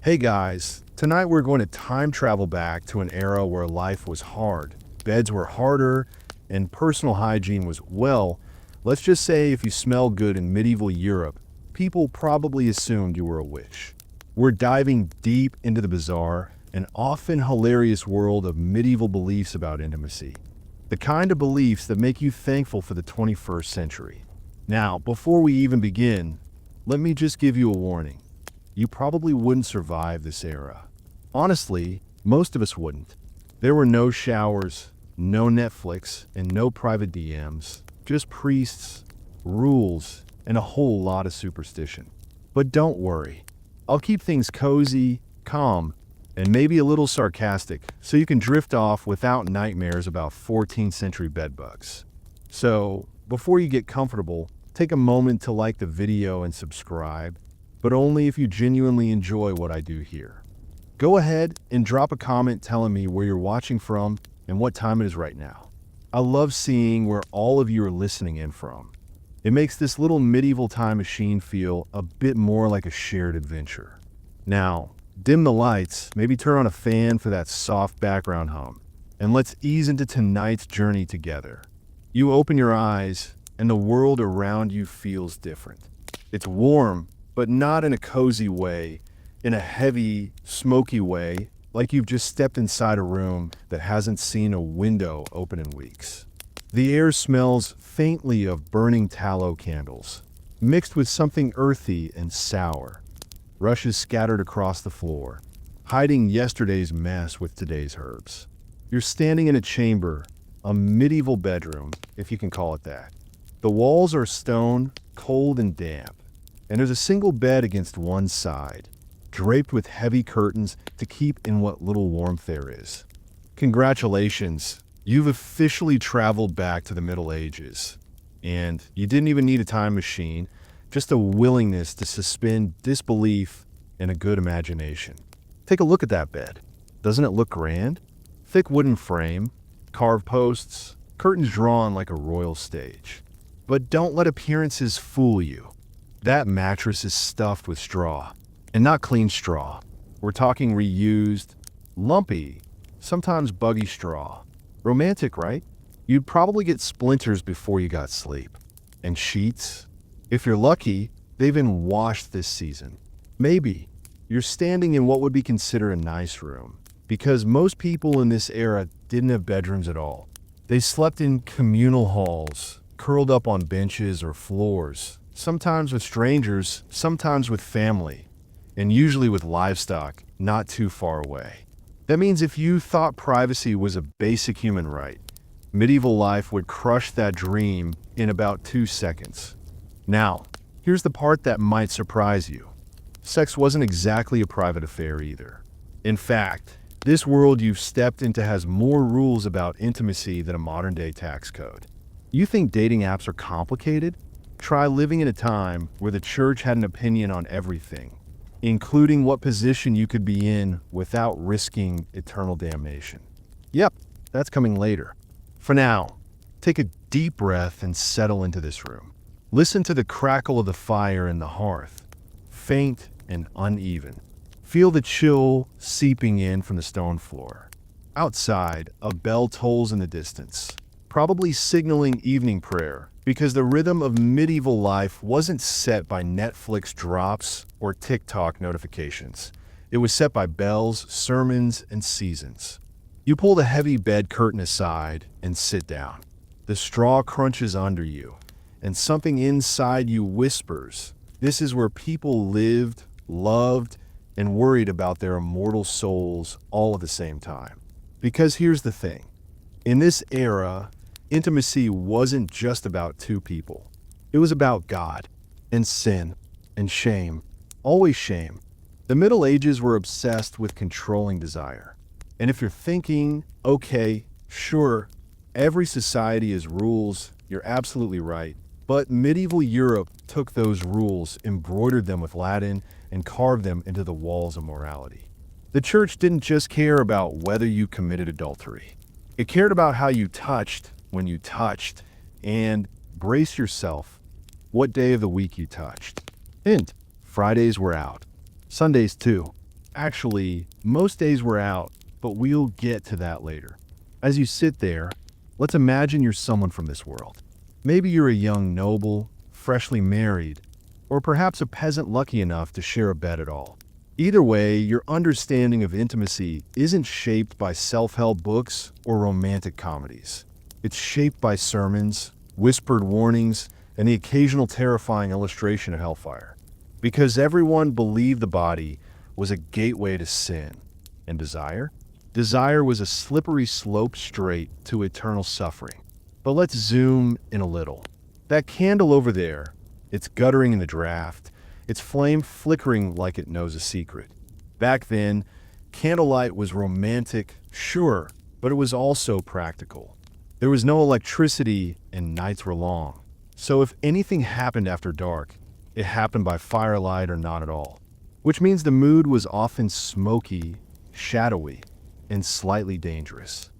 Hey guys, tonight we're going to time travel back to an era where life was hard, beds were harder, and personal hygiene was, well, let's just say if you smell good in medieval Europe, people probably assumed you were a witch. We're diving deep into the bizarre and often hilarious world of medieval beliefs about intimacy. The kind of beliefs that make you thankful for the 21st century. Now, before we even begin, let me just give you a warning. You probably wouldn't survive this era. Honestly, most of us wouldn't. There were no showers, no Netflix, and no private DMs. Just priests, rules, and a whole lot of superstition. But don't worry. I'll keep things cozy, calm, and maybe a little sarcastic so you can drift off without nightmares about 14th century bedbugs. So, before you get comfortable, take a moment to like the video and subscribe, but only if you genuinely enjoy what I do here. Go ahead and drop a comment telling me where you're watching from and what time it is right now. I love seeing where all of you are listening in from. It makes this little medieval time machine feel a bit more like a shared adventure. Now, dim the lights, maybe turn on a fan for that soft background hum, and let's ease into tonight's journey together. You open your eyes, and the world around you feels different. It's warm, but not in a cozy way, in a heavy, smoky way, like you've just stepped inside a room that hasn't seen a window open in weeks. The air smells faintly of burning tallow candles, mixed with something earthy and sour. Rushes scattered across the floor, hiding yesterday's mess with today's herbs. You're standing in a chamber, a medieval bedroom, if you can call it that. The walls are stone, cold and damp, and there's a single bed against one side, draped with heavy curtains to keep in what little warmth there is. Congratulations, you've officially traveled back to the Middle Ages. And you didn't even need a time machine, just a willingness to suspend disbelief and a good imagination. Take a look at that bed. Doesn't it look grand? Thick wooden frame, carved posts, curtains drawn like a royal stage. But don't let appearances fool you. That mattress is stuffed with straw, and not clean straw. We're talking reused, lumpy, sometimes buggy straw. Romantic, right? You'd probably get splinters before you got sleep. And sheets? If you're lucky, they've been washed this season. Maybe you're standing in what would be considered a nice room, because most people in this era didn't have bedrooms at all. They slept in communal halls, curled up on benches or floors, sometimes with strangers, sometimes with family, and usually with livestock not too far away. That means if you thought privacy was a basic human right, medieval life would crush that dream in about 2 seconds. Now, here's the part that might surprise you. Sex wasn't exactly a private affair either. In fact, this world you've stepped into has more rules about intimacy than a modern-day tax code. You think dating apps are complicated? Try living in a time where the church had an opinion on everything, including what position you could be in without risking eternal damnation. Yep, that's coming later. For now, take a deep breath and settle into this room. Listen to the crackle of the fire in the hearth, faint and uneven. Feel the chill seeping in from the stone floor. Outside, a bell tolls in the distance, probably signaling evening prayer, because the rhythm of medieval life wasn't set by Netflix drops or TikTok notifications. It was set by bells, sermons, and seasons. You pull the heavy bed curtain aside and sit down. The straw crunches under you, and something inside you whispers, this is where people lived, loved, and worried about their immortal souls all at the same time. Because here's the thing. In this era, intimacy wasn't just about two people. It was about God, and sin, and shame. Always shame. The Middle Ages were obsessed with controlling desire. And if you're thinking, okay, sure, every society has rules, you're absolutely right. But medieval Europe took those rules, embroidered them with Latin, and carved them into the walls of morality. The church didn't just care about whether you committed adultery. It cared about how you touched, when you touched, and brace yourself, what day of the week you touched. Hint, Fridays were out. Sundays too. Actually, most days were out, but we'll get to that later. As you sit there, let's imagine you're someone from this world. Maybe you're a young noble, freshly married, or perhaps a peasant lucky enough to share a bed at all. Either way, your understanding of intimacy isn't shaped by self-help books or romantic comedies. It's shaped by sermons, whispered warnings, and the occasional terrifying illustration of hellfire. Because everyone believed the body was a gateway to sin. And desire? Desire was a slippery slope straight to eternal suffering. But let's zoom in a little. That candle over there, it's guttering in the draft, its flame flickering like it knows a secret. Back then, candlelight was romantic, sure, but it was also practical. There was no electricity and nights were long. So if anything happened after dark, it happened by firelight or not at all. Which means the mood was often smoky, shadowy, and slightly dangerous.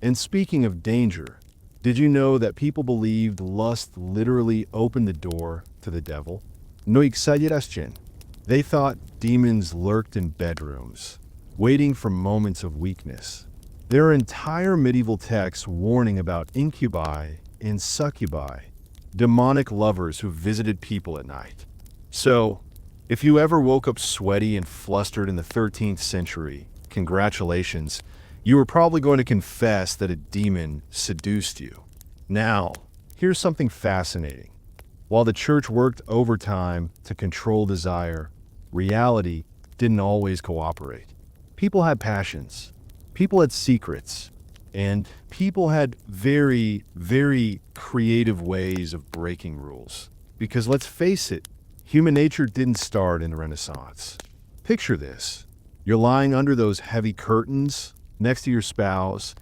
And speaking of danger, did you know that people believed lust literally opened the door to the devil? No exageración. They thought demons lurked in bedrooms, waiting for moments of weakness. There are entire medieval texts warning about incubi and succubi, demonic lovers who visited people at night. So, if you ever woke up sweaty and flustered in the 13th century, congratulations, you were probably going to confess that a demon seduced you. Now, here's something fascinating. While the church worked overtime to control desire, reality didn't always cooperate. People had passions, people had secrets, and people had very, very creative ways of breaking rules. Because let's face it, human nature didn't start in the Renaissance. Picture this. You're lying under those heavy curtains next to your spouse,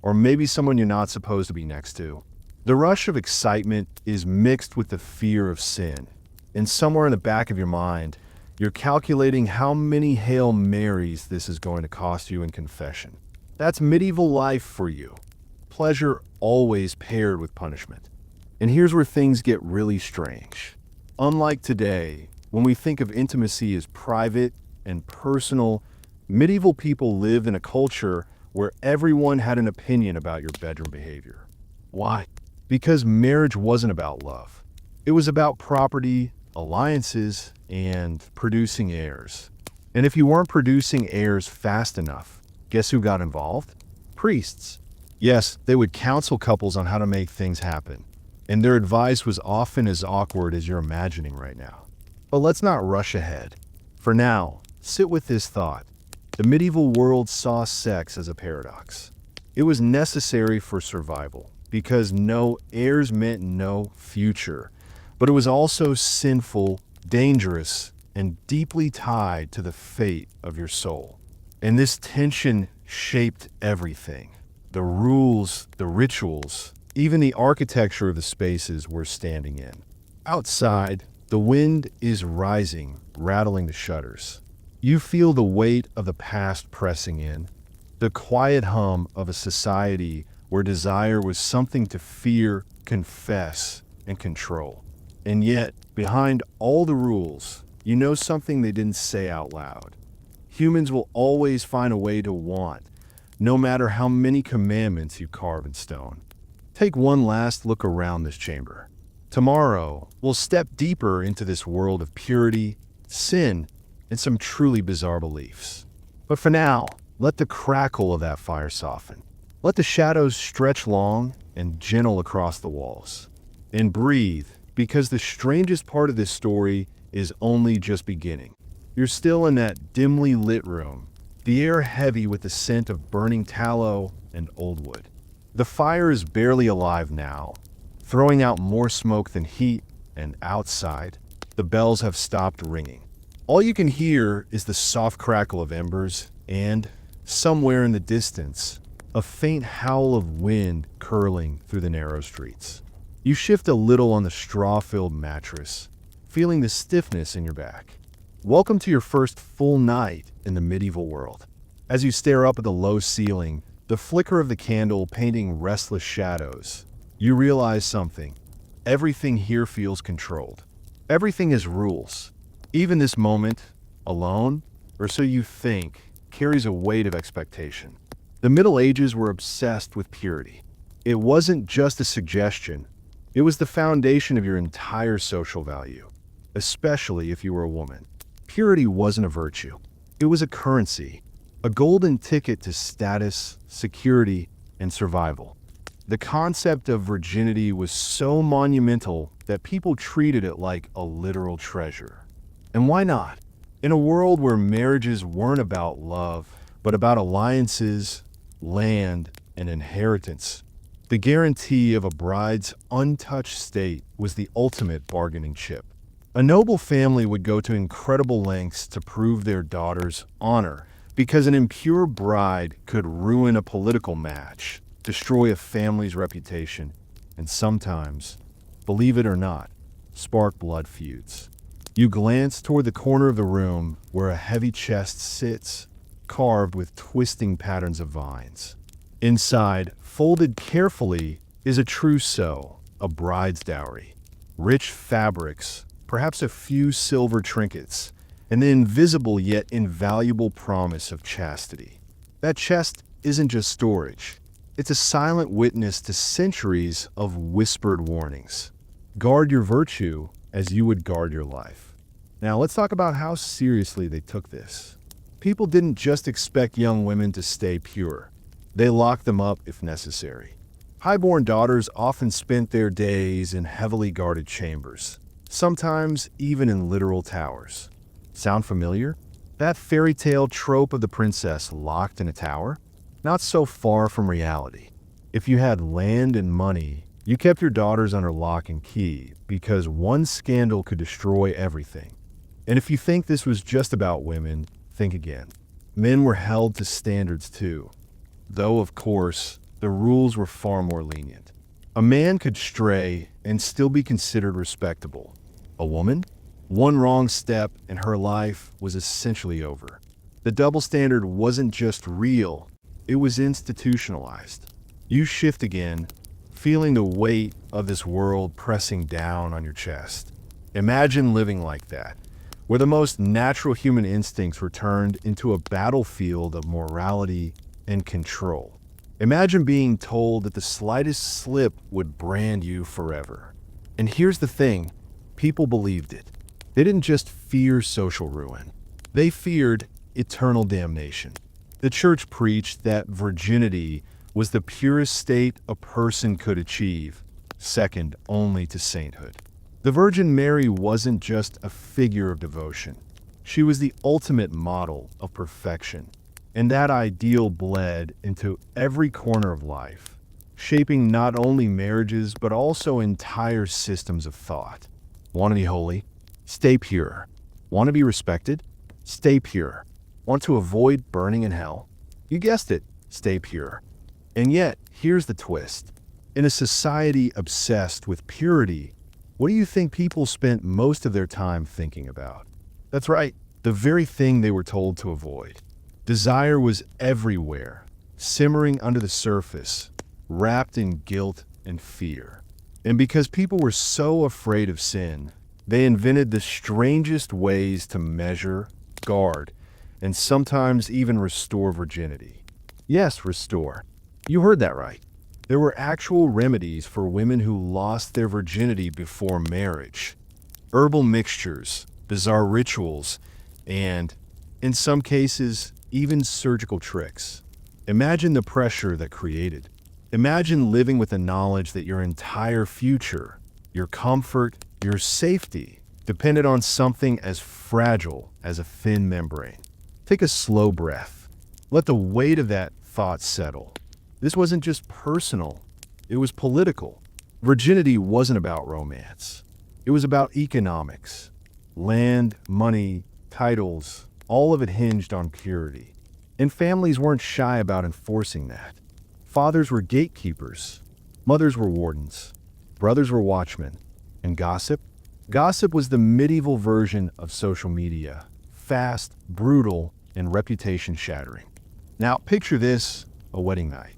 or maybe someone you're not supposed to be next to. The rush of excitement is mixed with the fear of sin. And somewhere in the back of your mind, you're calculating how many Hail Marys this is going to cost you in confession. That's medieval life for you. Pleasure always paired with punishment. And here's where things get really strange. Unlike today, when we think of intimacy as private and personal, medieval people lived in a culture where everyone had an opinion about your bedroom behavior. Why? Because marriage wasn't about love. It was about property, alliances, and producing heirs. And if you weren't producing heirs fast enough, guess who got involved? Priests. Yes, they would counsel couples on how to make things happen. And their advice was often as awkward as you're imagining right now. But let's not rush ahead. For now, sit with this thought. The medieval world saw sex as a paradox. It was necessary for survival, because no heirs meant no future. But it was also sinful, dangerous, and deeply tied to the fate of your soul. And this tension shaped everything. The rules, the rituals, even the architecture of the spaces we're standing in. Outside, the wind is rising, rattling the shutters. You feel the weight of the past pressing in, the quiet hum of a society where desire was something to fear, confess, and control. And yet, behind all the rules, you know something they didn't say out loud. Humans will always find a way to want, no matter how many commandments you carve in stone. Take one last look around this chamber. Tomorrow, we'll step deeper into this world of purity, sin, and some truly bizarre beliefs. But for now, let the crackle of that fire soften. Let the shadows stretch long and gentle across the walls. And breathe, because the strangest part of this story is only just beginning. You're still in that dimly lit room, the air heavy with the scent of burning tallow and old wood. The fire is barely alive now, throwing out more smoke than heat, and outside, the bells have stopped ringing. All you can hear is the soft crackle of embers and, somewhere in the distance, a faint howl of wind curling through the narrow streets. You shift a little on the straw-filled mattress, feeling the stiffness in your back. Welcome to your first full night in the medieval world. As you stare up at the low ceiling, the flicker of the candle painting restless shadows, you realize something. Everything here feels controlled. Everything has rules. Even this moment, alone, or so you think, carries a weight of expectation. The Middle Ages were obsessed with purity. It wasn't just a suggestion, it was the foundation of your entire social value, especially if you were a woman. Purity wasn't a virtue, it was a currency, a golden ticket to status, security, and survival. The concept of virginity was so monumental that people treated it like a literal treasure. And why not? In a world where marriages weren't about love, but about alliances, land, and inheritance, the guarantee of a bride's untouched state was the ultimate bargaining chip. A noble family would go to incredible lengths to prove their daughter's honor, because an impure bride could ruin a political match, destroy a family's reputation, and sometimes, believe it or not, spark blood feuds. You glance toward the corner of the room where a heavy chest sits, carved with twisting patterns of vines. Inside, folded carefully, is a trousseau, a bride's dowry. Rich fabrics, perhaps a few silver trinkets, and the invisible yet invaluable promise of chastity. That chest isn't just storage. It's a silent witness to centuries of whispered warnings. Guard your virtue as you would guard your life. Now let's talk about how seriously they took this. People didn't just expect young women to stay pure. They locked them up if necessary. Highborn daughters often spent their days in heavily guarded chambers, sometimes even in literal towers. Sound familiar? That fairy tale trope of the princess locked in a tower? Not so far from reality. If you had land and money, you kept your daughters under lock and key because one scandal could destroy everything. And if you think this was just about women, think again. Men were held to standards too. Though, of course, the rules were far more lenient. A man could stray and still be considered respectable. A woman? One wrong step and her life was essentially over. The double standard wasn't just real, it was institutionalized. You shift again, feeling the weight of this world pressing down on your chest. Imagine living like that, where the most natural human instincts were turned into a battlefield of morality and control. Imagine being told that the slightest slip would brand you forever. And here's the thing, people believed it. They didn't just fear social ruin, they feared eternal damnation. The church preached that virginity was the purest state a person could achieve, second only to sainthood. The Virgin Mary wasn't just a figure of devotion. She was the ultimate model of perfection. And that ideal bled into every corner of life, shaping not only marriages but also entire systems of thought. Want to be holy? Stay pure. Want to be respected? Stay pure. Want to avoid burning in hell? You guessed it, stay pure. And yet, here's the twist. In a society obsessed with purity, what do you think people spent most of their time thinking about? That's right, the very thing they were told to avoid. Desire was everywhere, simmering under the surface, wrapped in guilt and fear. And because people were so afraid of sin, they invented the strangest ways to measure, guard, and sometimes even restore virginity. Yes, restore. You heard that right. There were actual remedies for women who lost their virginity before marriage. Herbal mixtures, bizarre rituals, and, in some cases, even surgical tricks. Imagine the pressure that created. Imagine living with the knowledge that your entire future, your comfort, your safety, depended on something as fragile as a thin membrane. Take a slow breath. Let the weight of that thought settle. This wasn't just personal, it was political. Virginity wasn't about romance. It was about economics. Land, money, titles, all of it hinged on purity. And families weren't shy about enforcing that. Fathers were gatekeepers. Mothers were wardens. Brothers were watchmen. And gossip? Gossip was the medieval version of social media. Fast, brutal, and reputation-shattering. Now, picture this, a wedding night.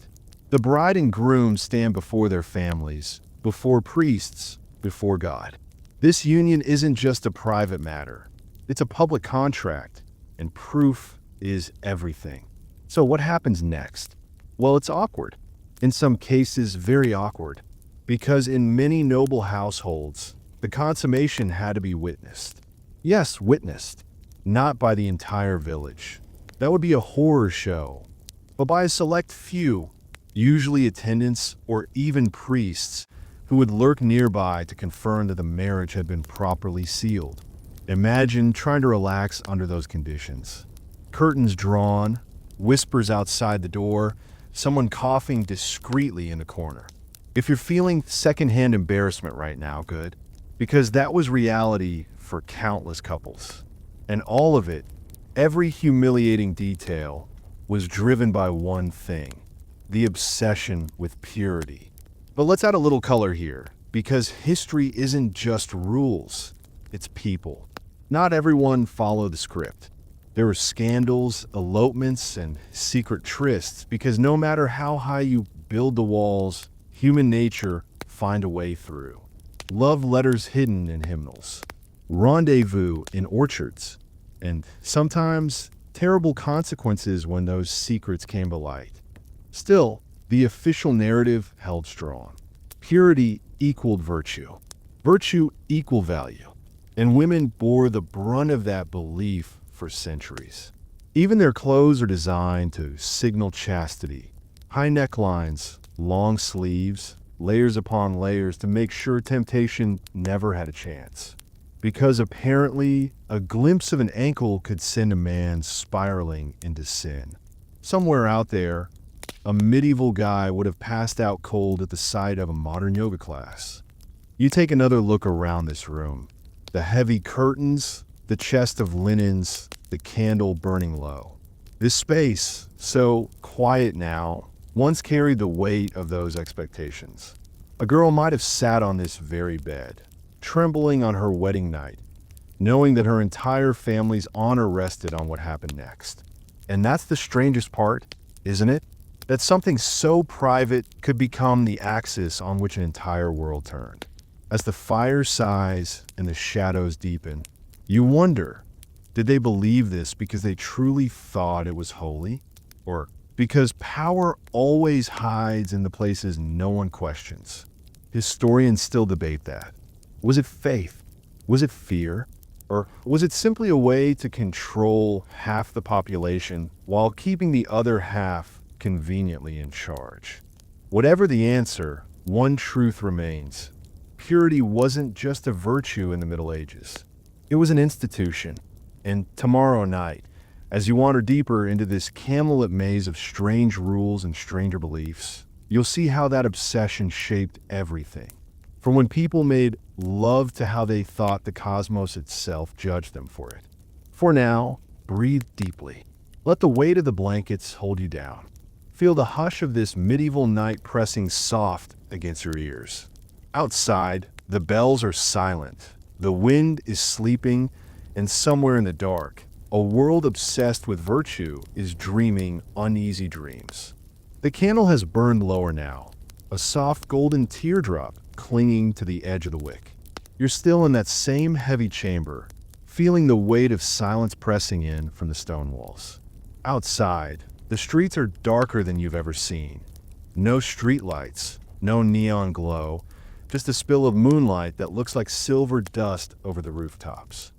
The bride and groom stand before their families, before priests, before God. This union isn't just a private matter. It's a public contract. and proof is everything. So what happens next? Well, it's awkward. In some cases, very awkward. Because in many noble households, the consummation had to be witnessed. Yes, witnessed. Not by the entire village. That would be a horror show. But by a select few, usually attendants or even priests, who would lurk nearby to confirm that the marriage had been properly sealed. Imagine trying to relax under those conditions. Curtains drawn, whispers outside the door, someone coughing discreetly in the corner. If you're feeling secondhand embarrassment right now, good, because that was reality for countless couples. And all of it, every humiliating detail, was driven by one thing: the obsession with purity. But let's add a little color here, because history isn't just rules, it's people. Not everyone followed the script. There were scandals, elopements, and secret trysts, because no matter how high you build the walls, human nature find a way through. Love letters hidden in hymnals, rendezvous in orchards, and sometimes terrible consequences when those secrets came to light. Still, the official narrative held strong. Purity equaled virtue. Virtue equal value. And women bore the brunt of that belief for centuries. Even their clothes are designed to signal chastity. High necklines, long sleeves, layers upon layers to make sure temptation never had a chance. Because apparently, a glimpse of an ankle could send a man spiraling into sin. Somewhere out there, a medieval guy would have passed out cold at the sight of a modern yoga class. You take another look around this room. The heavy curtains, the chest of linens, the candle burning low. This space, so quiet now, once carried the weight of those expectations. A girl might have sat on this very bed, trembling on her wedding night, knowing that her entire family's honor rested on what happened next. And that's the strangest part, isn't it? That something so private could become the axis on which an entire world turned. As the fire sighs and the shadows deepen, you wonder, did they believe this because they truly thought it was holy? Or because power always hides in the places no one questions? Historians still debate that. Was it faith? Was it fear? Or was it simply a way to control half the population while keeping the other half conveniently in charge? Whatever the answer, one truth remains. Purity wasn't just a virtue in the Middle Ages. It was an institution. And tomorrow night, as you wander deeper into this candlelit maze of strange rules and stranger beliefs, you'll see how that obsession shaped everything. From when people made love to how they thought the cosmos itself judged them for it. For now, breathe deeply. Let the weight of the blankets hold you down. Feel the hush of this medieval night pressing soft against your ears. Outside, the bells are silent. The wind is sleeping, and somewhere in the dark, a world obsessed with virtue is dreaming uneasy dreams. The candle has burned lower now, a soft golden teardrop clinging to the edge of the wick. You're still in that same heavy chamber, feeling the weight of silence pressing in from the stone walls. Outside, the streets are darker than you've ever seen. No streetlights, no neon glow, just a spill of moonlight that looks like silver dust over the rooftops.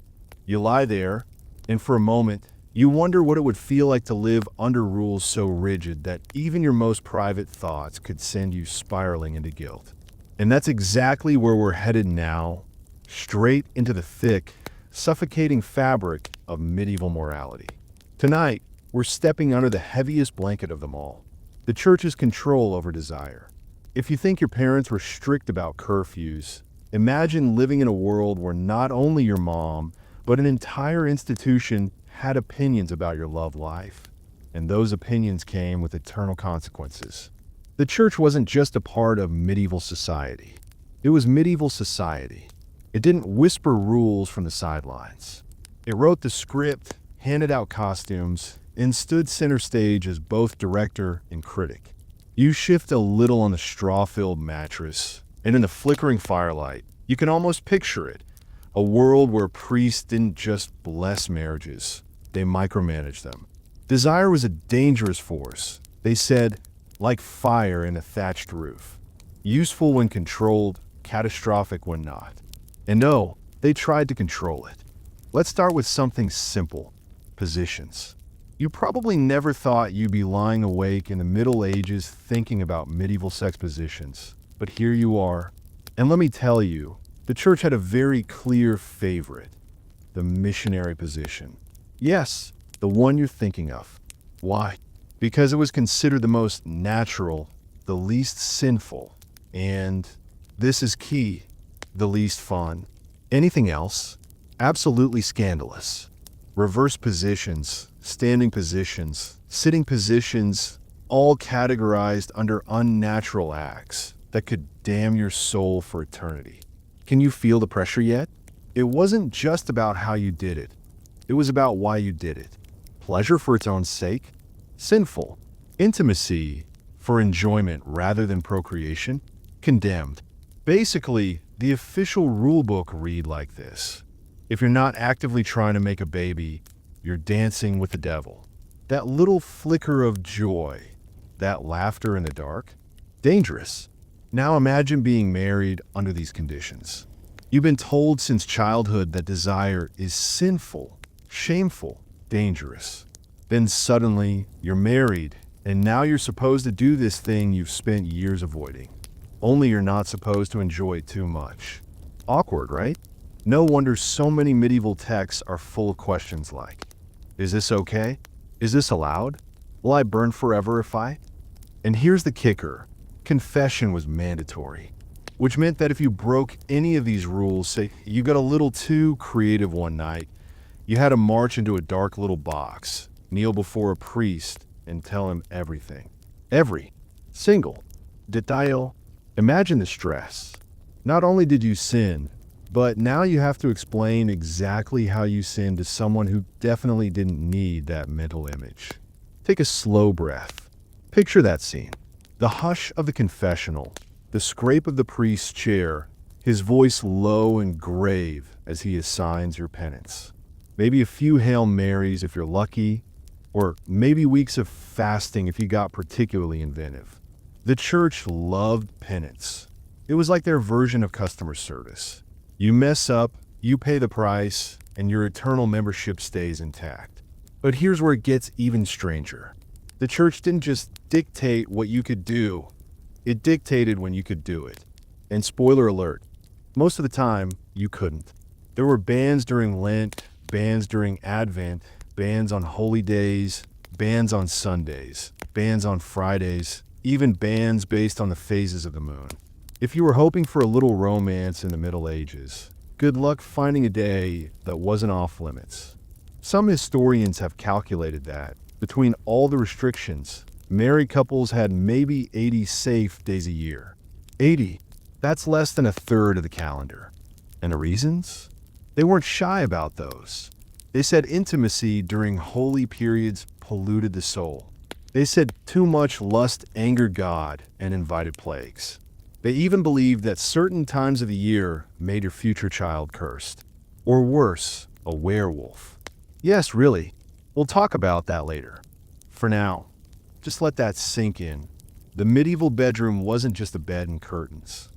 You lie there, and for a moment, you wonder what it would feel like to live under rules so rigid that even your most private thoughts could send you spiraling into guilt. And that's exactly where we're headed now, straight into the thick, suffocating fabric of medieval morality. Tonight, we're stepping under the heaviest blanket of them all, the church's control over desire. If you think your parents were strict about curfews, imagine living in a world where not only your mom, but an entire institution had opinions about your love life. And those opinions came with eternal consequences. The church wasn't just a part of medieval society. It was medieval society. It didn't whisper rules from the sidelines. It wrote the script, handed out costumes, and stood center stage as both director and critic. You shift a little on the straw-filled mattress, and in the flickering firelight, you can almost picture it. A world where priests didn't just bless marriages. they micromanaged them. Desire was a dangerous force. They said, like fire in a thatched roof. Useful when controlled, catastrophic when not. And no, they tried to control it. Let's start with something simple: positions. You probably never thought you'd be lying awake in the Middle Ages thinking about medieval sex positions. But here you are. And let me tell you, the church had a very clear favorite: the missionary position. Yes, the one you're thinking of. Why? Because it was considered the most natural, the least sinful, and, this is key, the least fun. Anything else? Absolutely scandalous. Reverse positions, standing positions, sitting positions, all categorized under unnatural acts that could damn your soul for eternity. Can you feel the pressure yet? It wasn't just about how you did it. It was about why you did it. Pleasure for its own sake? Sinful. Intimacy for enjoyment rather than procreation? Condemned. Basically, the official rulebook read like this: if you're not actively trying to make a baby, you're dancing with the devil. That little flicker of joy, that laughter in the dark, dangerous. Now imagine being married under these conditions. You've been told since childhood that desire is sinful, shameful, dangerous. Then suddenly, you're married, and now you're supposed to do this thing you've spent years avoiding. Only you're not supposed to enjoy it too much. Awkward, right? No wonder so many medieval texts are full of questions like, is this okay? Is this allowed? Will I burn forever if I? And here's the kicker: confession was mandatory, which meant that if you broke any of these rules, say you got a little too creative one night, you had to march into a dark little box, kneel before a priest, and tell him everything. Every single detail. Imagine the stress. Not only did you sin, but now you have to explain exactly how you sinned to someone who definitely didn't need that mental image. Take a slow breath. Picture that scene. The hush of the confessional, the scrape of the priest's chair, his voice low and grave as he assigns your penance. Maybe a few Hail Marys if you're lucky, or maybe weeks of fasting if you got particularly inventive. The church loved penance. It was like their version of customer service. You mess up, you pay the price, and your eternal membership stays intact. But here's where it gets even stranger. The church didn't just dictate what you could do. It dictated when you could do it. And spoiler alert, most of the time, you couldn't. There were bans during Lent, bans during Advent, bans on holy days, bans on Sundays, bans on Fridays, even bans based on the phases of the moon. If you were hoping for a little romance in the Middle Ages, good luck finding a day that wasn't off limits. Some historians have calculated that, between all the restrictions, married couples had maybe 80 safe days a year. 80. That's less than a third of the calendar. And the reasons? They weren't shy about those. They said intimacy during holy periods polluted the soul. They said too much lust angered God and invited plagues. They even believed that certain times of the year made your future child cursed. Or worse, a werewolf. Yes, really. We'll talk about that later. For now, just let that sink in. The medieval bedroom wasn't just a bed and curtains.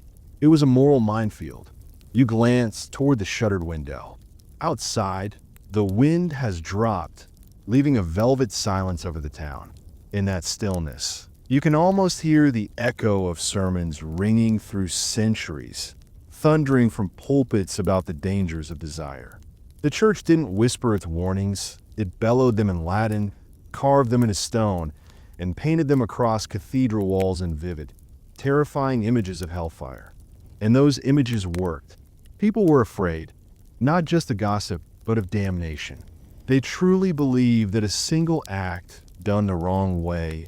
It was a moral minefield. You glance toward the shuttered window. Outside, the wind has dropped, leaving a velvet silence over the town. In that stillness, you can almost hear the echo of sermons ringing through centuries, thundering from pulpits about the dangers of desire. The church didn't whisper its warnings. It bellowed them in Latin, carved them into stone, and painted them across cathedral walls in vivid, terrifying images of hellfire. And those images worked. People were afraid, not just of gossip, but of damnation. They truly believed that a single act done the wrong way,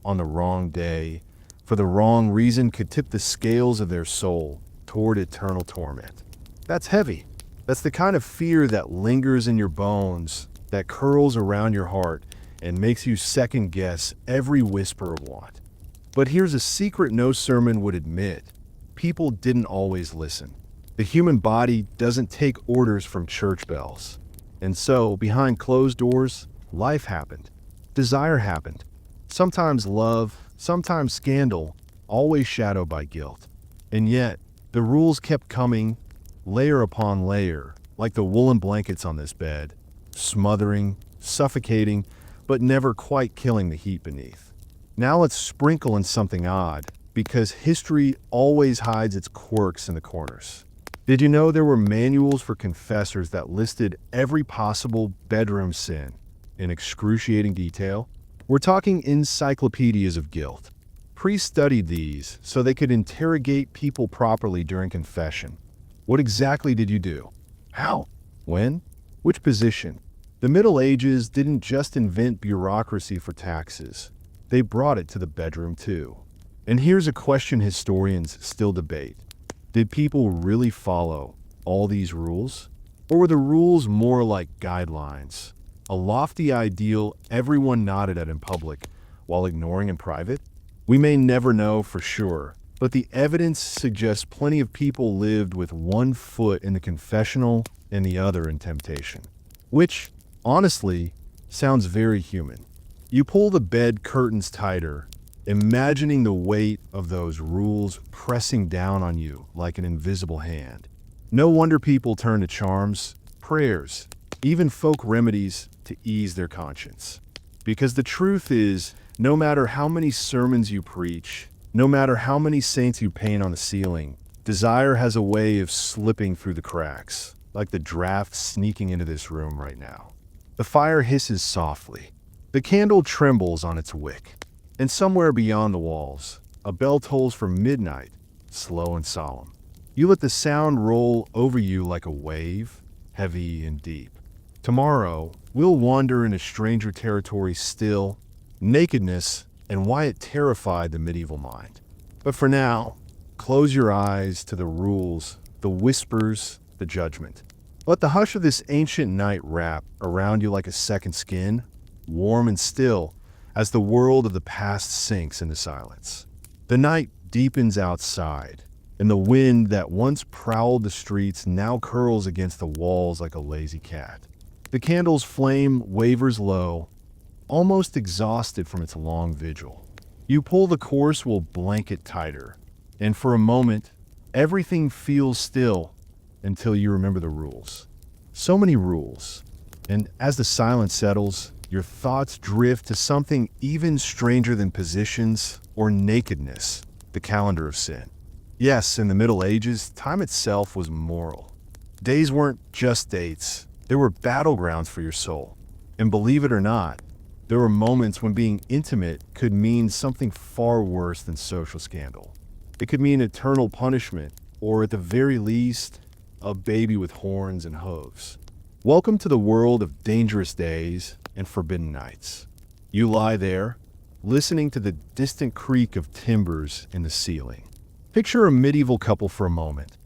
on the wrong day, for the wrong reason could tip the scales of their soul toward eternal torment. That's heavy. That's the kind of fear that lingers in your bones, that curls around your heart, and makes you second guess every whisper of want. But here's a secret no sermon would admit. People didn't always listen. The human body doesn't take orders from church bells. And so, behind closed doors, life happened. Desire happened. Sometimes love, sometimes scandal, always shadowed by guilt. And yet, the rules kept coming, layer upon layer, like the woolen blankets on this bed, smothering, suffocating, but never quite killing the heat beneath. Now let's sprinkle in something odd, because history always hides its quirks in the corners. Did you know there were manuals for confessors that listed every possible bedroom sin in excruciating detail? We're talking encyclopedias of guilt. Priests studied these so they could interrogate people properly during confession. What exactly did you do? How? When? Which position? The Middle Ages didn't just invent bureaucracy for taxes. They brought it to the bedroom too. And here's a question historians still debate. Did people really follow all these rules? Or were the rules more like guidelines? A lofty ideal everyone nodded at in public while ignoring in private? We may never know for sure, but the evidence suggests plenty of people lived with one foot in the confessional and the other in temptation. Which, honestly, sounds very human. You pull the bed curtains tighter, imagining the weight of those rules pressing down on you like an invisible hand. No wonder people turn to charms, prayers, even folk remedies to ease their conscience. Because the truth is, no matter how many sermons you preach, no matter how many saints you paint on the ceiling, desire has a way of slipping through the cracks, like the draft sneaking into this room right now. The fire hisses softly. The candle trembles on its wick. And somewhere beyond the walls, a bell tolls for midnight, slow and solemn. You let the sound roll over you like a wave, heavy and deep. Tomorrow, we'll wander into stranger territory still, nakedness, and why it terrified the medieval mind. But for now, close your eyes to the rules, the whispers, the judgment. Let the hush of this ancient night wrap around you like a second skin, warm and still, as the world of the past sinks into silence. The night deepens outside, and the wind that once prowled the streets now curls against the walls like a lazy cat. The candle's flame wavers low, almost exhausted from its long vigil. You pull the coarse wool blanket tighter, and for a moment, everything feels still until you remember the rules. So many rules, and as the silence settles, your thoughts drift to something even stranger than positions or nakedness, the calendar of sin. Yes, in the Middle Ages, time itself was moral. Days weren't just dates, they were battlegrounds for your soul. And believe it or not, there were moments when being intimate could mean something far worse than social scandal. It could mean eternal punishment, or at the very least, a baby with horns and hooves. Welcome to the world of dangerous days and forbidden nights. You lie there, listening to the distant creak of timbers in the ceiling. Picture a medieval couple for a moment.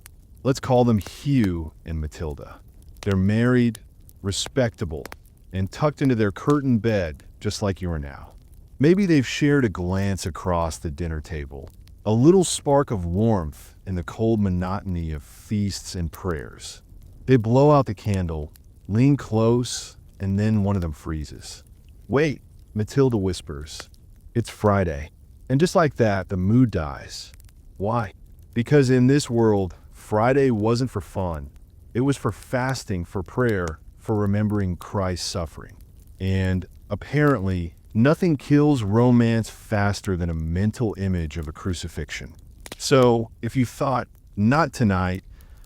Let's call them Hugh and Matilda. They're married, respectable, and tucked into their curtained bed, just like you are now. Maybe they've shared a glance across the dinner table, a little spark of warmth in the cold monotony of feasts and prayers. They blow out the candle, lean close, and then one of them freezes. "Wait," Matilda whispers. "It's Friday." And just like that, the mood dies. Why? Because in this world, Friday wasn't for fun. It was for fasting, for prayer, for remembering Christ's suffering. And apparently, nothing kills romance faster than a mental image of a crucifixion. So, if you thought, "Not tonight,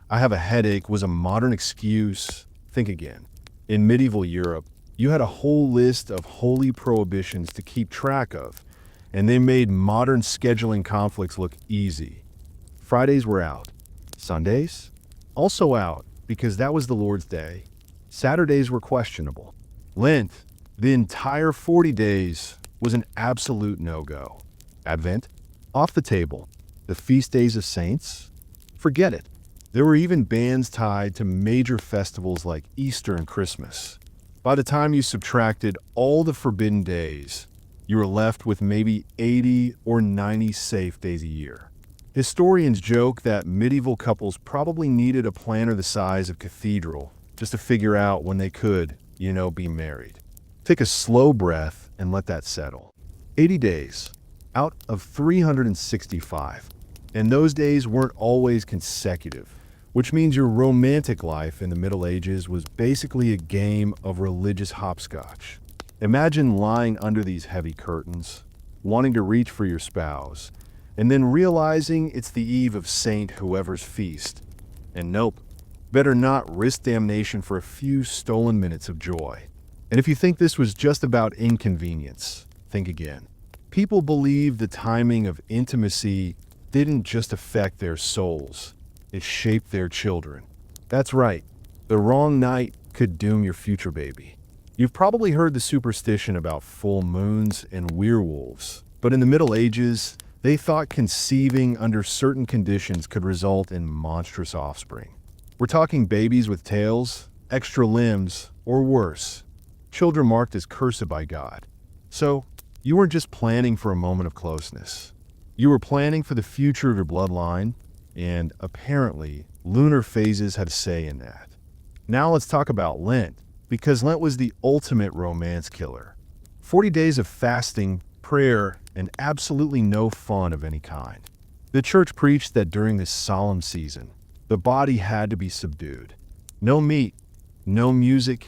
I have a headache," was a modern excuse, think again. In medieval Europe, you had a whole list of holy prohibitions to keep track of, and they made modern scheduling conflicts look easy. Fridays were out. Sundays? Also out, because that was the Lord's Day. Saturdays were questionable. Lent, the entire 40 days, was an absolute no-go. Advent? Off the table. The feast days of saints? Forget it. There were even bans tied to major festivals like Easter and Christmas. By the time you subtracted all the forbidden days, you were left with maybe 80 or 90 safe days a year. Historians joke that medieval couples probably needed a planner the size of a cathedral just to figure out when they could, be married. Take a slow breath and let that settle. 80 days out of 365. And those days weren't always consecutive, which means your romantic life in the Middle Ages was basically a game of religious hopscotch. Imagine lying under these heavy curtains, wanting to reach for your spouse, and then realizing it's the eve of Saint whoever's feast. And nope, better not risk damnation for a few stolen minutes of joy. And if you think this was just about inconvenience, think again. People believe the timing of intimacy didn't just affect their souls, it shaped their children. That's right, the wrong night could doom your future baby. You've probably heard the superstition about full moons and werewolves, but in the Middle Ages, they thought conceiving under certain conditions could result in monstrous offspring. We're talking babies with tails, extra limbs, or worse. Children marked as cursed by God. So, you weren't just planning for a moment of closeness. You were planning for the future of your bloodline, and apparently, lunar phases had a say in that. Now let's talk about Lent, because Lent was the ultimate romance killer. 40 days of fasting, prayer, and absolutely no fun of any kind. The church preached that during this solemn season, the body had to be subdued. No meat, no music,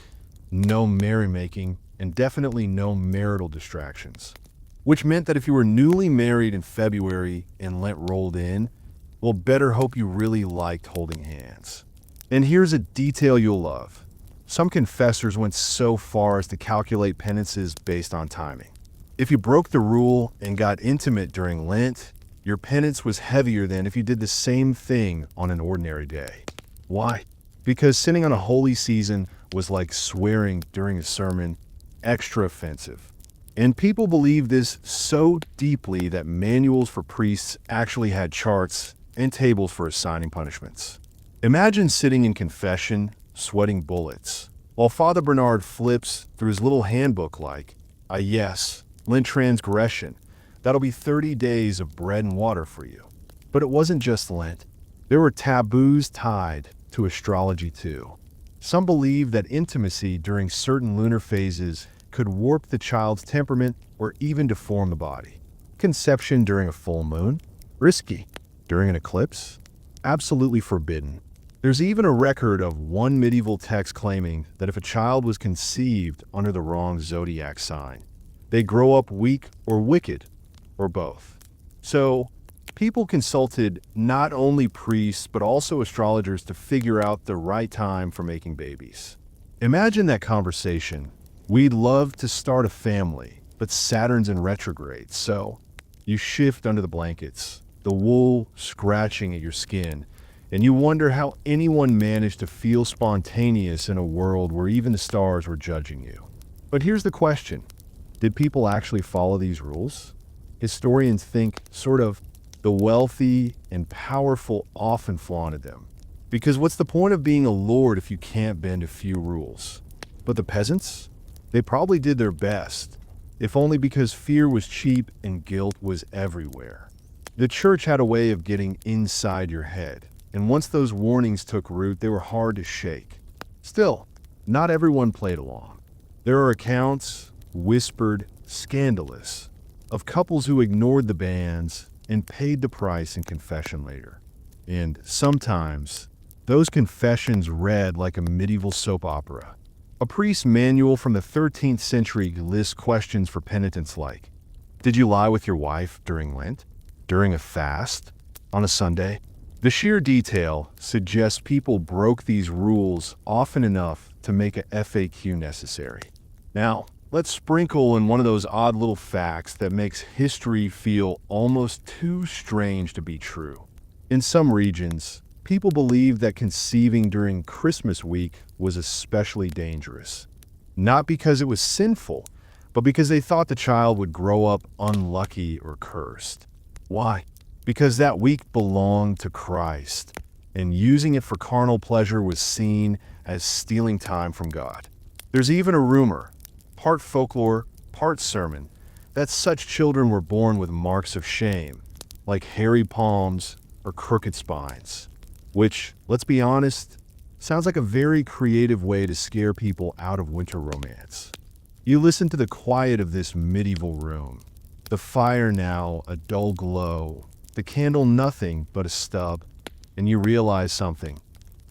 no merrymaking, and definitely no marital distractions. Which meant that if you were newly married in February and Lent rolled in, well, better hope you really liked holding hands. And here's a detail you'll love. Some confessors went so far as to calculate penances based on timing. If you broke the rule and got intimate during Lent, your penance was heavier than if you did the same thing on an ordinary day. Why? Because sinning on a holy season was like swearing during a sermon, extra offensive. And people believed this so deeply that manuals for priests actually had charts and tables for assigning punishments. Imagine sitting in confession, sweating bullets, while Father Bernard flips through his little handbook like, yes, Lent transgression, that'll be 30 days of bread and water for you. But it wasn't just Lent. There were taboos tied to astrology too. Some believe that intimacy during certain lunar phases could warp the child's temperament or even deform the body. Conception during a full moon? Risky. During an eclipse? Absolutely forbidden. There's even a record of one medieval text claiming that if a child was conceived under the wrong zodiac sign, they'd grow up weak or wicked, or both. So, people consulted not only priests but also astrologers to figure out the right time for making babies. Imagine that conversation. We'd love to start a family, but Saturn's in retrograde, so you shift under the blankets, the wool scratching at your skin, and you wonder how anyone managed to feel spontaneous in a world where even the stars were judging you. But here's the question. Did people actually follow these rules? Historians think sort of the wealthy and powerful often flaunted them. Because what's the point of being a lord if you can't bend a few rules? But the peasants? They probably did their best, if only because fear was cheap and guilt was everywhere. The church had a way of getting inside your head, and once those warnings took root, they were hard to shake. Still, not everyone played along. There are accounts, whispered, scandalous, of couples who ignored the bans and paid the price in confession later. And sometimes, those confessions read like a medieval soap opera. A priest's manual from the 13th century lists questions for penitents like, did you lie with your wife during Lent? During a fast? On a Sunday? The sheer detail suggests people broke these rules often enough to make a FAQ necessary. Now, let's sprinkle in one of those odd little facts that makes history feel almost too strange to be true. In some regions, people believed that conceiving during Christmas week was especially dangerous. Not because it was sinful, but because they thought the child would grow up unlucky or cursed. Why? Because that week belonged to Christ, and using it for carnal pleasure was seen as stealing time from God. There's even a rumor, part folklore, part sermon, that such children were born with marks of shame, like hairy palms or crooked spines. Which, let's be honest, Sounds like a very creative way to scare people out of winter romance. You listen to the quiet of this medieval room. The fire now a dull glow, the candle nothing but a stub, and you realize something.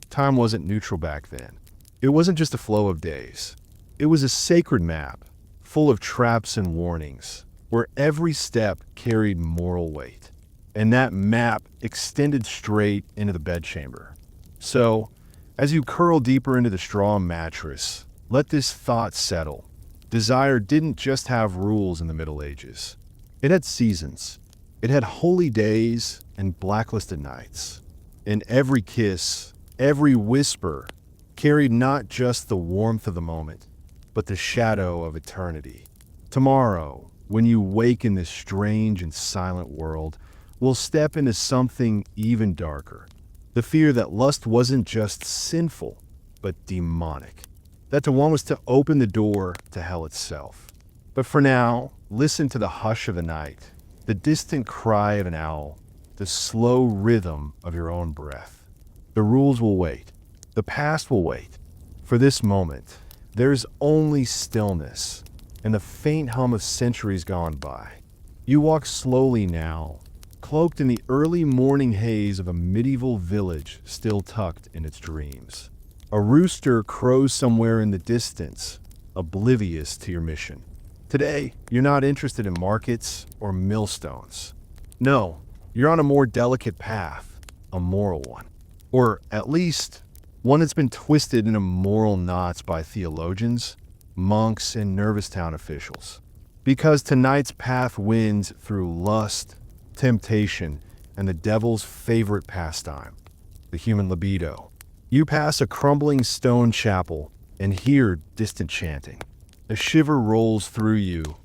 Time wasn't neutral back then. It wasn't just a flow of days. It was a sacred map, full of traps and warnings, where every step carried moral weight. And that map extended straight into the bedchamber. So, as you curl deeper into the straw mattress, let this thought settle. Desire didn't just have rules in the Middle Ages. It had seasons. It had holy days and blacklisted nights. And every kiss, every whisper, carried not just the warmth of the moment, but the shadow of eternity. Tomorrow, when you wake in this strange and silent world, we'll step into something even darker. The fear that lust wasn't just sinful, but demonic. That the one was to open the door to hell itself. But for now, listen to the hush of the night, the distant cry of an owl, the slow rhythm of your own breath. The rules will wait. The past will wait. For this moment, there's only stillness and the faint hum of centuries gone by. You walk slowly now, cloaked in the early morning haze of a medieval village still tucked in its dreams. A rooster crows somewhere in the distance, oblivious to your mission. Today, you're not interested in markets or millstones. No, you're on a more delicate path, a moral one. Or at least, one that's been twisted into moral knots by theologians, monks, and nervous town officials. Because tonight's path winds through lust, temptation, and the devil's favorite pastime, the human libido. You pass a crumbling stone chapel and hear distant chanting. A shiver rolls through you,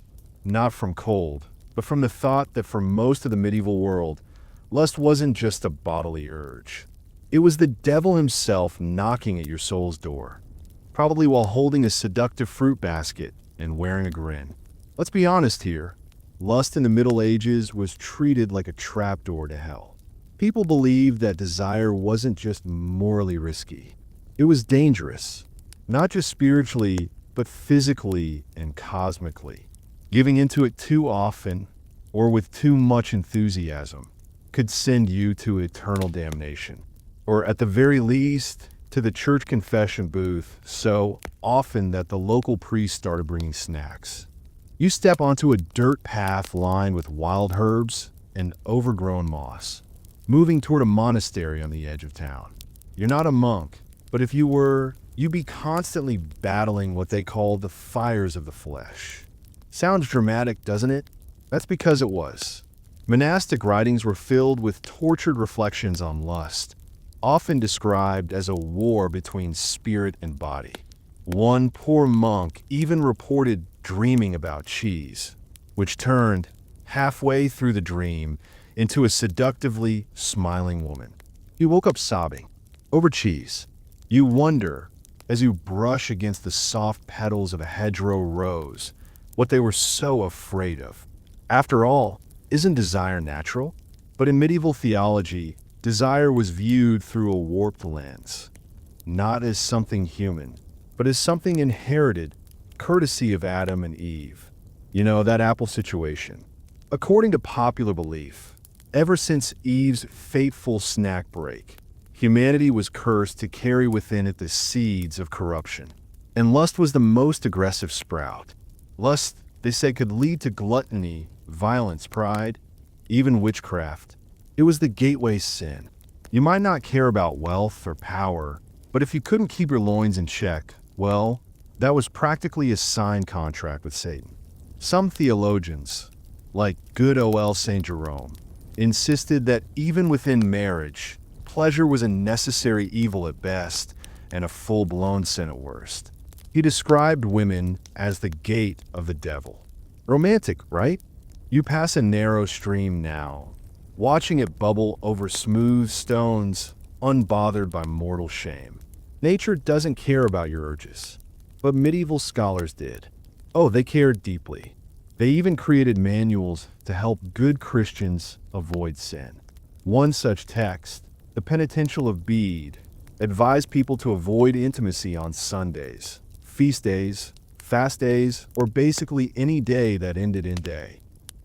not from cold, but from the thought that for most of the medieval world, lust wasn't just a bodily urge. It was the devil himself knocking at your soul's door, probably while holding a seductive fruit basket and wearing a grin. Let's be honest here. Lust in the Middle Ages was treated like a trapdoor to hell. People believed that desire wasn't just morally risky. It was dangerous, not just spiritually, but physically and cosmically. Giving into it too often, or with too much enthusiasm, could send you to eternal damnation. Or at the very least, to the church confession booth so often that the local priest started bringing snacks. You step onto a dirt path lined with wild herbs and overgrown moss, moving toward a monastery on the edge of town. You're not a monk, but if you were, you'd be constantly battling what they call the fires of the flesh. Sounds dramatic, doesn't it? That's because it was. Monastic writings were filled with tortured reflections on lust, often described as a war between spirit and body. One poor monk even reported dreaming about cheese, which turned, halfway through the dream, into a seductively smiling woman. He woke up sobbing over cheese. You wonder, as you brush against the soft petals of a hedgerow rose, what they were so afraid of. After all, isn't desire natural? But in medieval theology, desire was viewed through a warped lens, not as something human, but as something inherited, courtesy of Adam and Eve. You know, that apple situation. According to popular belief, ever since Eve's fateful snack break, humanity was cursed to carry within it the seeds of corruption. And lust was the most aggressive sprout. Lust, they said, could lead to gluttony, violence, pride, even witchcraft. It was the gateway sin. You might not care about wealth or power, but if you couldn't keep your loins in check, well, that was practically a signed contract with Satan. Some theologians, like good O.L. St. Jerome, insisted that even within marriage, pleasure was a necessary evil at best and a full-blown sin at worst. He described women as the gate of the devil. Romantic, right? You pass a narrow stream now, watching it bubble over smooth stones, unbothered by mortal shame. Nature doesn't care about your urges, but medieval scholars did. Oh, they cared deeply. They even created manuals to help good Christians avoid sin. One such text, the Penitential of Bede, advised people to avoid intimacy on Sundays, feast days, fast days, or basically any day that ended in day.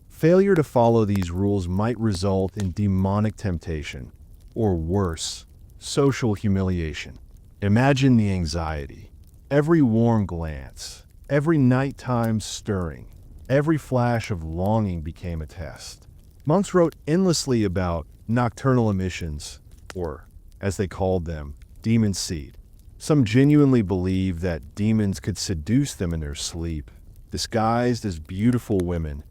Failure to follow these rules might result in demonic temptation, or worse, social humiliation. Imagine the anxiety. Every warm glance, every nighttime stirring, every flash of longing became a test. Monks wrote endlessly about nocturnal emissions, or, as they called them, demon seed. Some genuinely believed that demons could seduce them in their sleep, disguised as beautiful women,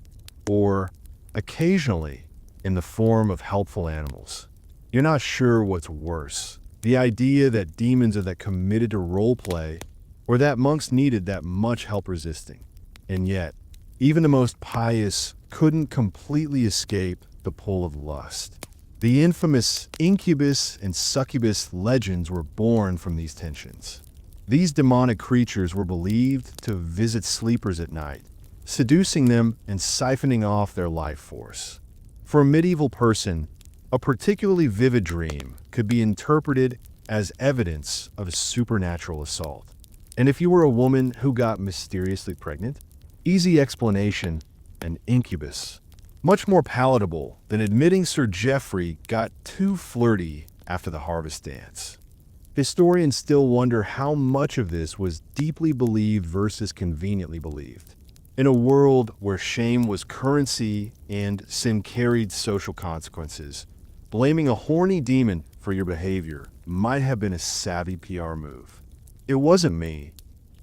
or, occasionally, in the form of helpful animals. You're not sure what's worse, the idea that demons are that committed to roleplay, or that monks needed that much help resisting. And yet, even the most pious couldn't completely escape the pull of lust. The infamous incubus and succubus legends were born from these tensions. These demonic creatures were believed to visit sleepers at night, seducing them and siphoning off their life force. For a medieval person, a particularly vivid dream could be interpreted as evidence of a supernatural assault. And if you were a woman who got mysteriously pregnant, easy explanation, an incubus. Much more palatable than admitting Sir Geoffrey got too flirty after the harvest dance. Historians still wonder how much of this was deeply believed versus conveniently believed. In a world where shame was currency and sin carried social consequences, blaming a horny demon for your behavior might have been a savvy PR move. It wasn't me.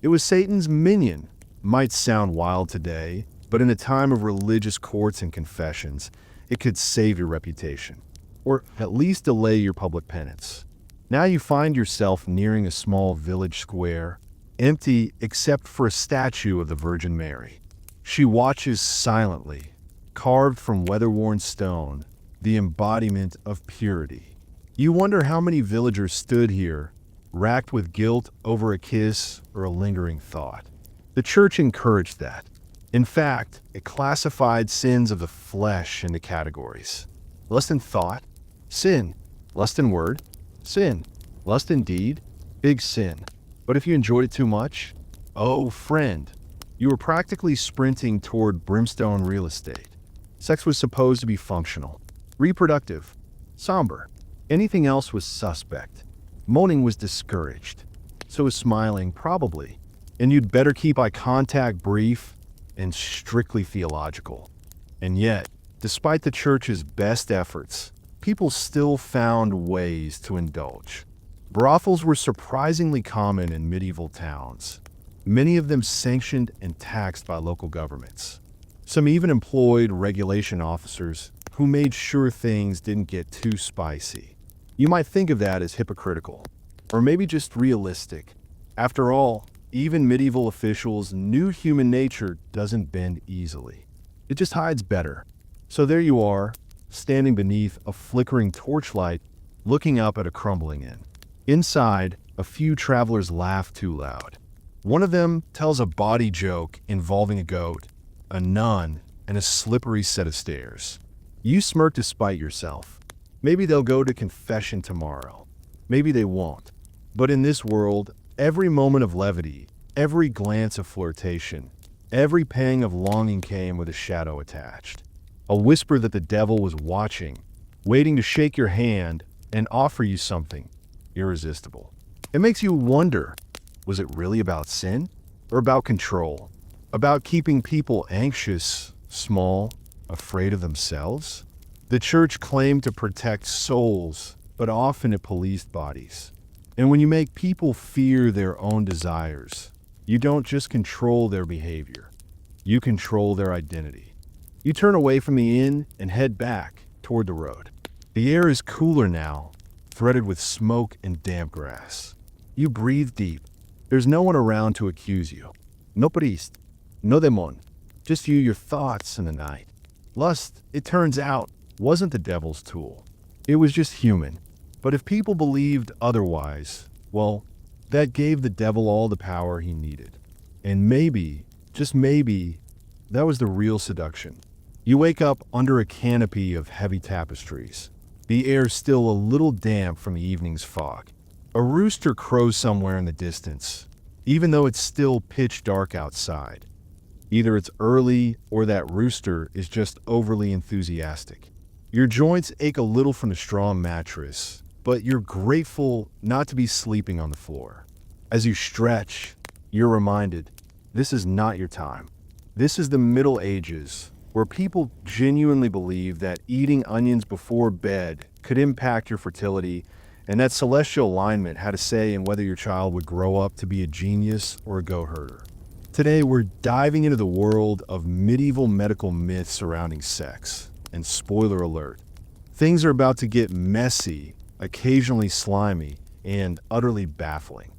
It was Satan's minion. Might sound wild today, but in a time of religious courts and confessions, it could save your reputation, or at least delay your public penance. Now you find yourself nearing a small village square, empty except for a statue of the Virgin Mary. She watches silently, carved from weather-worn stone, the embodiment of purity. You wonder how many villagers stood here, racked with guilt over a kiss or a lingering thought. The church encouraged that. In fact, it classified sins of the flesh into categories. Lust in thought, sin. Lust in word, sin. Lust in deed, big sin. But if you enjoyed it too much, oh friend, you were practically sprinting toward brimstone real estate. Sex was supposed to be functional, reproductive, somber. Anything else was suspect. Moaning was discouraged. So was smiling, probably. And you'd better keep eye contact brief and strictly theological. And yet, despite the church's best efforts, people still found ways to indulge. Brothels were surprisingly common in medieval towns, many of them sanctioned and taxed by local governments. Some even employed regulation officers who made sure things didn't get too spicy. You might think of that as hypocritical, or maybe just realistic. After all, even medieval officials knew human nature doesn't bend easily. It just hides better. So there you are, standing beneath a flickering torchlight, looking up at a crumbling inn. Inside, a few travelers laugh too loud. One of them tells a bawdy joke involving a goat, a nun, and a slippery set of stairs. You smirk to spite yourself. Maybe they'll go to confession tomorrow. Maybe they won't. But in this world, every moment of levity, every glance of flirtation, every pang of longing came with a shadow attached. A whisper that the devil was watching, waiting to shake your hand and offer you something irresistible. It makes you wonder, was it really about sin? Or about control? About keeping people anxious, small, afraid of themselves? The church claimed to protect souls, but often it policed bodies. And when you make people fear their own desires, you don't just control their behavior, you control their identity. You turn away from the inn and head back toward the road. The air is cooler now, threaded with smoke and damp grass. You breathe deep. There's no one around to accuse you. No priest, no demon, just you, your thoughts, and the night. Lust, it turns out, wasn't the devil's tool. It was just human. But if people believed otherwise, well, that gave the devil all the power he needed. And maybe, just maybe, that was the real seduction. You wake up under a canopy of heavy tapestries. The air's still a little damp from the evening's fog. A rooster crows somewhere in the distance, even though it's still pitch dark outside. Either it's early or that rooster is just overly enthusiastic. Your joints ache a little from the strong mattress, but you're grateful not to be sleeping on the floor. As you stretch, you're reminded, this is not your time. This is the Middle Ages, where people genuinely believed that eating onions before bed could impact your fertility, and that celestial alignment had a say in whether your child would grow up to be a genius or a goat herder. Today, we're diving into the world of medieval medical myths surrounding sex. And spoiler alert, things are about to get messy, occasionally slimy, and utterly baffling.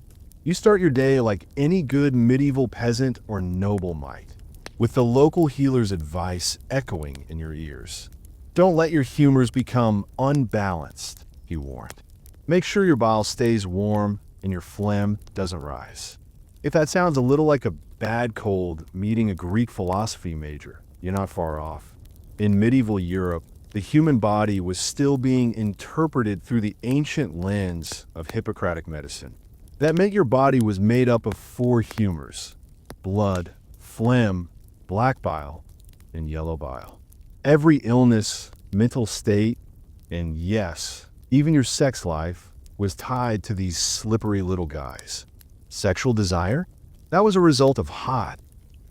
You start your day like any good medieval peasant or noble might, with the local healer's advice echoing in your ears. Don't let your humors become unbalanced, he warned. Make sure your bile stays warm and your phlegm doesn't rise. If that sounds a little like a bad cold meeting a Greek philosophy major, you're not far off. In medieval Europe, the human body was still being interpreted through the ancient lens of Hippocratic medicine. That meant your body was made up of 4 humors: blood, phlegm, black bile, and yellow bile. Every illness, mental state, and yes, even your sex life was tied to these slippery little guys. Sexual desire? That was a result of hot,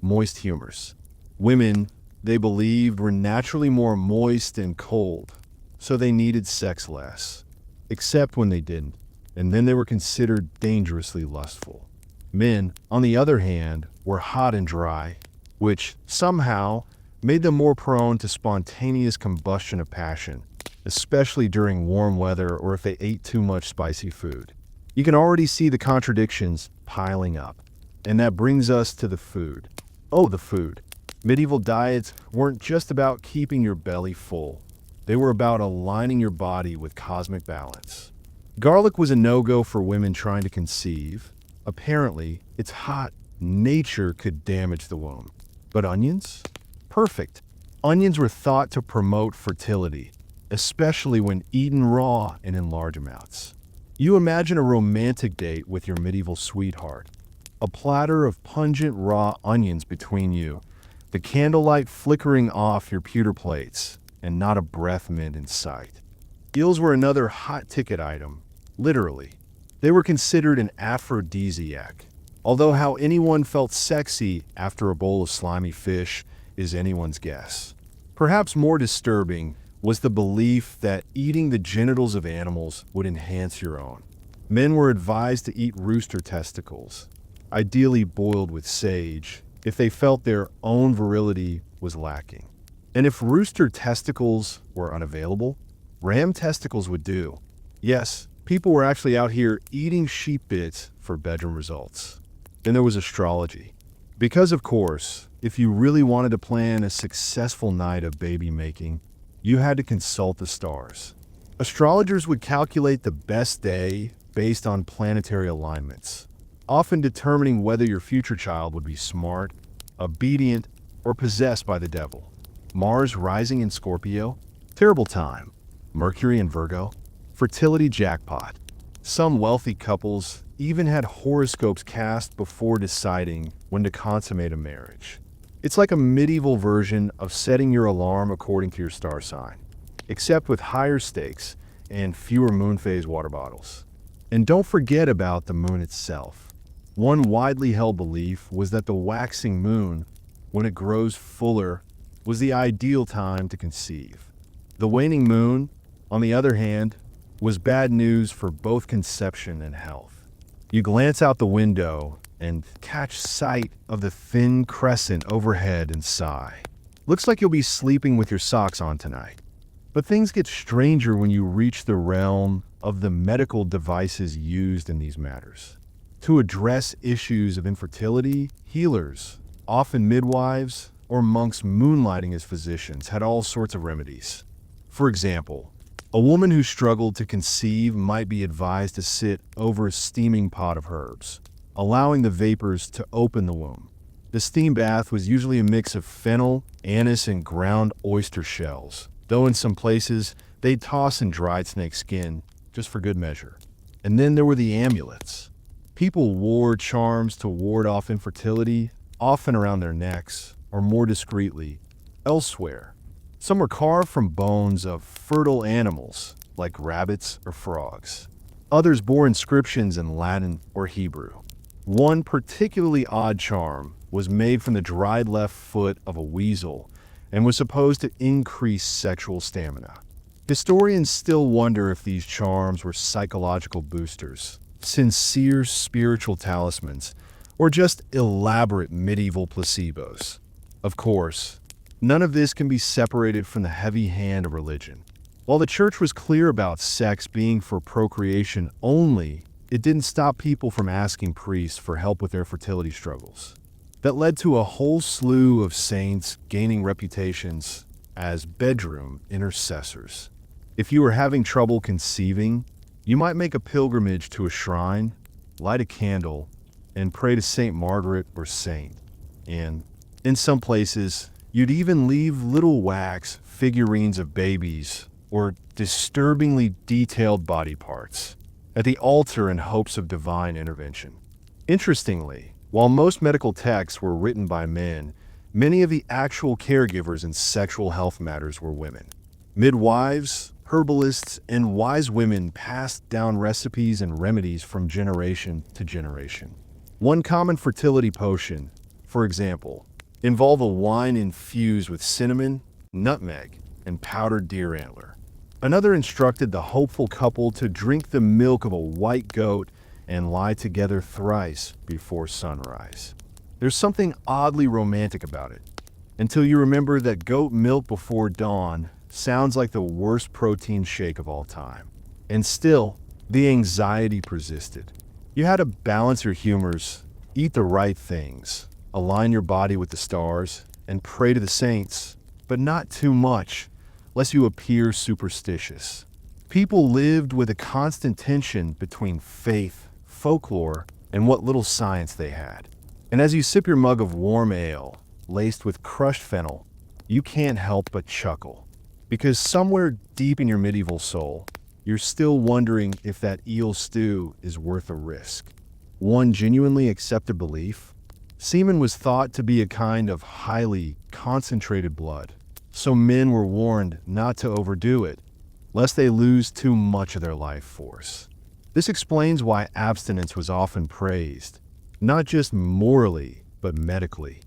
moist humors. Women, they believed, were naturally more moist and cold, so they needed sex less, except when they didn't, and then they were considered dangerously lustful. Men, on the other hand, were hot and dry, which somehow made them more prone to spontaneous combustion of passion, especially during warm weather or if they ate too much spicy food. You can already see the contradictions piling up, and that brings us to the food. Oh, the food. Medieval diets weren't just about keeping your belly full. They were about aligning your body with cosmic balance. Garlic was a no-go for women trying to conceive. Apparently, its hot nature could damage the womb. But onions? Perfect. Onions were thought to promote fertility, especially when eaten raw and in large amounts. You imagine a romantic date with your medieval sweetheart. A platter of pungent raw onions between you, the candlelight flickering off your pewter plates, and not a breath mint in sight. Eels were another hot-ticket item, literally. They were considered an aphrodisiac, although how anyone felt sexy after a bowl of slimy fish is anyone's guess. Perhaps more disturbing was the belief that eating the genitals of animals would enhance your own. Men were advised to eat rooster testicles, ideally boiled with sage, if they felt their own virility was lacking. And if rooster testicles were unavailable, ram testicles would do. Yes, people were actually out here eating sheep bits for bedroom results. Then there was astrology. Because, of course, if you really wanted to plan a successful night of baby making, you had to consult the stars. Astrologers would calculate the best day based on planetary alignments, often determining whether your future child would be smart, obedient, or possessed by the devil. Mars rising in Scorpio? Terrible time. Mercury in Virgo? Fertility jackpot. Some wealthy couples even had horoscopes cast before deciding when to consummate a marriage. It's like a medieval version of setting your alarm according to your star sign, except with higher stakes and fewer moon phase water bottles. And don't forget about the moon itself. One widely held belief was that the waxing moon, when it grows fuller, was the ideal time to conceive. The waning moon, on the other hand, was bad news for both conception and health. You glance out the window and catch sight of the thin crescent overhead and sigh. Looks like you'll be sleeping with your socks on tonight. But things get stranger when you reach the realm of the medical devices used in these matters. To address issues of infertility, healers, often midwives or monks moonlighting as physicians, had all sorts of remedies. For example, a woman who struggled to conceive might be advised to sit over a steaming pot of herbs, allowing the vapors to open the womb. The steam bath was usually a mix of fennel, anise, and ground oyster shells, though in some places they'd toss in dried snake skin just for good measure. And then there were the amulets. People wore charms to ward off infertility, often around their necks, or more discreetly, elsewhere. Some were carved from bones of fertile animals, like rabbits or frogs. Others bore inscriptions in Latin or Hebrew. One particularly odd charm was made from the dried left foot of a weasel and was supposed to increase sexual stamina. Historians still wonder if these charms were psychological boosters, sincere spiritual talismans, or just elaborate medieval placebos. Of course, none of this can be separated from the heavy hand of religion. While the church was clear about sex being for procreation only, it didn't stop people from asking priests for help with their fertility struggles. That led to a whole slew of saints gaining reputations as bedroom intercessors. If you were having trouble conceiving, you might make a pilgrimage to a shrine, light a candle, and pray to Saint Margaret or Saint. And in some places, you'd even leave little wax figurines of babies or disturbingly detailed body parts at the altar in hopes of divine intervention. Interestingly, while most medical texts were written by men, many of the actual caregivers in sexual health matters were women. Midwives, herbalists, and wise women passed down recipes and remedies from generation to generation. One common fertility potion, for example, involved a wine infused with cinnamon, nutmeg, and powdered deer antler. Another instructed the hopeful couple to drink the milk of a white goat and lie together thrice before sunrise. There's something oddly romantic about it, until you remember that goat milk before dawn sounds like the worst protein shake of all time. And still, the anxiety persisted. You had to balance your humors, eat the right things, align your body with the stars, and pray to the saints, but not too much, lest you appear superstitious. People lived with a constant tension between faith, folklore, and what little science they had. And as you sip your mug of warm ale, laced with crushed fennel, you can't help but chuckle. Because somewhere deep in your medieval soul, you're still wondering if that eel stew is worth a risk. One genuinely accepted belief: semen was thought to be a kind of highly concentrated blood, so men were warned not to overdo it, lest they lose too much of their life force. This explains why abstinence was often praised, not just morally, but medically.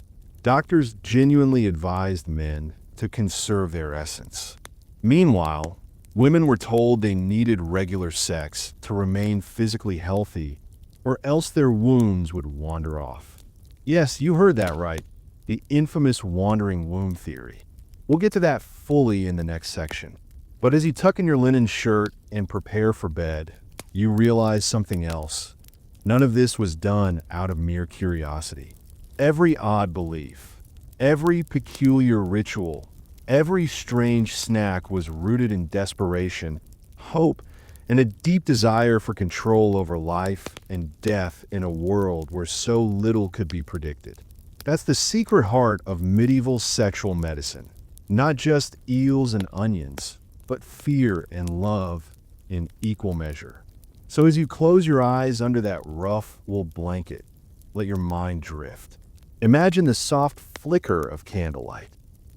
Doctors genuinely advised men to conserve their essence. Meanwhile, women were told they needed regular sex to remain physically healthy, or else their wombs would wander off. Yes, you heard that right, the infamous wandering womb theory. We'll get to that fully in the next section. But as you tuck in your linen shirt and prepare for bed, you realize something else. None of this was done out of mere curiosity. Every odd belief, every peculiar ritual, every strange snack was rooted in desperation, hope, and a deep desire for control over life and death in a world where so little could be predicted. That's the secret heart of medieval sexual medicine. Not just eels and onions, but fear and love in equal measure. So as you close your eyes under that rough wool blanket, let your mind drift. Imagine the soft flicker of candlelight,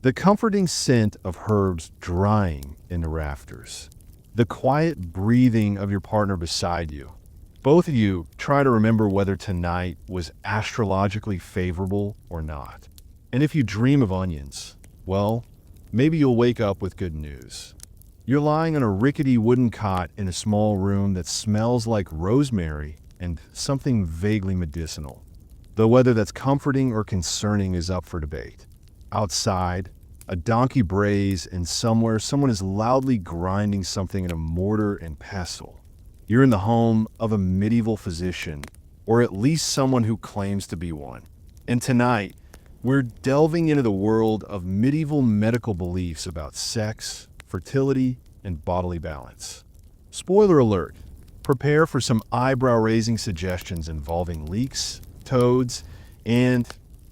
the comforting scent of herbs drying in the rafters, the quiet breathing of your partner beside you. Both of you try to remember whether tonight was astrologically favorable or not. And if you dream of onions, well, maybe you'll wake up with good news. You're lying on a rickety wooden cot in a small room that smells like rosemary and something vaguely medicinal. Though whether that's comforting or concerning is up for debate. Outside, a donkey brays, and somewhere someone is loudly grinding something in a mortar and pestle. You're in the home of a medieval physician, or at least someone who claims to be one. And tonight, we're delving into the world of medieval medical beliefs about sex, fertility, and bodily balance. Spoiler alert, prepare for some eyebrow-raising suggestions involving leeks, toads, and,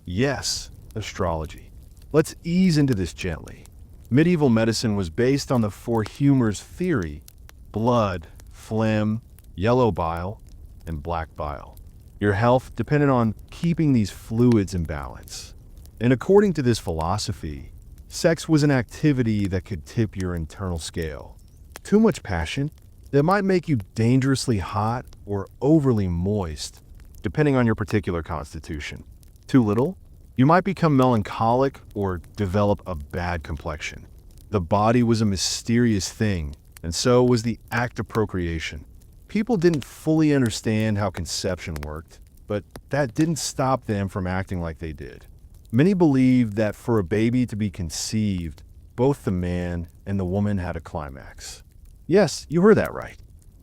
yes, astrology. Let's ease into this gently. Medieval medicine was based on the four humors theory: blood, phlegm, yellow bile, and black bile. Your health depended on keeping these fluids in balance. And according to this philosophy, sex was an activity that could tip your internal scale. Too much passion, that might make you dangerously hot or overly moist, depending on your particular constitution. Too little, you might become melancholic or develop a bad complexion. The body was a mysterious thing, and so was the act of procreation. People didn't fully understand how conception worked, but that didn't stop them from acting like they did. Many believed that for a baby to be conceived, both the man and the woman had a climax. Yes, you heard that right.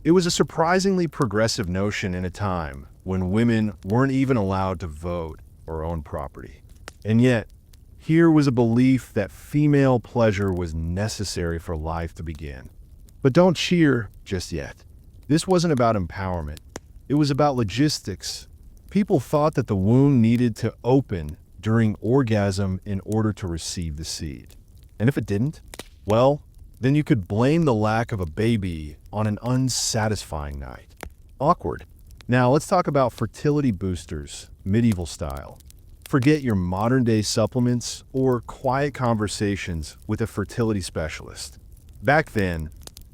It was a surprisingly progressive notion in a time when women weren't even allowed to vote or own property. And yet, here was a belief that female pleasure was necessary for life to begin. But don't cheer just yet. This wasn't about empowerment. It was about logistics. People thought that the womb needed to open during orgasm in order to receive the seed. And if it didn't, well, then you could blame the lack of a baby on an unsatisfying night. Awkward. Now let's talk about fertility boosters, medieval style. Forget your modern-day supplements or quiet conversations with a fertility specialist. Back then,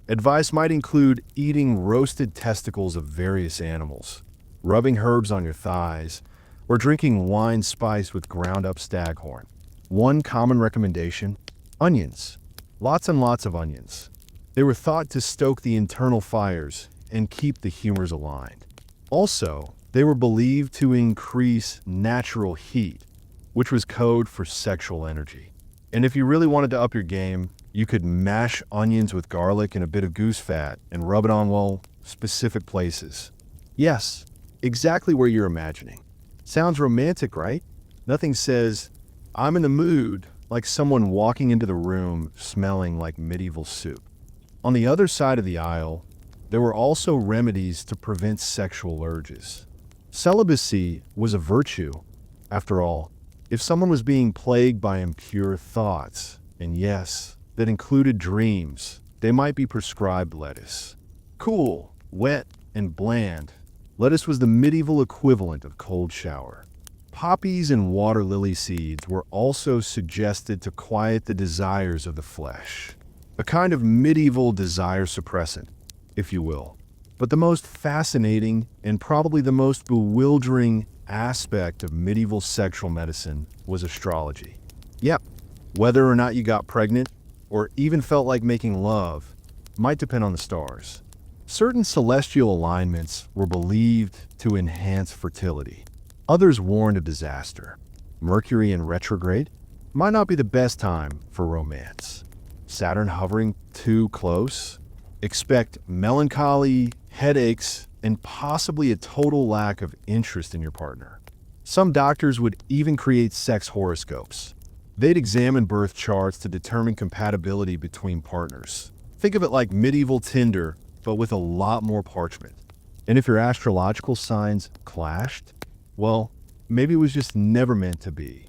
advice might include eating roasted testicles of various animals, rubbing herbs on your thighs, or drinking wine spiced with ground-up staghorn. One common recommendation: onions. Lots and lots of onions. They were thought to stoke the internal fires and keep the humors aligned. Also, they were believed to increase natural heat, which was code for sexual energy. And if you really wanted to up your game, you could mash onions with garlic and a bit of goose fat and rub it on, well, specific places. Yes, exactly where you're imagining. Sounds romantic, right? Nothing says, "I'm in the mood," like someone walking into the room smelling like medieval soup. On the other side of the aisle, there were also remedies to prevent sexual urges. Celibacy was a virtue. After all, if someone was being plagued by impure thoughts, and yes, that included dreams, they might be prescribed lettuce. Cool, wet, and bland, lettuce was the medieval equivalent of cold shower. Poppies and water lily seeds were also suggested to quiet the desires of the flesh. A kind of medieval desire suppressant, if you will. But the most fascinating and probably the most bewildering aspect of medieval sexual medicine was astrology. Yep, whether or not you got pregnant or even felt like making love might depend on the stars. Certain celestial alignments were believed to enhance fertility. Others warned of disaster. Mercury in retrograde might not be the best time for romance. Saturn hovering too close? Expect melancholy, headaches, and possibly a total lack of interest in your partner. Some doctors would even create sex horoscopes. They'd examine birth charts to determine compatibility between partners. Think of it like medieval Tinder, but with a lot more parchment. And if your astrological signs clashed, well, maybe it was just never meant to be.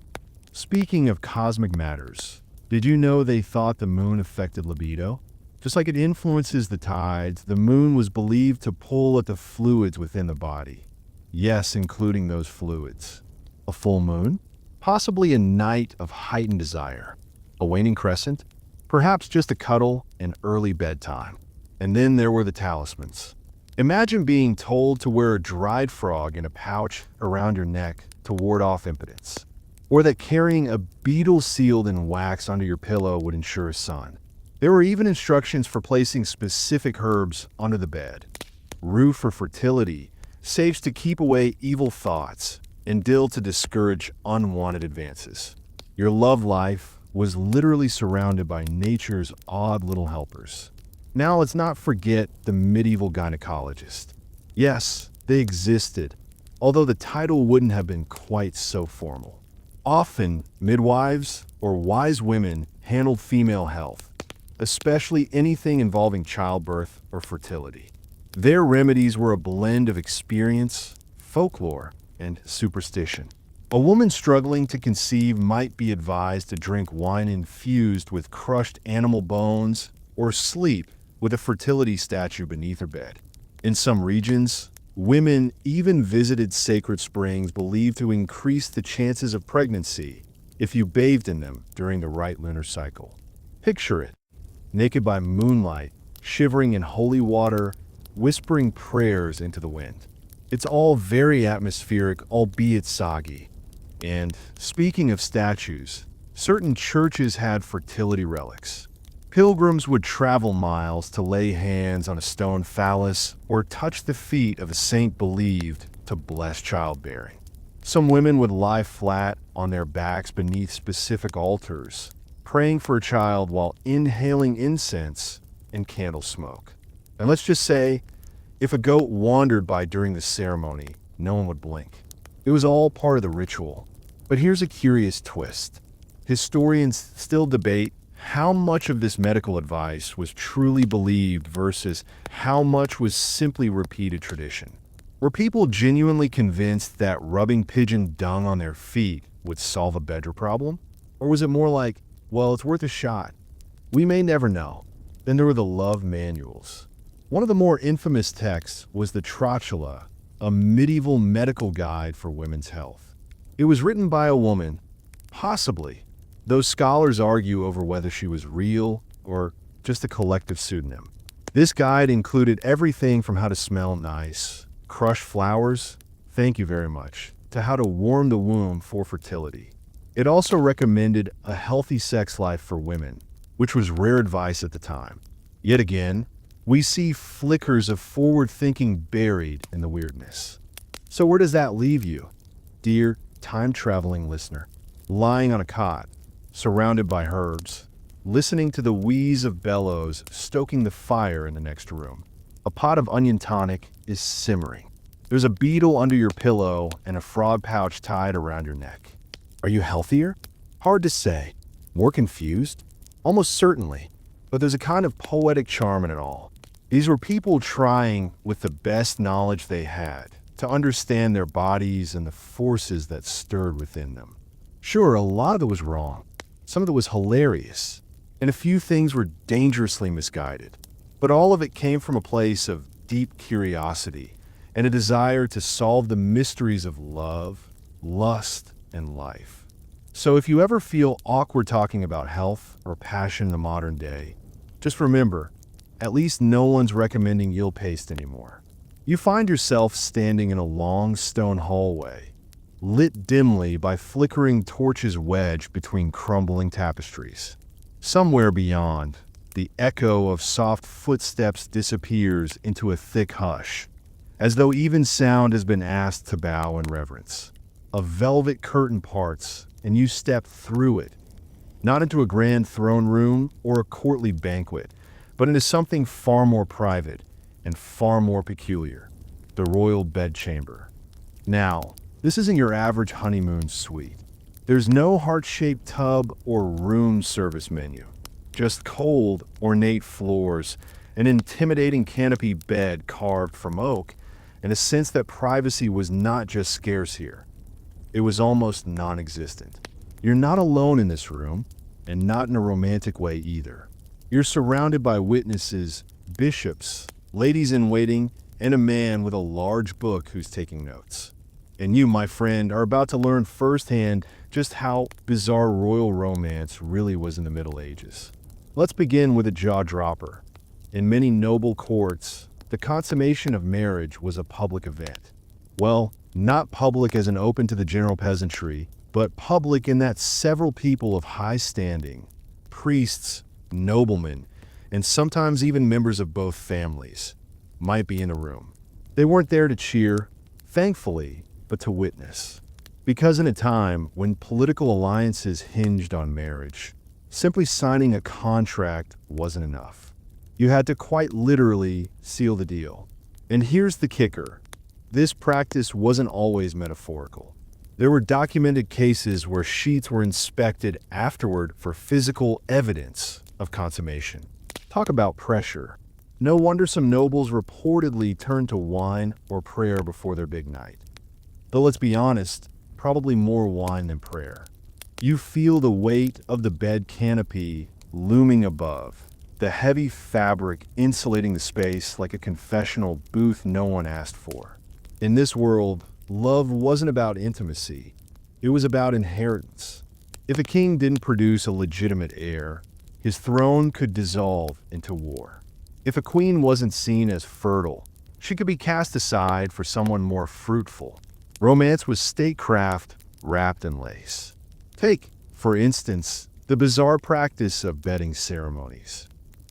Speaking of cosmic matters, did you know they thought the moon affected libido? Just like it influences the tides, the moon was believed to pull at the fluids within the body. Yes, including those fluids. A full moon? Possibly a night of heightened desire. A waning crescent? Perhaps just a cuddle and early bedtime. And then there were the talismans. Imagine being told to wear a dried frog in a pouch around your neck to ward off impotence. Or that carrying a beetle sealed in wax under your pillow would ensure a son. There were even instructions for placing specific herbs under the bed. Rue for fertility, sage to keep away evil thoughts, and dill to discourage unwanted advances. Your love life was literally surrounded by nature's odd little helpers. Now let's not forget the medieval gynecologist. Yes, they existed, although the title wouldn't have been quite so formal. Often, midwives or wise women handled female health, especially anything involving childbirth or fertility. Their remedies were a blend of experience, folklore, and superstition. A woman struggling to conceive might be advised to drink wine infused with crushed animal bones or sleep with a fertility statue beneath her bed. In some regions, women even visited sacred springs believed to increase the chances of pregnancy if you bathed in them during the right lunar cycle. Picture it, naked by moonlight, shivering in holy water, whispering prayers into the wind. It's all very atmospheric, albeit soggy. And speaking of statues, certain churches had fertility relics. Pilgrims would travel miles to lay hands on a stone phallus or touch the feet of a saint believed to bless childbearing. Some women would lie flat on their backs beneath specific altars, praying for a child while inhaling incense and candle smoke. And let's just say, if a goat wandered by during the ceremony, no one would blink. It was all part of the ritual. But here's a curious twist. Historians still debate how much of this medical advice was truly believed versus how much was simply repeated tradition. Were people genuinely convinced that rubbing pigeon dung on their feet would solve a bedroom problem? Or was it more like, well, it's worth a shot? We may never know. Then there were the love manuals. One of the more infamous texts was the Trotula, a medieval medical guide for women's health. It was written by a woman, possibly, though scholars argue over whether she was real or just a collective pseudonym. This guide included everything from how to smell nice, crush flowers, thank you very much, to how to warm the womb for fertility. It also recommended a healthy sex life for women, which was rare advice at the time. Yet again, we see flickers of forward thinking buried in the weirdness. So where does that leave you, dear time-traveling listener? Lying on a cot, surrounded by herbs, listening to the wheeze of bellows stoking the fire in the next room. A pot of onion tonic is simmering. There's a beetle under your pillow and a frog pouch tied around your neck. Are you healthier? Hard to say. More confused? Almost certainly. But there's a kind of poetic charm in it all. These were people trying, with the best knowledge they had, to understand their bodies and the forces that stirred within them. Sure, a lot of it was wrong. Some of it was hilarious, and a few things were dangerously misguided. But all of it came from a place of deep curiosity and a desire to solve the mysteries of love, lust, and life. So if you ever feel awkward talking about health or passion in the modern day, just remember, at least no one's recommending yield paste anymore. You find yourself standing in a long stone hallway, lit dimly by flickering torches wedged between crumbling tapestries. Somewhere beyond, the echo of soft footsteps disappears into a thick hush, as though even sound has been asked to bow in reverence. A velvet curtain parts, and you step through it, not into a grand throne room or a courtly banquet, but into something far more private and far more peculiar, the royal bedchamber. Now, this isn't your average honeymoon suite. There's no heart-shaped tub or room service menu. Just cold, ornate floors, an intimidating canopy bed carved from oak, and a sense that privacy was not just scarce here. It was almost non-existent. You're not alone in this room, and not in a romantic way either. You're surrounded by witnesses, bishops, ladies-in-waiting, and a man with a large book who's taking notes. And you, my friend, are about to learn firsthand just how bizarre royal romance really was in the Middle Ages. Let's begin with a jaw-dropper. In many noble courts, the consummation of marriage was a public event. Well, not public as in open to the general peasantry, but public in that several people of high standing, priests, noblemen, and sometimes even members of both families, might be in the room. They weren't there to cheer, thankfully, but to witness. Because in a time when political alliances hinged on marriage, simply signing a contract wasn't enough. You had to quite literally seal the deal. And here's the kicker. This practice wasn't always metaphorical. There were documented cases where sheets were inspected afterward for physical evidence of consummation. Talk about pressure. No wonder some nobles reportedly turned to wine or prayer before their big night. Though let's be honest, probably more wine than prayer. You feel the weight of the bed canopy looming above, the heavy fabric insulating the space like a confessional booth no one asked for. In this world, love wasn't about intimacy. It was about inheritance. If a king didn't produce a legitimate heir, his throne could dissolve into war. If a queen wasn't seen as fertile, she could be cast aside for someone more fruitful. Romance was statecraft wrapped in lace. Take, for instance, the bizarre practice of bedding ceremonies.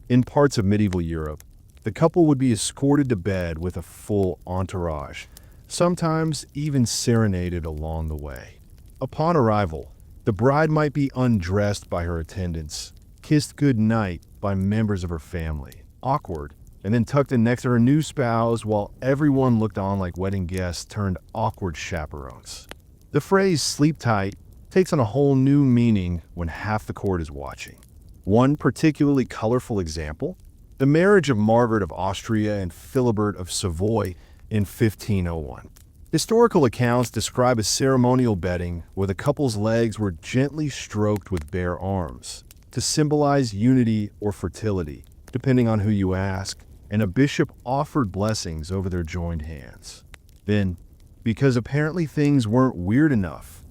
In parts of medieval Europe, the couple would be escorted to bed with a full entourage, sometimes even serenaded along the way. Upon arrival, the bride might be undressed by her attendants, kissed good night by members of her family, awkward, and then tucked in next to her new spouse while everyone looked on like wedding guests turned awkward chaperones. The phrase sleep tight takes on a whole new meaning when half the court is watching. One particularly colorful example, the marriage of Margaret of Austria and Philibert of Savoy in 1501. Historical accounts describe a ceremonial bedding where the couple's legs were gently stroked with bare arms to symbolize unity or fertility, depending on who you ask, and a bishop offered blessings over their joined hands. Then, because apparently things weren't weird enough,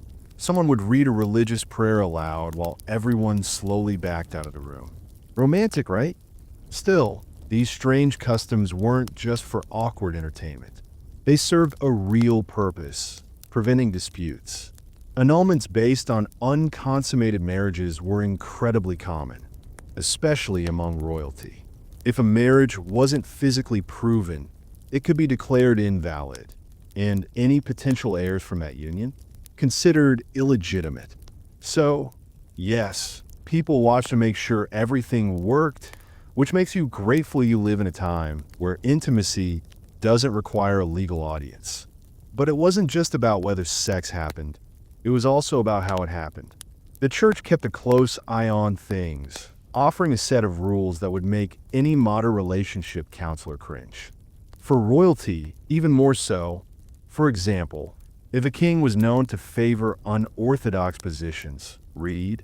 someone would read a religious prayer aloud while everyone slowly backed out of the room. Romantic, right? Still, these strange customs weren't just for awkward entertainment. They served a real purpose, preventing disputes. Annulments based on unconsummated marriages were incredibly common, especially among royalty. If a marriage wasn't physically proven, it could be declared invalid, and any potential heirs from that union considered illegitimate. So, yes, people watch to make sure everything worked, which makes you grateful you live in a time where intimacy doesn't require a legal audience. But it wasn't just about whether sex happened, it was also about how it happened. The church kept a close eye on things, offering a set of rules that would make any modern relationship counselor cringe. For royalty, even more so, for example, if a king was known to favor unorthodox positions, read,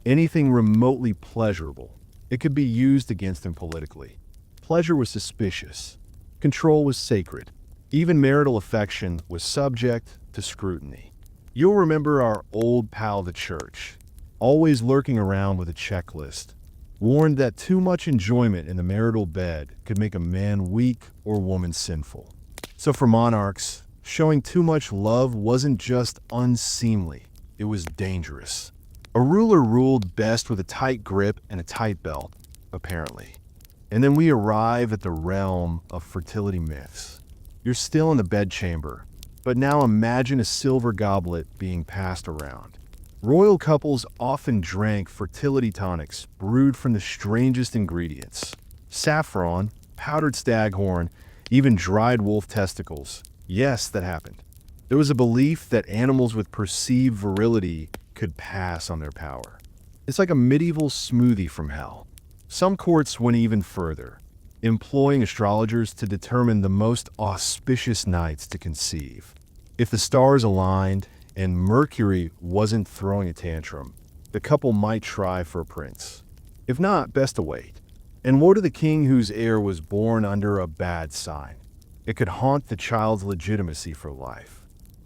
anything remotely pleasurable, it could be used against him politically. Pleasure was suspicious. Control was sacred. Even marital affection was subject to scrutiny. You'll remember our old pal the church, always lurking around with a checklist, warned that too much enjoyment in the marital bed could make a man weak or woman sinful. So for monarchs, showing too much love wasn't just unseemly, it was dangerous. A ruler ruled best with a tight grip and a tight belt, apparently. And then we arrive at the realm of fertility myths. You're still in the bedchamber, but now imagine a silver goblet being passed around. Royal couples often drank fertility tonics brewed from the strangest ingredients. Saffron, powdered staghorn, even dried wolf testicles. Yes, that happened. There was a belief that animals with perceived virility could pass on their power. It's like a medieval smoothie from hell. Some courts went even further, employing astrologers to determine the most auspicious nights to conceive. If the stars aligned and Mercury wasn't throwing a tantrum, the couple might try for a prince. If not, best to wait. And woe to the king whose heir was born under a bad sign. It could haunt the child's legitimacy for life.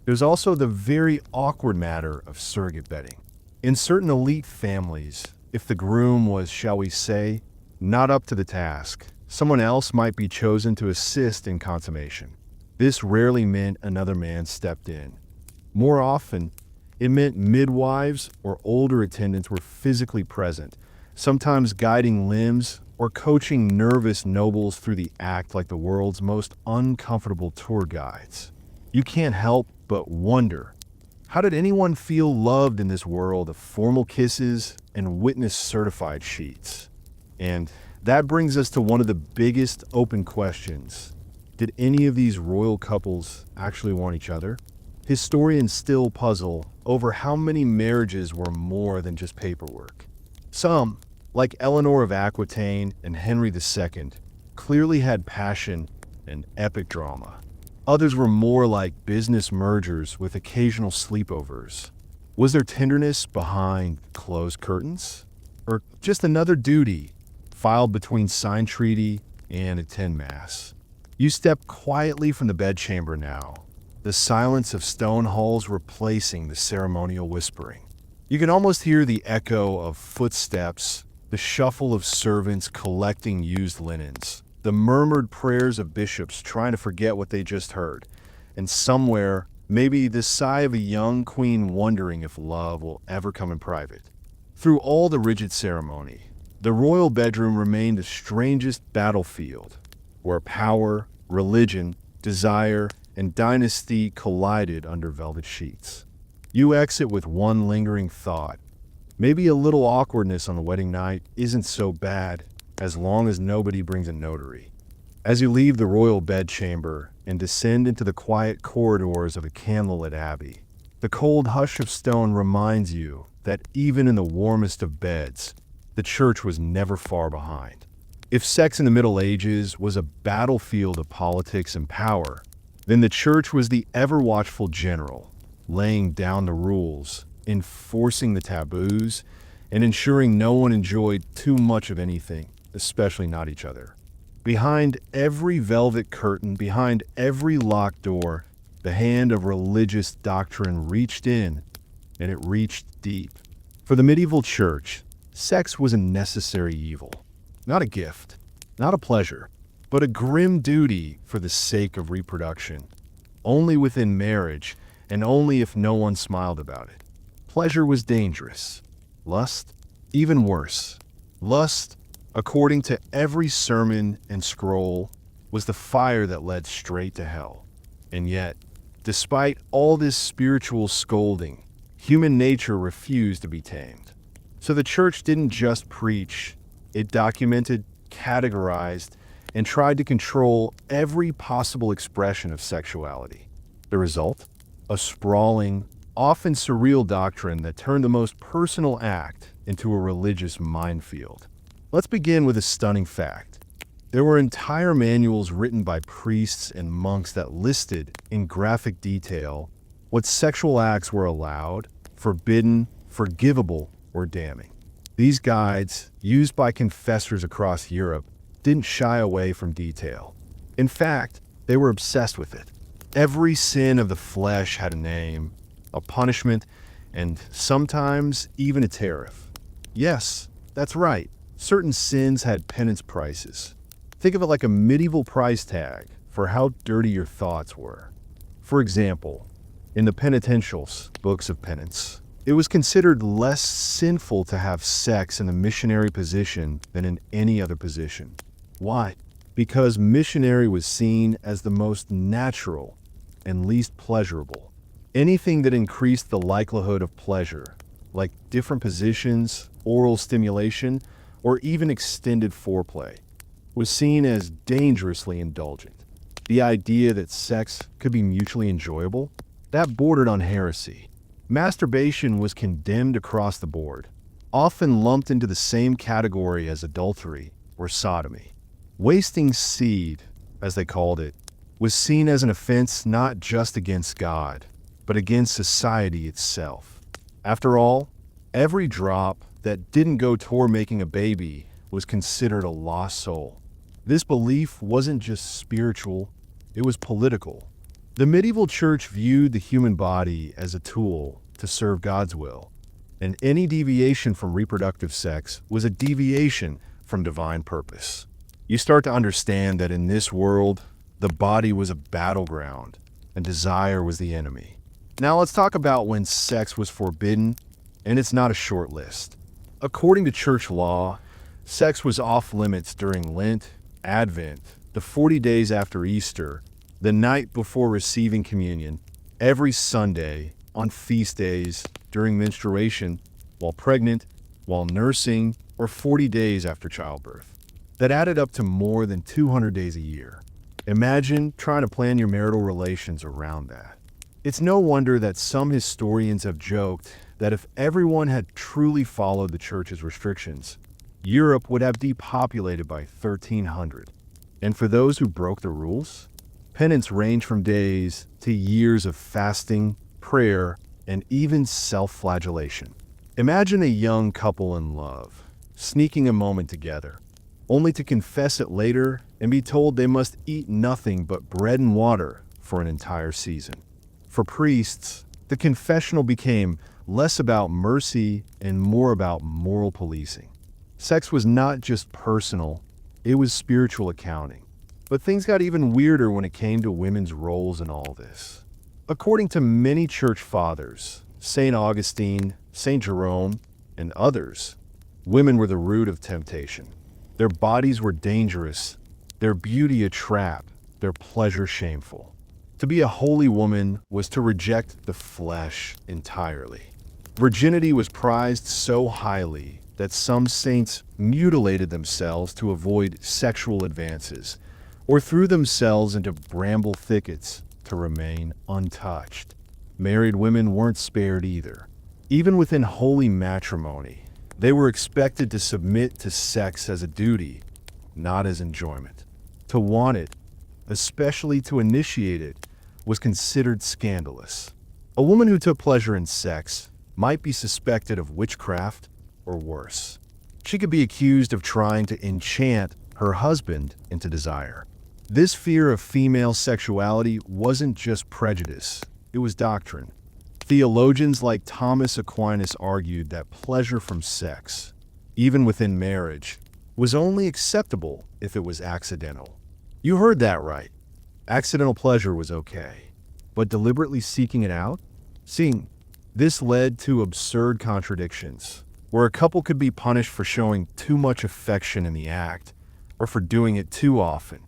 There's also the very awkward matter of surrogate bedding. In certain elite families, if the groom was, shall we say, not up to the task, someone else might be chosen to assist in consummation. This rarely meant another man stepped in. More often, it meant midwives or older attendants were physically present, sometimes guiding limbs or coaching nervous nobles through the act like the world's most uncomfortable tour guides. You can't help but wonder, how did anyone feel loved in this world of formal kisses and witness-certified sheets? And that brings us to one of the biggest open questions. Did any of these royal couples actually want each other? Historians still puzzle over how many marriages were more than just paperwork. Some, like Eleanor of Aquitaine and Henry II, clearly had passion and epic drama. Others were more like business mergers with occasional sleepovers. Was there tenderness behind closed curtains? Or just another duty filed between signed treaty and attend mass. You step quietly from the bedchamber now, the silence of stone halls replacing the ceremonial whispering. You can almost hear the echo of footsteps, the shuffle of servants collecting used linens, the murmured prayers of bishops trying to forget what they just heard, and somewhere, maybe the sigh of a young queen wondering if love will ever come in private. Through all the rigid ceremony, the royal bedroom remained the strangest battlefield, where power, religion, desire, and dynasty collided under velvet sheets. You exit with one lingering thought. Maybe a little awkwardness on the wedding night isn't so bad as long as nobody brings a notary. As you leave the royal bedchamber and descend into the quiet corridors of a candlelit abbey, the cold hush of stone reminds you that even in the warmest of beds, the church was never far behind. If sex in the Middle Ages was a battlefield of politics and power, then the church was the ever-watchful general, laying down the rules, enforcing the taboos, and ensuring no one enjoyed too much of anything, especially not each other. Behind every velvet curtain, behind every locked door, the hand of religious doctrine reached in, and it reached deep. For the medieval church, sex was a necessary evil. Not a gift, not a pleasure, but a grim duty for the sake of reproduction. Only within marriage, and only if no one smiled about it. Pleasure was dangerous. Lust, even worse. Lust, according to every sermon and scroll, was the fire that led straight to hell. And yet, despite all this spiritual scolding, human nature refused to be tamed. So the church didn't just preach. It documented, categorized, and tried to control every possible expression of sexuality. The result? A sprawling, often surreal doctrine that turned the most personal act into a religious minefield. Let's begin with a stunning fact. There were entire manuals written by priests and monks that listed, in graphic detail, what sexual acts were allowed, forbidden, forgivable, or damning. These guides, used by confessors across Europe, didn't shy away from detail. In fact, they were obsessed with it. Every sin of the flesh had a name, a punishment, and sometimes even a tariff. Yes, that's right. Certain sins had penance prices. Think of it like a medieval price tag for how dirty your thoughts were. For example, in the penitentials, books of penance, it was considered less sinful to have sex in the missionary position than in any other position. Why? Because missionary was seen as the most natural and least pleasurable. Anything that increased the likelihood of pleasure, like different positions, oral stimulation, or even extended foreplay, was seen as dangerously indulgent. The idea that sex could be mutually enjoyable, that bordered on heresy. Masturbation was condemned across the board, often lumped into the same category as adultery or sodomy. Wasting seed, as they called it, was seen as an offense not just against God, but against society itself. After all, every drop that didn't go toward making a baby was considered a lost soul. This belief wasn't just spiritual, it was political. The medieval church viewed the human body as a tool to serve God's will, and any deviation from reproductive sex was a deviation from divine purpose. You start to understand that in this world, the body was a battleground, and desire was the enemy. Now let's talk about when sex was forbidden, and it's not a short list. According to church law, sex was off limits during Lent, Advent, the 40 days after Easter, the night before receiving communion, every Sunday, on feast days, during menstruation, while pregnant, while nursing, or 40 days after childbirth. That added up to more than 200 days a year. Imagine trying to plan your marital relations around that. It's no wonder that some historians have joked that if everyone had truly followed the church's restrictions, Europe would have depopulated by 1300. And for those who broke the rules, penance ranged from days to years of fasting, prayer, and even self-flagellation. Imagine a young couple in love, sneaking a moment together. only to confess it later and be told they must eat nothing but bread and water for an entire season. For priests, the confessional became less about mercy and more about moral policing. Sex was not just personal, it was spiritual accounting. But things got even weirder when it came to women's roles in all this. According to many church fathers, St. Augustine, St. Jerome, and others, women were the root of temptation. Their bodies were dangerous, their beauty a trap, their pleasure shameful. To be a holy woman was to reject the flesh entirely. Virginity was prized so highly that some saints mutilated themselves to avoid sexual advances, or threw themselves into bramble thickets to remain untouched. Married women weren't spared either. Even within holy matrimony, they were expected to submit to sex as a duty, not as enjoyment. To want it, especially to initiate it, was considered scandalous. A woman who took pleasure in sex might be suspected of witchcraft or worse. She could be accused of trying to enchant her husband into desire. This fear of female sexuality wasn't just prejudice, it was doctrine. Theologians like Thomas Aquinas argued that pleasure from sex, even within marriage, was only acceptable if it was accidental. You heard that right. Accidental pleasure was okay. But deliberately seeking it out? This led to absurd contradictions, where a couple could be punished for showing too much affection in the act, or for doing it too often.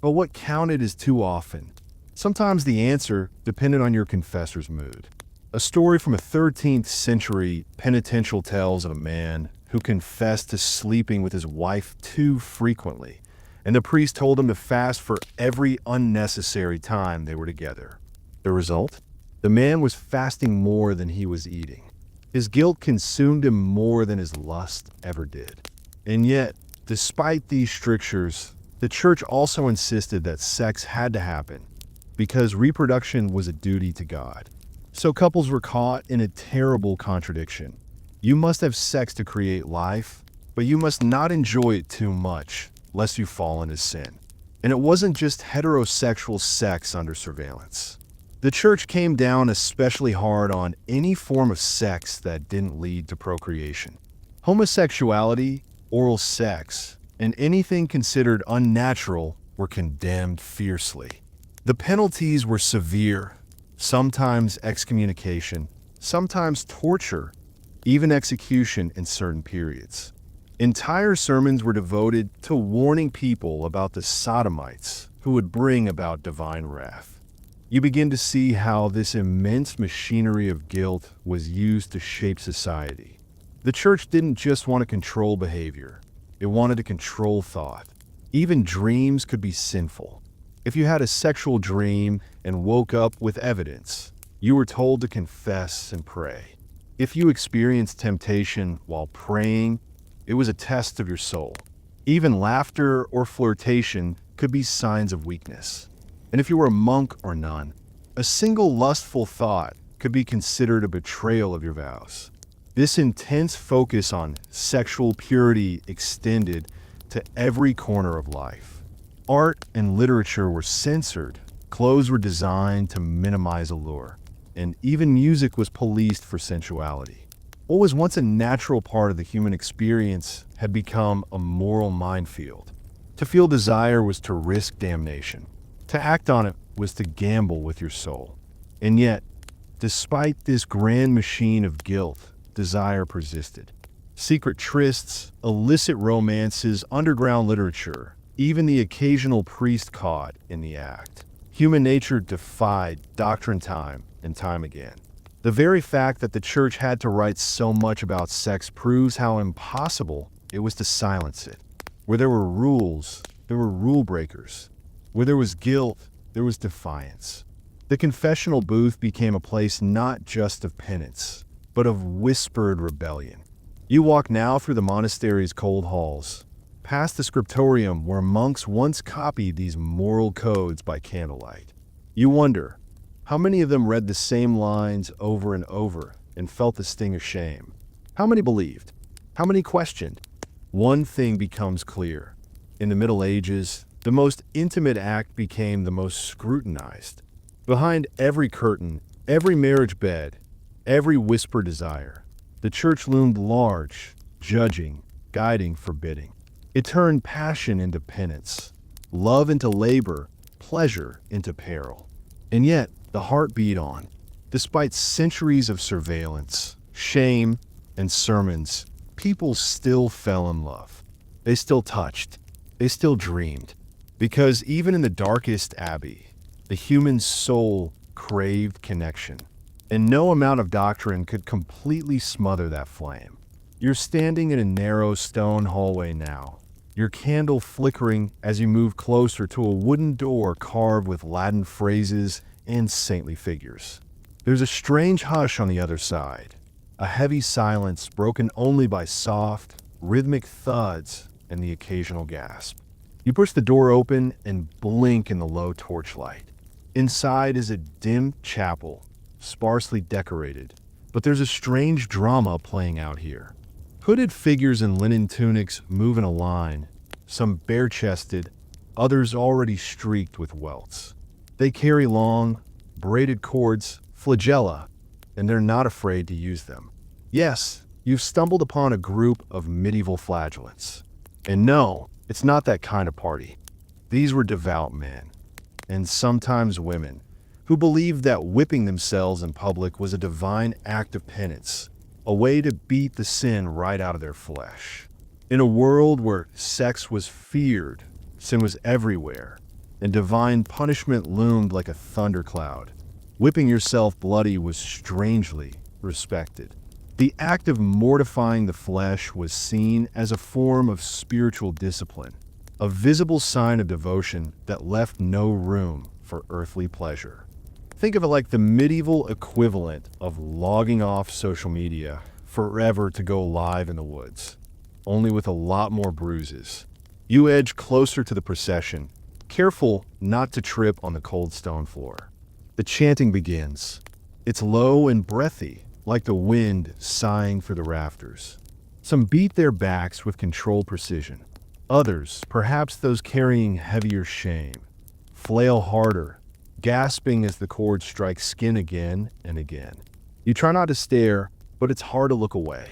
But what counted as too often? Sometimes the answer depended on your confessor's mood. A story from a 13th century penitential tells of a man who confessed to sleeping with his wife too frequently, and the priest told him to fast for every unnecessary time they were together. The result? The man was fasting more than he was eating. His guilt consumed him more than his lust ever did. And yet, despite these strictures, the church also insisted that sex had to happen because reproduction was a duty to God. So couples were caught in a terrible contradiction. You must have sex to create life, but you must not enjoy it too much, lest you fall into sin. And it wasn't just heterosexual sex under surveillance. The church came down especially hard on any form of sex that didn't lead to procreation. Homosexuality, oral sex, and anything considered unnatural were condemned fiercely. The penalties were severe, sometimes excommunication, sometimes torture, even execution in certain periods. Entire sermons were devoted to warning people about the sodomites who would bring about divine wrath. You begin to see how this immense machinery of guilt was used to shape society. The church didn't just want to control behavior. It wanted to control thought. Even dreams could be sinful. If you had a sexual dream and woke up with evidence, you were told to confess and pray. If you experienced temptation while praying, it was a test of your soul. Even laughter or flirtation could be signs of weakness. And if you were a monk or nun, a single lustful thought could be considered a betrayal of your vows. This intense focus on sexual purity extended to every corner of life. Art and literature were censored, clothes were designed to minimize allure, and even music was policed for sensuality. What was once a natural part of the human experience had become a moral minefield. To feel desire was to risk damnation. To act on it was to gamble with your soul. And yet, despite this grand machine of guilt, desire persisted. Secret trysts, illicit romances, underground literature, even the occasional priest caught in the act. Human nature defied doctrine time and time again. The very fact that the church had to write so much about sex proves how impossible it was to silence it. Where there were rules, there were rule breakers. Where there was guilt, there was defiance. The confessional booth became a place not just of penance, but of whispered rebellion. You walk now through the monastery's cold halls, past the scriptorium where monks once copied these moral codes by candlelight. You wonder, how many of them read the same lines over and over and felt the sting of shame? How many believed? How many questioned? One thing becomes clear. In the Middle Ages, the most intimate act became the most scrutinized. Behind every curtain, every marriage bed, every whispered desire, the church loomed large, judging, guiding, forbidding. It turned passion into penance, love into labor, pleasure into peril. And yet, the heart beat on. Despite centuries of surveillance, shame, and sermons, people still fell in love. They still touched. They still dreamed. Because even in the darkest abbey, the human soul craved connection. And no amount of doctrine could completely smother that flame. You're standing in a narrow stone hallway now, your candle flickering as you move closer to a wooden door carved with Latin phrases and saintly figures. There's a strange hush on the other side, a heavy silence broken only by soft, rhythmic thuds and the occasional gasp. You push the door open and blink in the low torchlight. Inside is a dim chapel, sparsely decorated, but there's a strange drama playing out here. Hooded figures in linen tunics move in a line, some bare-chested, others already streaked with welts. They carry long, braided cords, flagella, and they're not afraid to use them. Yes, you've stumbled upon a group of medieval flagellants. And no, it's not that kind of party. These were devout men, and sometimes women, who believed that whipping themselves in public was a divine act of penance, a way to beat the sin right out of their flesh. In a world where sex was feared, sin was everywhere, and divine punishment loomed like a thundercloud, whipping yourself bloody was strangely respected. The act of mortifying the flesh was seen as a form of spiritual discipline, a visible sign of devotion that left no room for earthly pleasure. Think of it like the medieval equivalent of logging off social media forever to go live in the woods, only with a lot more bruises. You edge closer to the procession, careful not to trip on the cold stone floor. The chanting begins. It's low and breathy, like the wind sighing through the rafters. Some beat their backs with controlled precision. Others, perhaps those carrying heavier shame, flail harder, gasping as the chord strikes skin again and again. You try not to stare, but it's hard to look away.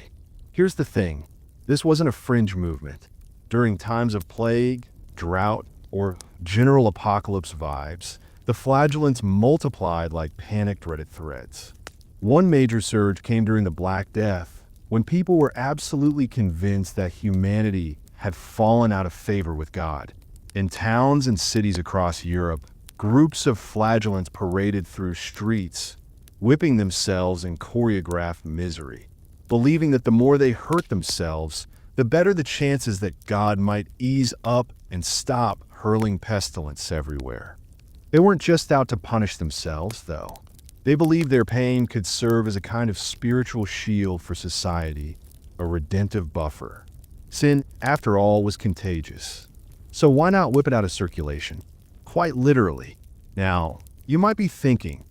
Here's the thing. This wasn't a fringe movement. During times of plague, drought, or general apocalypse vibes, the flagellants multiplied like panicked Reddit threads. One major surge came during the Black Death, when people were absolutely convinced that humanity had fallen out of favor with God. In towns and cities across Europe, groups of flagellants paraded through streets, whipping themselves in choreographed misery, believing that the more they hurt themselves, the better the chances that God might ease up and stop hurling pestilence everywhere. They weren't just out to punish themselves, though. They believed their pain could serve as a kind of spiritual shield for society, a redemptive buffer. Sin, after all, was contagious. So why not whip it out of circulation? Quite literally. Now, you might be thinking,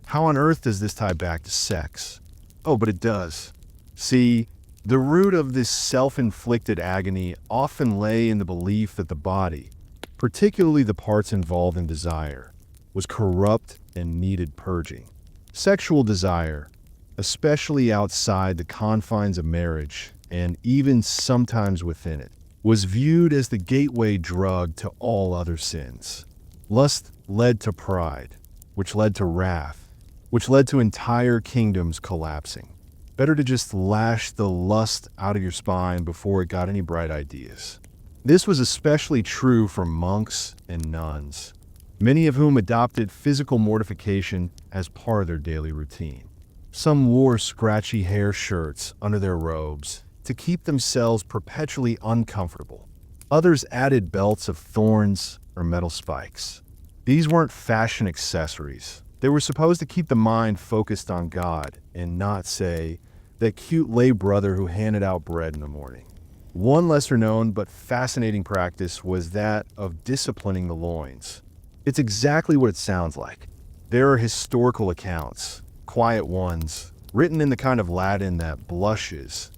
how on earth does this tie back to sex? Oh, but it does. See, the root of this self-inflicted agony often lay in the belief that the body, particularly the parts involved in desire, was corrupt and needed purging. Sexual desire, especially outside the confines of marriage, and even sometimes within it, was viewed as the gateway drug to all other sins. Lust led to pride, which led to wrath, which led to entire kingdoms collapsing. Better to just lash the lust out of your spine before it got any bright ideas. This was especially true for monks and nuns, many of whom adopted physical mortification as part of their daily routine. Some wore scratchy hair shirts under their robes to keep themselves perpetually uncomfortable. Others added belts of thorns or metal spikes. These weren't fashion accessories. They were supposed to keep the mind focused on God and not, say, that cute lay brother who handed out bread in the morning. One lesser-known but fascinating practice was that of disciplining the loins. It's exactly what it sounds like. There are historical accounts, quiet ones, written in the kind of Latin that blushes,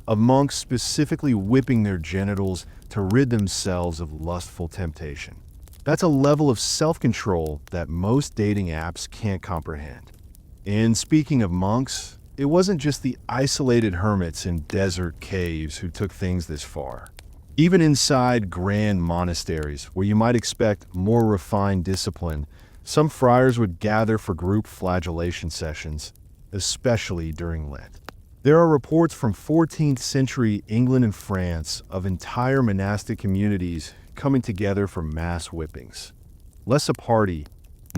of monks specifically whipping their genitals to rid themselves of lustful temptation. That's a level of self-control that most dating apps can't comprehend. And speaking of monks, it wasn't just the isolated hermits in desert caves who took things this far. Even inside grand monasteries, where you might expect more refined discipline, some friars would gather for group flagellation sessions, especially during Lent. There are reports from 14th century England and France of entire monastic communities coming together for mass whippings. Less a party,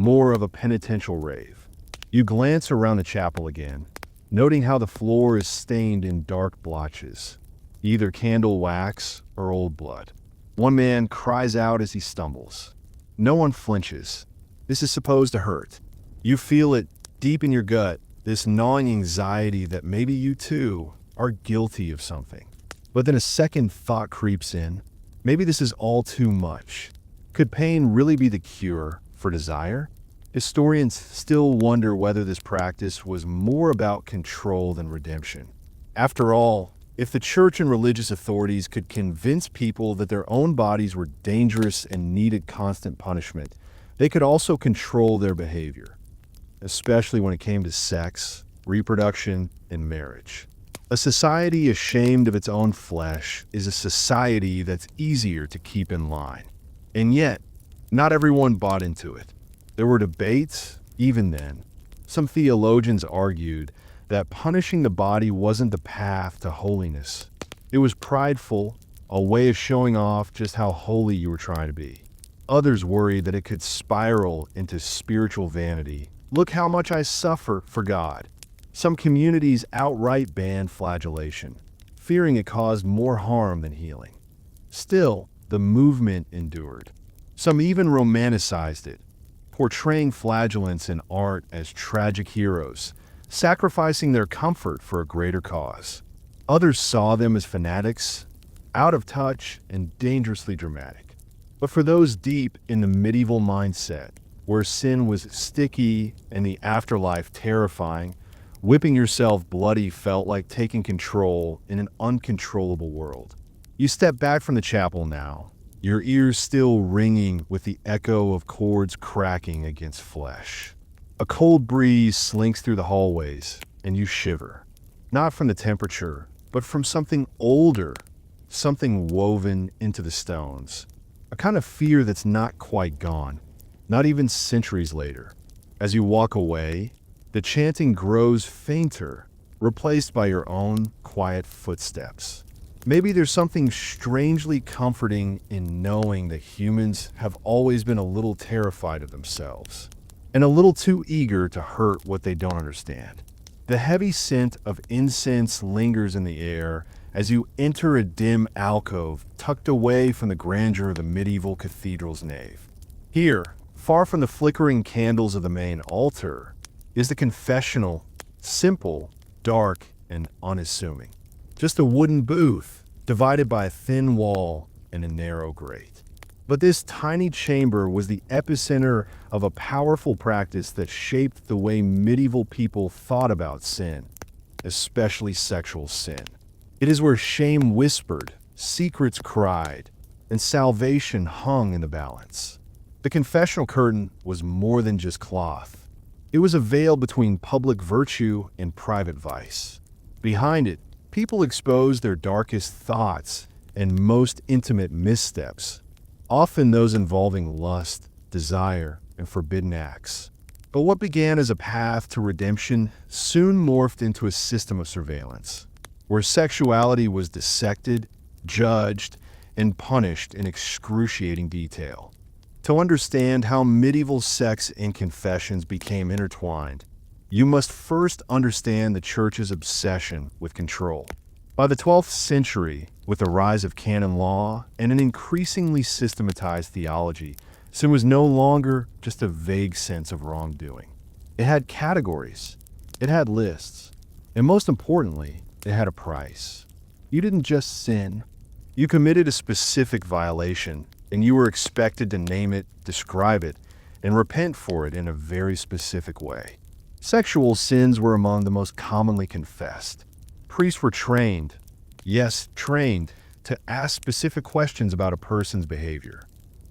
more of a penitential rave. You glance around the chapel again, noting how the floor is stained in dark blotches, either candle wax or old blood. One man cries out as he stumbles. No one flinches. This is supposed to hurt. You feel it deep in your gut, this gnawing anxiety that maybe you too are guilty of something. But then a second thought creeps in. Maybe this is all too much. Could pain really be the cure for desire? Historians still wonder whether this practice was more about control than redemption. After all, if the church and religious authorities could convince people that their own bodies were dangerous and needed constant punishment, they could also control their behavior, especially when it came to sex, reproduction, and marriage. A society ashamed of its own flesh is a society that's easier to keep in line. And yet, not everyone bought into it. There were debates, even then. Some theologians argued that punishing the body wasn't the path to holiness. It was prideful, a way of showing off just how holy you were trying to be. Others worried that it could spiral into spiritual vanity. Look how much I suffer for God. Some communities outright banned flagellation, fearing it caused more harm than healing. Still, the movement endured. Some even romanticized it, portraying flagellants in art as tragic heroes, sacrificing their comfort for a greater cause. Others saw them as fanatics, out of touch and dangerously dramatic. But for those deep in the medieval mindset, where sin was sticky and the afterlife terrifying, whipping yourself bloody felt like taking control in an uncontrollable world. You step back from the chapel now, your ears still ringing with the echo of cords cracking against flesh. A cold breeze slinks through the hallways, and you shiver. Not from the temperature, but from something older, something woven into the stones. A kind of fear that's not quite gone, not even centuries later. As you walk away, the chanting grows fainter, replaced by your own quiet footsteps. Maybe there's something strangely comforting in knowing that humans have always been a little terrified of themselves, and a little too eager to hurt what they don't understand. The heavy scent of incense lingers in the air as you enter a dim alcove tucked away from the grandeur of the medieval cathedral's nave. Here, far from the flickering candles of the main altar, is the confessional, simple, dark, and unassuming. Just a wooden booth, divided by a thin wall and a narrow grate. But this tiny chamber was the epicenter of a powerful practice that shaped the way medieval people thought about sin, especially sexual sin. It is where shame whispered, secrets cried, and salvation hung in the balance. The confessional curtain was more than just cloth. It was a veil between public virtue and private vice. Behind it, people exposed their darkest thoughts and most intimate missteps, often those involving lust, desire, and forbidden acts. But what began as a path to redemption soon morphed into a system of surveillance, where sexuality was dissected, judged, and punished in excruciating detail. To understand how medieval sex and confessions became intertwined, you must first understand the Church's obsession with control. By the 12th century, with the rise of canon law and an increasingly systematized theology, sin was no longer just a vague sense of wrongdoing. It had categories, it had lists, and most importantly, it had a price. You didn't just sin, you committed a specific violation, and you were expected to name it, describe it, and repent for it in a very specific way. Sexual sins were among the most commonly confessed. Priests were trained, yes, trained, to ask specific questions about a person's behavior.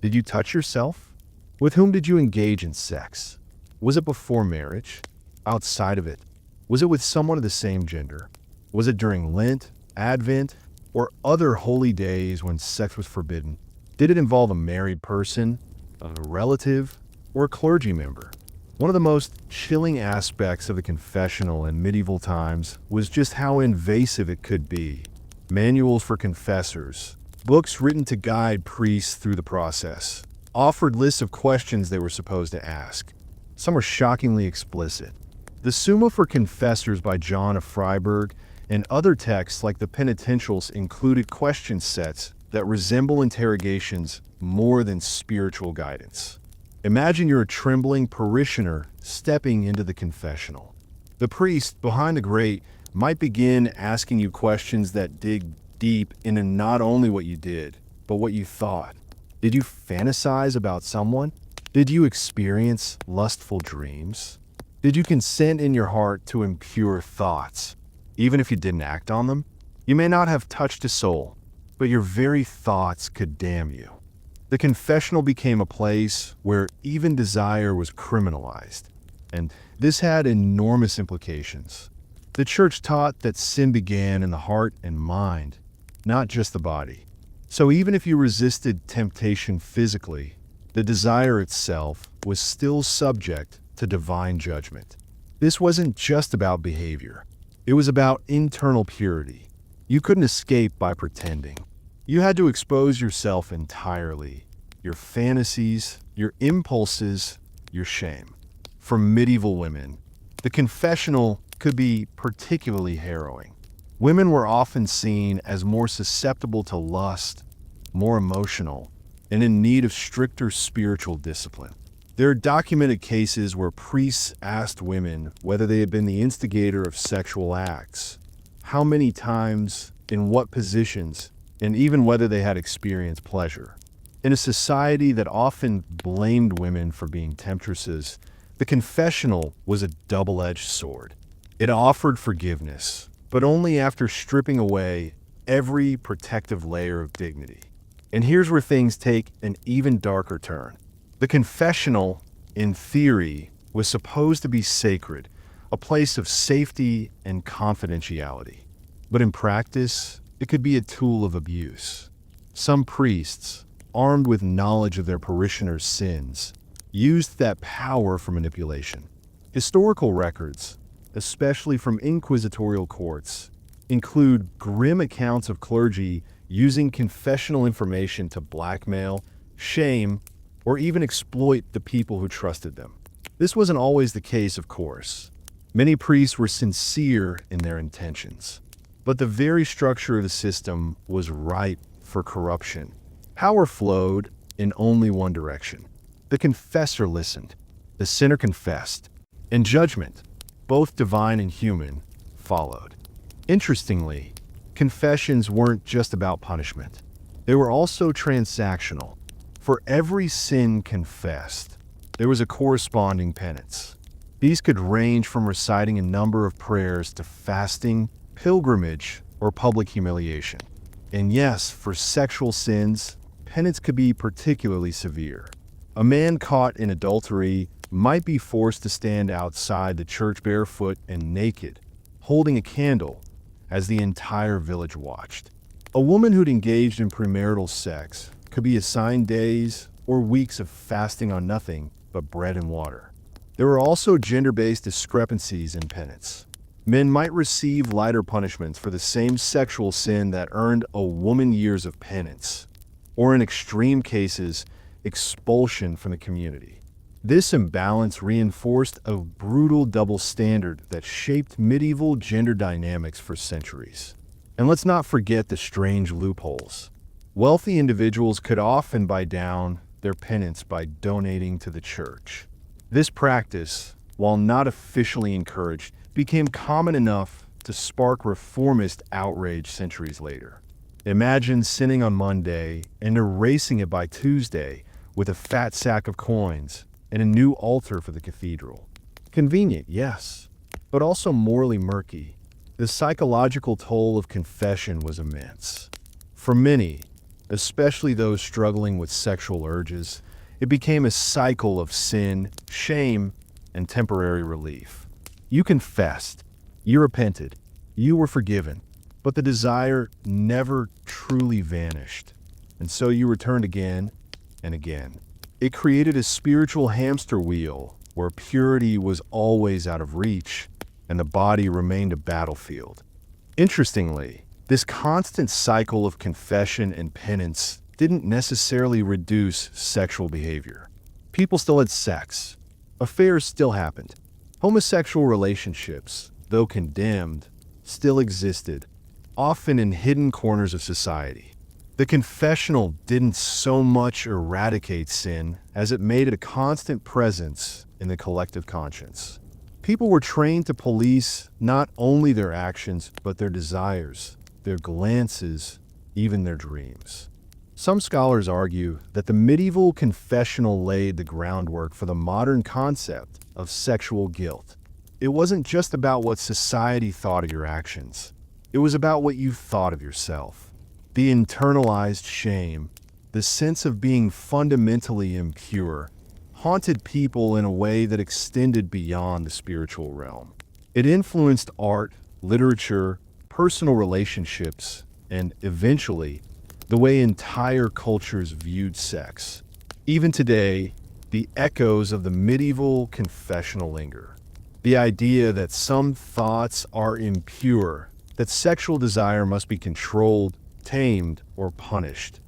Did you touch yourself? With whom did you engage in sex? Was it before marriage? Outside of it? Was it with someone of the same gender? Was it during Lent, Advent, or other holy days when sex was forbidden? Did it involve a married person, a relative, or a clergy member? One of the most chilling aspects of the confessional in medieval times was just how invasive it could be. Manuals for confessors, books written to guide priests through the process, offered lists of questions they were supposed to ask. Some were shockingly explicit. The Summa for Confessors by John of Freiburg and other texts like the Penitentials included question sets that resemble interrogations more than spiritual guidance. Imagine you're a trembling parishioner stepping into the confessional. The priest behind the grate might begin asking you questions that dig deep into not only what you did, but what you thought. Did you fantasize about someone? Did you experience lustful dreams? Did you consent in your heart to impure thoughts, even if you didn't act on them? You may not have touched a soul, but your very thoughts could damn you. The confessional became a place where even desire was criminalized, and this had enormous implications. The church taught that sin began in the heart and mind, not just the body. So even if you resisted temptation physically, the desire itself was still subject to divine judgment. This wasn't just about behavior. It was about internal purity. You couldn't escape by pretending. You had to expose yourself entirely, your fantasies, your impulses, your shame. For medieval women, the confessional could be particularly harrowing. Women were often seen as more susceptible to lust, more emotional, and in need of stricter spiritual discipline. There are documented cases where priests asked women whether they had been the instigator of sexual acts, how many times, in what positions, and even whether they had experienced pleasure. In a society that often blamed women for being temptresses, the confessional was a double-edged sword. It offered forgiveness, but only after stripping away every protective layer of dignity. And here's where things take an even darker turn. The confessional, in theory, was supposed to be sacred, a place of safety and confidentiality. But in practice, it could be a tool of abuse. Some priests, armed with knowledge of their parishioners' sins, used that power for manipulation. Historical records, especially from inquisitorial courts, include grim accounts of clergy using confessional information to blackmail, shame, or even exploit the people who trusted them. This wasn't always the case, of course. Many priests were sincere in their intentions, but the very structure of the system was ripe for corruption. Power flowed in only one direction. The confessor listened, the sinner confessed, and judgment, both divine and human, followed. Interestingly, confessions weren't just about punishment. They were also transactional. For every sin confessed, there was a corresponding penance. These could range from reciting a number of prayers to fasting, pilgrimage, or public humiliation. And yes, for sexual sins, penance could be particularly severe. A man caught in adultery might be forced to stand outside the church barefoot and naked, holding a candle as the entire village watched. A woman who'd engaged in premarital sex could be assigned days or weeks of fasting on nothing but bread and water. There were also gender-based discrepancies in penance. Men might receive lighter punishments for the same sexual sin that earned a woman years of penance, or in extreme cases, expulsion from the community. This imbalance reinforced a brutal double standard that shaped medieval gender dynamics for centuries. And let's not forget the strange loopholes. Wealthy individuals could often buy down their penance by donating to the church. This practice, while not officially encouraged, became common enough to spark reformist outrage centuries later. Imagine sinning on Monday and erasing it by Tuesday with a fat sack of coins and a new altar for the cathedral. Convenient, yes, but also morally murky. The psychological toll of confession was immense. For many, especially those struggling with sexual urges, it became a cycle of sin, shame, and temporary relief. You confessed, you repented, you were forgiven, but the desire never truly vanished. And so you returned again and again. It created a spiritual hamster wheel where purity was always out of reach and the body remained a battlefield. Interestingly, this constant cycle of confession and penance didn't necessarily reduce sexual behavior. People still had sex. Affairs still happened. Homosexual relationships, though condemned, still existed, often in hidden corners of society. The confessional didn't so much eradicate sin as it made it a constant presence in the collective conscience. People were trained to police not only their actions, but their desires, their glances, even their dreams. Some scholars argue that the medieval confessional laid the groundwork for the modern concept of sexual guilt. It wasn't just about what society thought of your actions. It was about what you thought of yourself. The internalized shame, the sense of being fundamentally impure, haunted people in a way that extended beyond the spiritual realm. It influenced art, literature, personal relationships, and eventually, the way entire cultures viewed sex. Even today, the echoes of the medieval confessional linger. The idea that some thoughts are impure, that sexual desire must be controlled, tamed, or punished.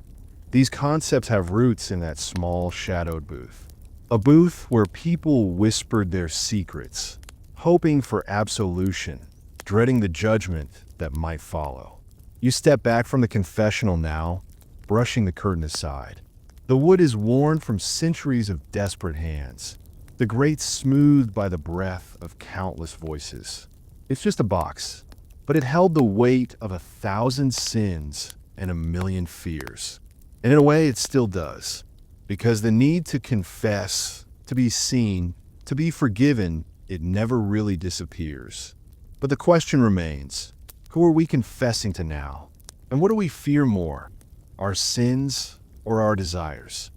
These concepts have roots in that small, shadowed booth. A booth where people whispered their secrets, hoping for absolution, dreading the judgment that might follow. You step back from the confessional now, brushing the curtain aside. The wood is worn from centuries of desperate hands, the grate smoothed by the breath of countless voices. It's just a box, but it held the weight of 1,000 sins and 1,000,000 fears. And in a way, it still does, because the need to confess, to be seen, to be forgiven, it never really disappears. But the question remains, who are we confessing to now? And what do we fear more, our sins or our desires?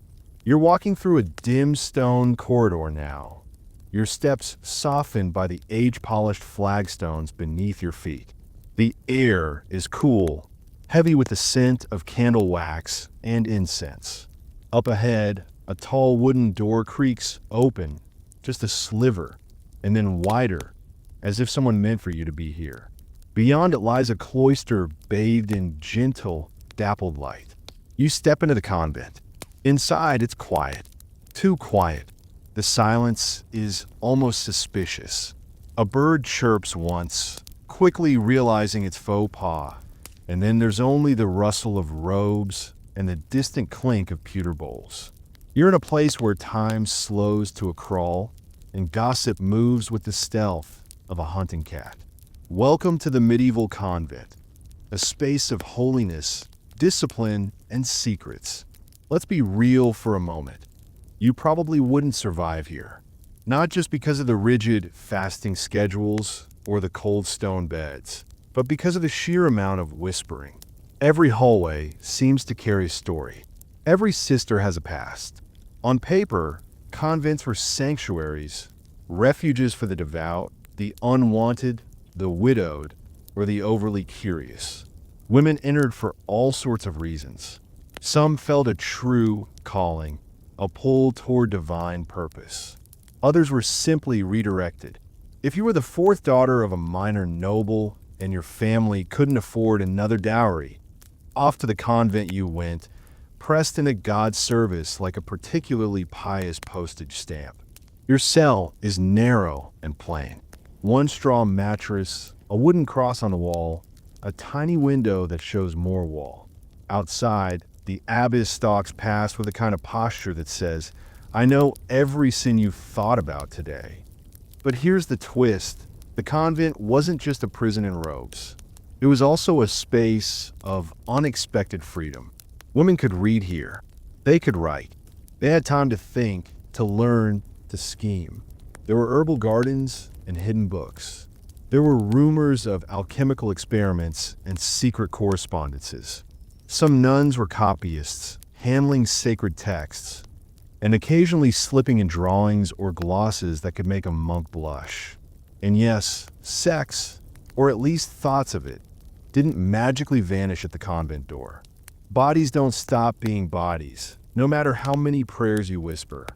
You're walking through a dim stone corridor now, your steps softened by the age-polished flagstones beneath your feet. The air is cool, heavy with the scent of candle wax and incense. Up ahead, a tall wooden door creaks open, just a sliver, and then wider, as if someone meant for you to be here. Beyond it lies a cloister bathed in gentle, dappled light. You step into the convent. Inside, it's quiet. Too quiet. The silence is almost suspicious. A bird chirps once, quickly realizing its faux pas, and then there's only the rustle of robes and the distant clink of pewter bowls. You're in a place where time slows to a crawl, and gossip moves with the stealth of a hunting cat. Welcome to the medieval convent, a space of holiness, discipline, and secrets. Let's be real for a moment. You probably wouldn't survive here, not just because of the rigid fasting schedules or the cold stone beds, but because of the sheer amount of whispering. Every hallway seems to carry a story. Every sister has a past. On paper, convents were sanctuaries, refuges for the devout, the unwanted, the widowed, or the overly curious. Women entered for all sorts of reasons. Some felt a true calling, a pull toward divine purpose. Others were simply redirected. If you were the fourth daughter of a minor noble and your family couldn't afford another dowry, off to the convent you went, pressed into God's service like a particularly pious postage stamp. Your cell is narrow and plain. One straw mattress, a wooden cross on the wall, a tiny window that shows more wall. Outside, the abbess stalks past with a kind of posture that says, "I know every sin you've thought about today." But here's the twist. The convent wasn't just a prison in robes. It was also a space of unexpected freedom. Women could read here. They could write. They had time to think, to learn, to scheme. There were herbal gardens and hidden books. There were rumors of alchemical experiments and secret correspondences. Some nuns were copyists, handling sacred texts, and occasionally slipping in drawings or glosses that could make a monk blush. And yes, sex, or at least thoughts of it, didn't magically vanish at the convent door. Bodies don't stop being bodies, no matter how many prayers you whisper.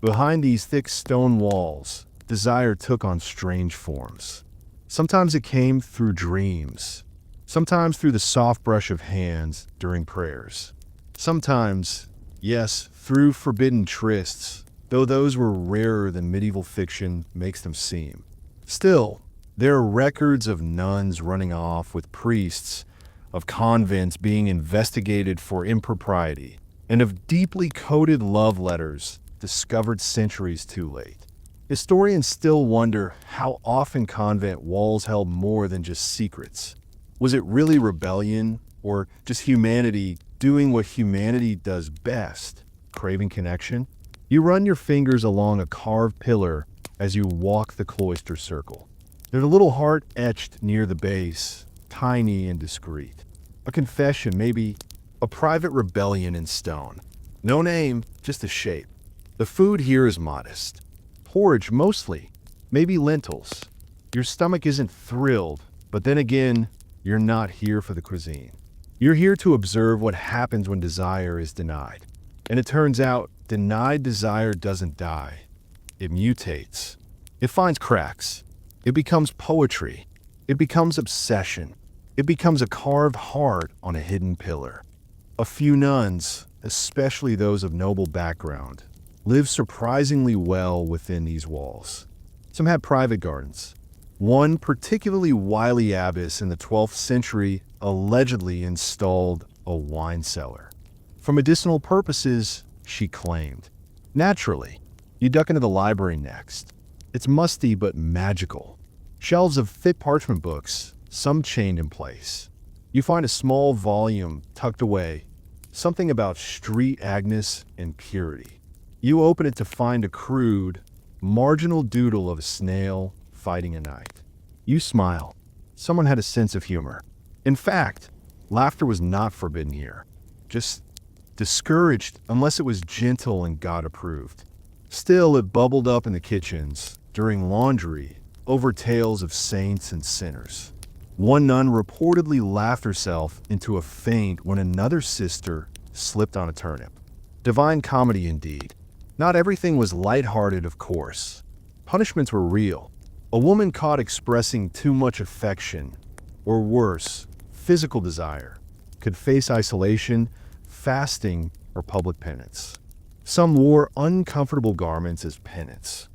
Behind these thick stone walls, desire took on strange forms. Sometimes it came through dreams, sometimes through the soft brush of hands during prayers. Sometimes, yes, through forbidden trysts, though those were rarer than medieval fiction makes them seem. Still, there are records of nuns running off with priests, of convents being investigated for impropriety, and of deeply coded love letters discovered centuries too late. Historians still wonder how often convent walls held more than just secrets. Was it really rebellion, or just humanity doing what humanity does best, craving connection? You run your fingers along a carved pillar as you walk the cloister circle. There's a little heart etched near the base, tiny and discreet. A confession, maybe a private rebellion in stone. No name, just a shape. The food here is modest. Porridge mostly, maybe lentils. Your stomach isn't thrilled, but then again, you're not here for the cuisine. You're here to observe what happens when desire is denied. And it turns out, denied desire doesn't die. It mutates. It finds cracks. It becomes poetry. It becomes obsession. It becomes a carved heart on a hidden pillar. A few nuns, especially those of noble background, live surprisingly well within these walls. Some had private gardens. One particularly wily abbess in the 12th century allegedly installed a wine cellar. For medicinal purposes, she claimed. Naturally, you duck into the library next. It's musty but magical. Shelves of thick parchment books, some chained in place. You find a small volume tucked away, something about street Agnes and purity. You open it to find a crude, marginal doodle of a snail fighting a knight. You smile. Someone had a sense of humor. In fact, laughter was not forbidden here. Just discouraged unless it was gentle and God-approved. Still, it bubbled up in the kitchens, during laundry, over tales of saints and sinners. One nun reportedly laughed herself into a faint when another sister slipped on a turnip. Divine comedy indeed. Not everything was lighthearted, of course. Punishments were real. A woman caught expressing too much affection, or worse, physical desire, could face isolation, fasting, or public penance. Some wore uncomfortable garments as penance,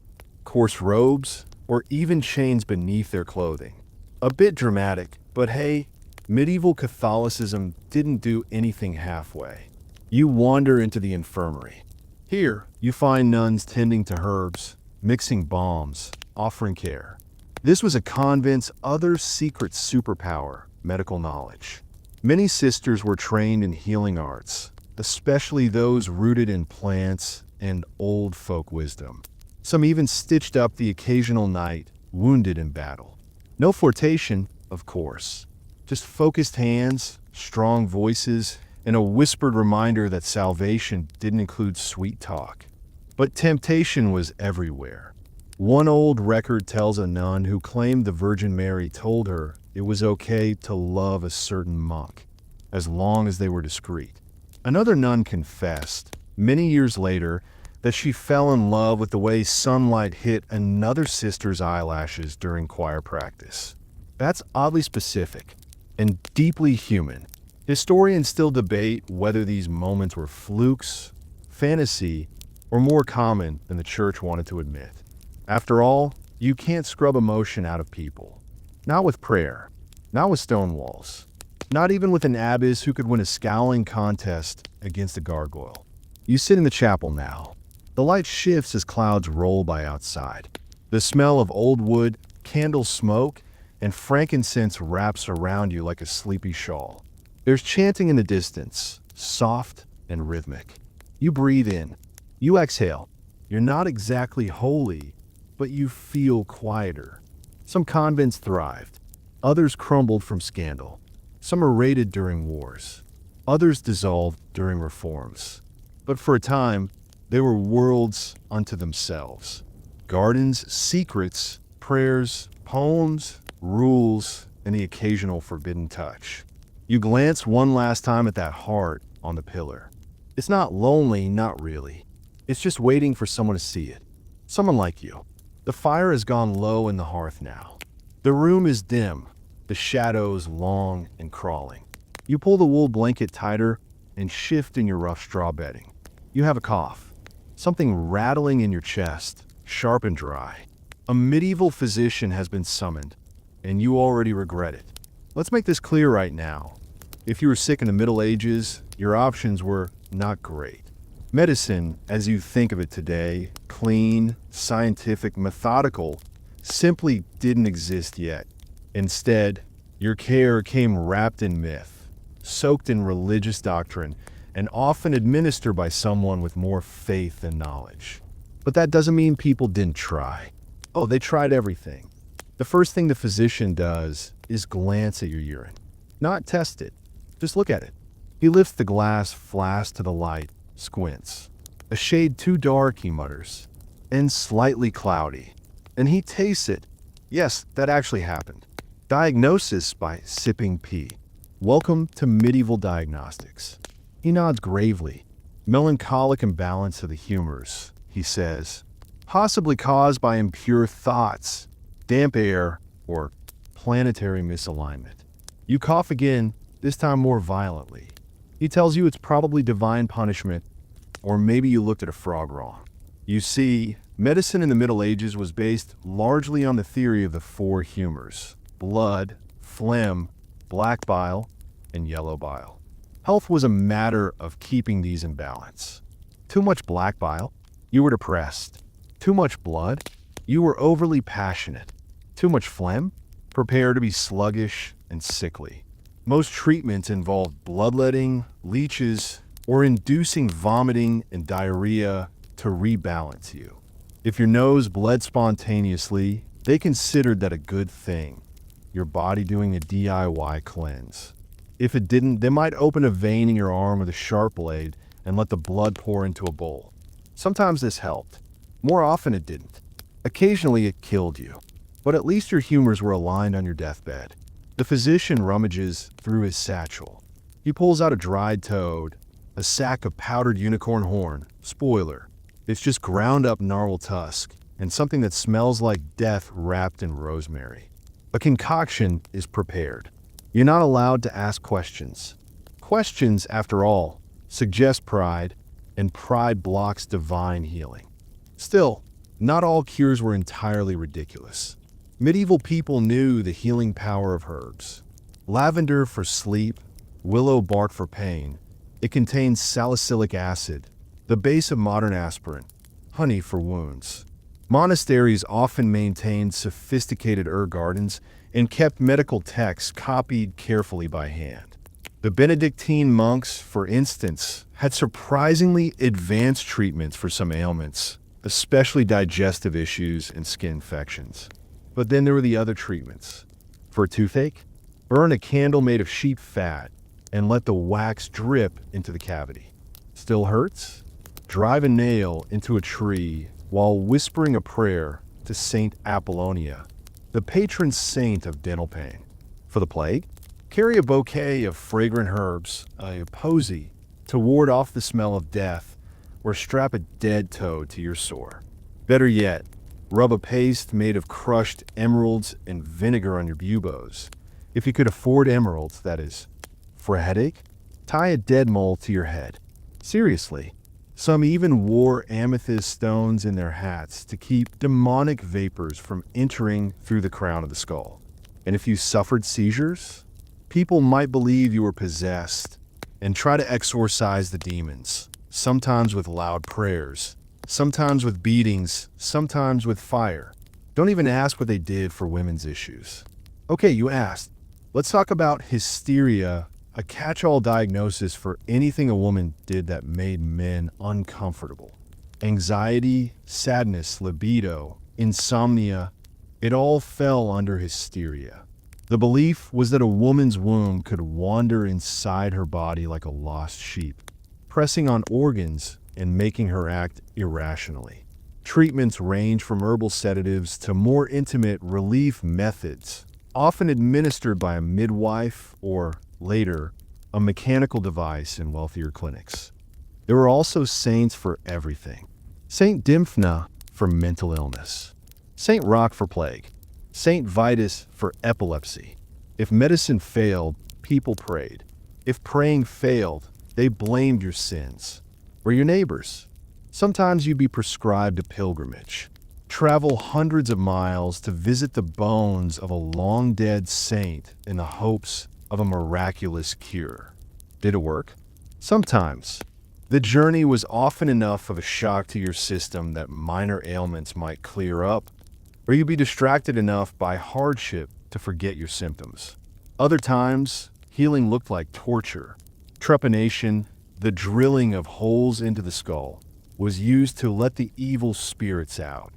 coarse robes, or even chains beneath their clothing. A bit dramatic, but hey, medieval Catholicism didn't do anything halfway. You wander into the infirmary. Here, you find nuns tending to herbs, mixing balms, offering care. This was a convent's other secret superpower, medical knowledge. Many sisters were trained in healing arts, especially those rooted in plants and old folk wisdom. Some even stitched up the occasional knight wounded in battle. No flirtation, of course, just focused hands, strong voices, and a whispered reminder that salvation didn't include sweet talk. But temptation was everywhere. One old record tells a nun who claimed the Virgin Mary told her it was okay to love a certain monk, as long as they were discreet. Another nun confessed, many years later, that she fell in love with the way sunlight hit another sister's eyelashes during choir practice. That's oddly specific and deeply human. Historians still debate whether these moments were flukes, fantasy, or more common than the church wanted to admit. After all, you can't scrub emotion out of people. Not with prayer, not with stone walls, not even with an abbess who could win a scowling contest against a gargoyle. You sit in the chapel now. The light shifts as clouds roll by outside. The smell of old wood, candle smoke, and frankincense wraps around you like a sleepy shawl. There's chanting in the distance, soft and rhythmic. You breathe in. You exhale. You're not exactly holy, but you feel quieter. Some convents thrived. Others crumbled from scandal. Some are raided during wars. Others dissolved during reforms. But for a time, they were worlds unto themselves. Gardens, secrets, prayers, poems, rules, and the occasional forbidden touch. You glance one last time at that heart on the pillar. It's not lonely, not really. It's just waiting for someone to see it. Someone like you. The fire has gone low in the hearth now. The room is dim, the shadows long and crawling. You pull the wool blanket tighter and shift in your rough straw bedding. You have a cough. Something rattling in your chest, sharp and dry. A medieval physician has been summoned, and you already regret it. Let's make this clear right now. If you were sick in the Middle Ages, your options were not great. Medicine, as you think of it today, clean, scientific, methodical, simply didn't exist yet. Instead, your care came wrapped in myth, soaked in religious doctrine, and often administered by someone with more faith than knowledge. But that doesn't mean people didn't try. Oh, they tried everything. The first thing the physician does is glance at your urine. Not test it. Just look at it. He lifts the glass flask to the light, squints. A shade too dark, he mutters, and slightly cloudy. And he tastes it. Yes, that actually happened. Diagnosis by sipping pee. Welcome to medieval diagnostics. He nods gravely. Melancholic imbalance of the humors, he says. Possibly caused by impure thoughts, damp air, or planetary misalignment. You cough again, this time more violently. He tells you it's probably divine punishment, or maybe you looked at a frog wrong. You see, medicine in the Middle Ages was based largely on the theory of the four humors: blood, phlegm, black bile, and yellow bile. Health was a matter of keeping these in balance. Too much black bile? You were depressed. Too much blood? You were overly passionate. Too much phlegm? Prepare to be sluggish and sickly. Most treatments involved bloodletting, leeches, or inducing vomiting and diarrhea to rebalance you. If your nose bled spontaneously, they considered that a good thing, your body doing a DIY cleanse. If it didn't, they might open a vein in your arm with a sharp blade and let the blood pour into a bowl. Sometimes this helped. More often it didn't. Occasionally it killed you. But at least your humors were aligned on your deathbed. The physician rummages through his satchel. He pulls out a dried toad, a sack of powdered unicorn horn. Spoiler, it's just ground up narwhal tusk and something that smells like death wrapped in rosemary. A concoction is prepared. You're not allowed to ask questions. Questions, after all, suggest pride, and pride blocks divine healing. Still, not all cures were entirely ridiculous. Medieval people knew the healing power of herbs. Lavender for sleep, willow bark for pain. It contains salicylic acid, the base of modern aspirin, honey for wounds. Monasteries often maintained sophisticated herb gardens and kept medical texts copied carefully by hand. The Benedictine monks, for instance, had surprisingly advanced treatments for some ailments, especially digestive issues and skin infections. But then there were the other treatments. For a toothache, burn a candle made of sheep fat and let the wax drip into the cavity. Still hurts? Drive a nail into a tree while whispering a prayer to Saint Apollonia, the patron saint of dental pain. For the plague, carry a bouquet of fragrant herbs, a posy, to ward off the smell of death, or strap a dead toad to your sore. Better yet, rub a paste made of crushed emeralds and vinegar on your buboes. If you could afford emeralds, that is. For a headache, tie a dead mole to your head. Seriously, some even wore amethyst stones in their hats to keep demonic vapors from entering through the crown of the skull. And if you suffered seizures, people might believe you were possessed and try to exorcise the demons, sometimes with loud prayers, sometimes with beatings, sometimes with fire. Don't even ask what they did for women's issues. Okay, you asked. Let's talk about hysteria, a catch-all diagnosis for anything a woman did that made men uncomfortable. Anxiety, sadness, libido, insomnia, it all fell under hysteria. The belief was that a woman's womb could wander inside her body like a lost sheep, pressing on organs and making her act irrationally. Treatments range from herbal sedatives to more intimate relief methods, often administered by a midwife or, later, a mechanical device in wealthier clinics. There were also saints for everything. Saint Dymphna for mental illness, Saint Roch for plague, Saint Vitus for epilepsy. If medicine failed, people prayed. If praying failed, they blamed your sins or your neighbors. Sometimes you'd be prescribed a pilgrimage. Travel hundreds of miles to visit the bones of a long-dead saint in the hopes of a miraculous cure. Did it work? Sometimes. The journey was often enough of a shock to your system that minor ailments might clear up, or you'd be distracted enough by hardship to forget your symptoms. Other times, healing looked like torture. Trepanation, the drilling of holes into the skull, was used to let the evil spirits out.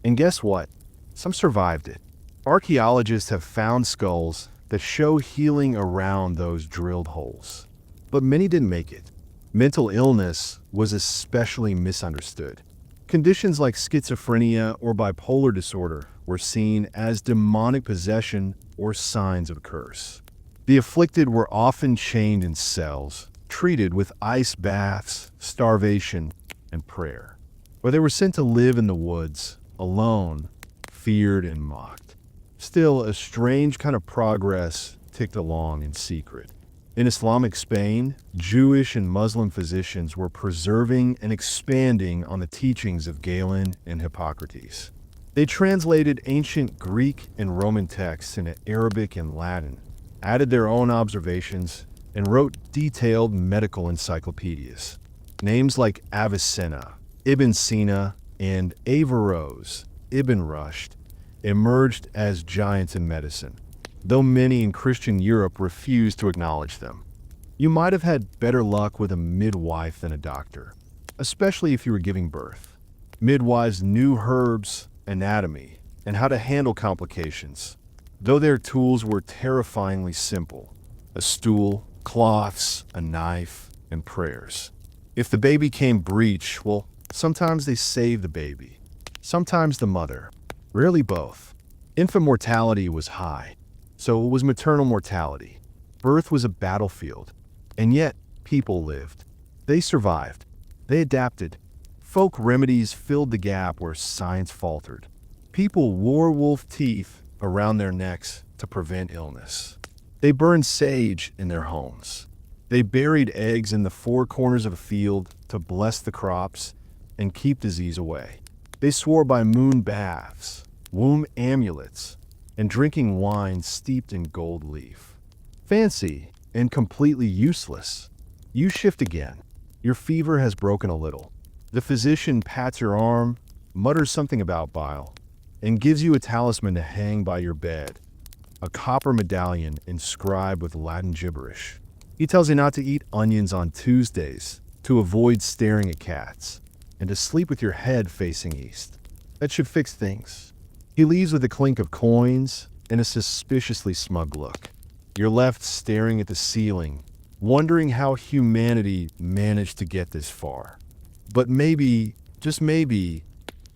And guess what? Some survived it. Archaeologists have found skulls that show healing around those drilled holes. But many didn't make it. Mental illness was especially misunderstood. Conditions like schizophrenia or bipolar disorder were seen as demonic possession or signs of a curse. The afflicted were often chained in cells, treated with ice baths, starvation, and prayer. Or they were sent to live in the woods, alone, feared and mocked. Still, a strange kind of progress ticked along in secret. In Islamic Spain, Jewish and Muslim physicians were preserving and expanding on the teachings of Galen and Hippocrates. They translated ancient Greek and Roman texts into Arabic and Latin, added their own observations, and wrote detailed medical encyclopedias. Names like Avicenna, Ibn Sina, and Averroes, Ibn Rushd, emerged as giants in medicine, though many in Christian Europe refused to acknowledge them. You might have had better luck with a midwife than a doctor, especially if you were giving birth. Midwives knew herbs, anatomy, and how to handle complications, though their tools were terrifyingly simple: a stool, cloths, a knife, and prayers. If the baby came breech, well, sometimes they saved the baby, sometimes the mother, rarely both. Infant mortality was high, so was maternal mortality. Birth was a battlefield, and yet people lived. They survived. They adapted. Folk remedies filled the gap where science faltered. People wore wolf teeth around their necks to prevent illness. They burned sage in their homes. They buried eggs in the four corners of a field to bless the crops and keep disease away. They swore by moon baths, womb amulets, and drinking wine steeped in gold leaf. Fancy and completely useless. You shift again. Your fever has broken a little. The physician pats your arm, mutters something about bile, and gives you a talisman to hang by your bed, a copper medallion inscribed with Latin gibberish. He tells you not to eat onions on Tuesdays, to avoid staring at cats, and to sleep with your head facing east. That should fix things. He leaves with a clink of coins and a suspiciously smug look. You're left staring at the ceiling, wondering how humanity managed to get this far. But maybe, just maybe,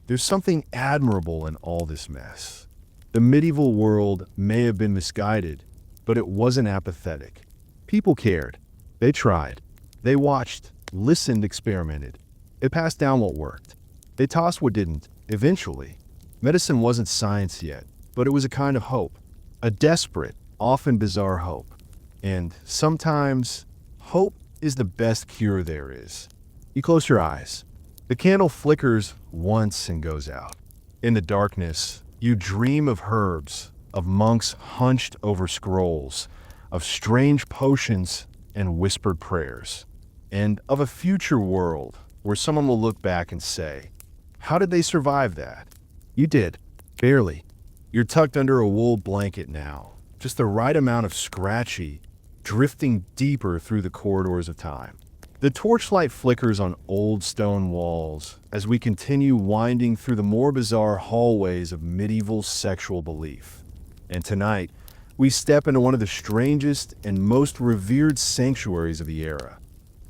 there's something admirable in all this mess. The medieval world may have been misguided, but it wasn't apathetic. People cared. They tried. They watched, listened, experimented. They passed down what worked. They tossed what didn't, eventually. Medicine wasn't science yet, but it was a kind of hope. A desperate, often bizarre hope. And sometimes, hope is the best cure there is. You close your eyes. The candle flickers once and goes out. In the darkness, you dream of herbs, of monks hunched over scrolls, of strange potions and whispered prayers, and of a future world where someone will look back and say, "How did they survive that?" You did. Barely. You're tucked under a wool blanket now, just the right amount of scratchy, drifting deeper through the corridors of time. The torchlight flickers on old stone walls as we continue winding through the more bizarre hallways of medieval sexual belief. And tonight, we step into one of the strangest and most revered sanctuaries of the era,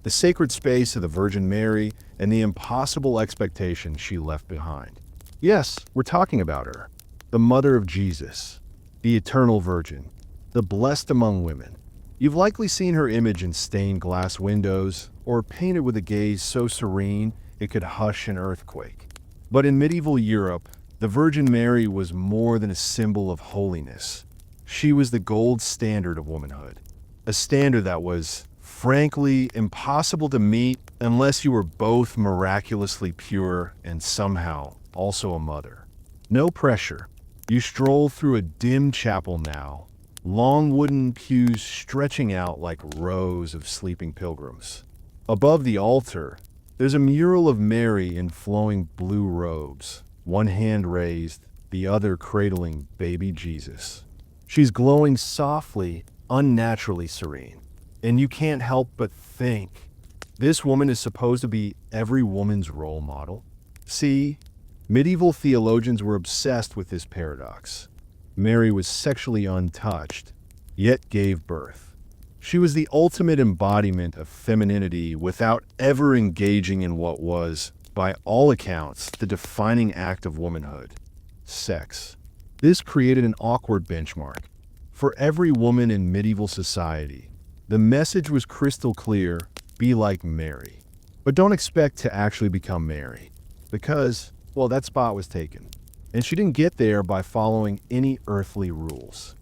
the sacred space of the Virgin Mary and the impossible expectations she left behind. Yes, we're talking about her, the mother of Jesus, the eternal Virgin, the blessed among women. You've likely seen her image in stained glass windows or painted with a gaze so serene it could hush an earthquake. But in medieval Europe, the Virgin Mary was more than a symbol of holiness. She was the gold standard of womanhood, a standard that was, frankly, impossible to meet unless you were both miraculously pure and somehow also a mother. No pressure. You stroll through a dim chapel now, long wooden pews stretching out like rows of sleeping pilgrims. Above the altar, there's a mural of Mary in flowing blue robes, one hand raised, the other cradling baby Jesus. She's glowing softly, unnaturally serene. And you can't help but think, this woman is supposed to be every woman's role model. See, medieval theologians were obsessed with this paradox. Mary was sexually untouched, yet gave birth. She was the ultimate embodiment of femininity without ever engaging in what was, by all accounts, the defining act of womanhood: sex. This created an awkward benchmark. For every woman in medieval society, the message was crystal clear: be like Mary. But don't expect to actually become Mary, because, well, that spot was taken. And she didn't get there by following any earthly rules.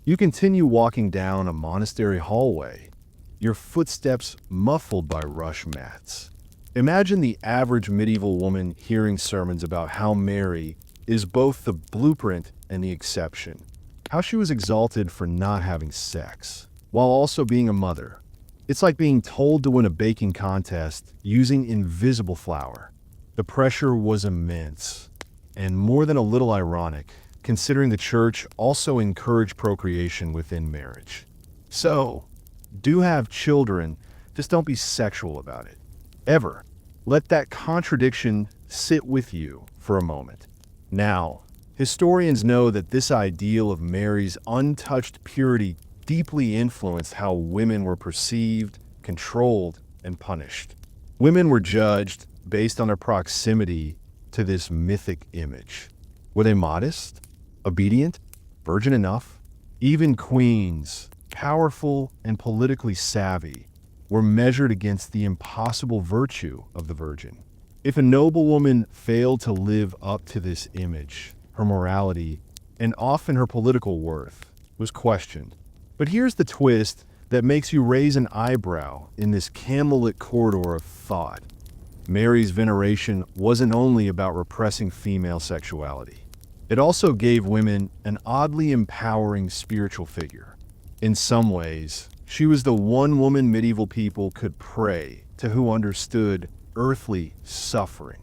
You continue walking down a monastery hallway, your footsteps muffled by rush mats. Imagine the average medieval woman hearing sermons about how Mary is both the blueprint and the exception, how she was exalted for not having sex, while also being a mother. It's like being told to win a baking contest using invisible flour. The pressure was immense, and more than a little ironic, considering the church also encouraged procreation within marriage. So, do have children, just don't be sexual about it. Ever. Let that contradiction sit with you for a moment. Now, historians know that this ideal of Mary's untouched purity deeply influenced how women were perceived, controlled, and punished. Women were judged based on their proximity to this mythic image. Were they modest, obedient, virgin enough? Even queens, powerful and politically savvy, were measured against the impossible virtue of the Virgin. If a noblewoman failed to live up to this image, her morality, and often her political worth, was questioned. But here's the twist that makes you raise an eyebrow in this candlelit corridor of thought. Mary's veneration wasn't only about repressing female sexuality. It also gave women an oddly empowering spiritual figure. In some ways, she was the one woman medieval people could pray to who understood earthly suffering,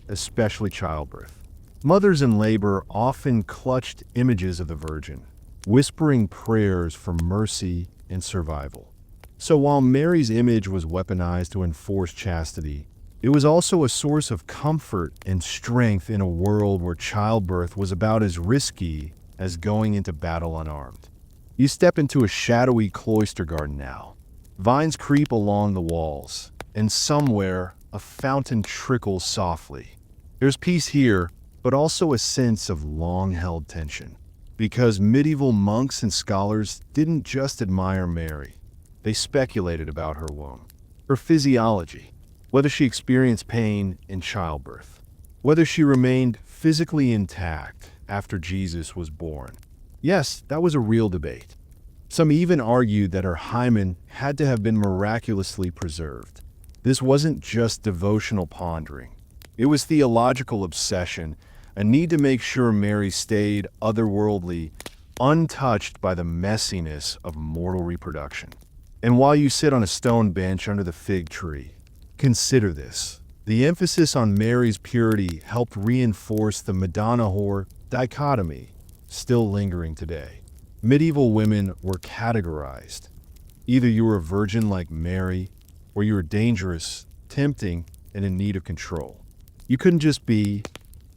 especially childbirth. Mothers in labor often clutched images of the Virgin, whispering prayers for mercy and survival. So while Mary's image was weaponized to enforce chastity, it was also a source of comfort and strength in a world where childbirth was about as risky as going into battle unarmed. You step into a shadowy cloister garden now. Vines creep along the walls, and somewhere a fountain trickles softly. There's peace here, but also a sense of long-held tension. Because medieval monks and scholars didn't just admire Mary. They speculated about her womb, her physiology, whether she experienced pain in childbirth, whether she remained physically intact after Jesus was born. Yes, that was a real debate. Some even argued that her hymen had to have been miraculously preserved. This wasn't just devotional pondering. It was theological obsession, a need to make sure Mary stayed otherworldly, untouched by the messiness of mortal reproduction. And while you sit on a stone bench under the fig tree, consider this. The emphasis on Mary's purity helped reinforce the Madonna-whore dichotomy still lingering today. Medieval women were categorized. Either you were a virgin like Mary, or you were dangerous, tempting, and in need of control. You couldn't just be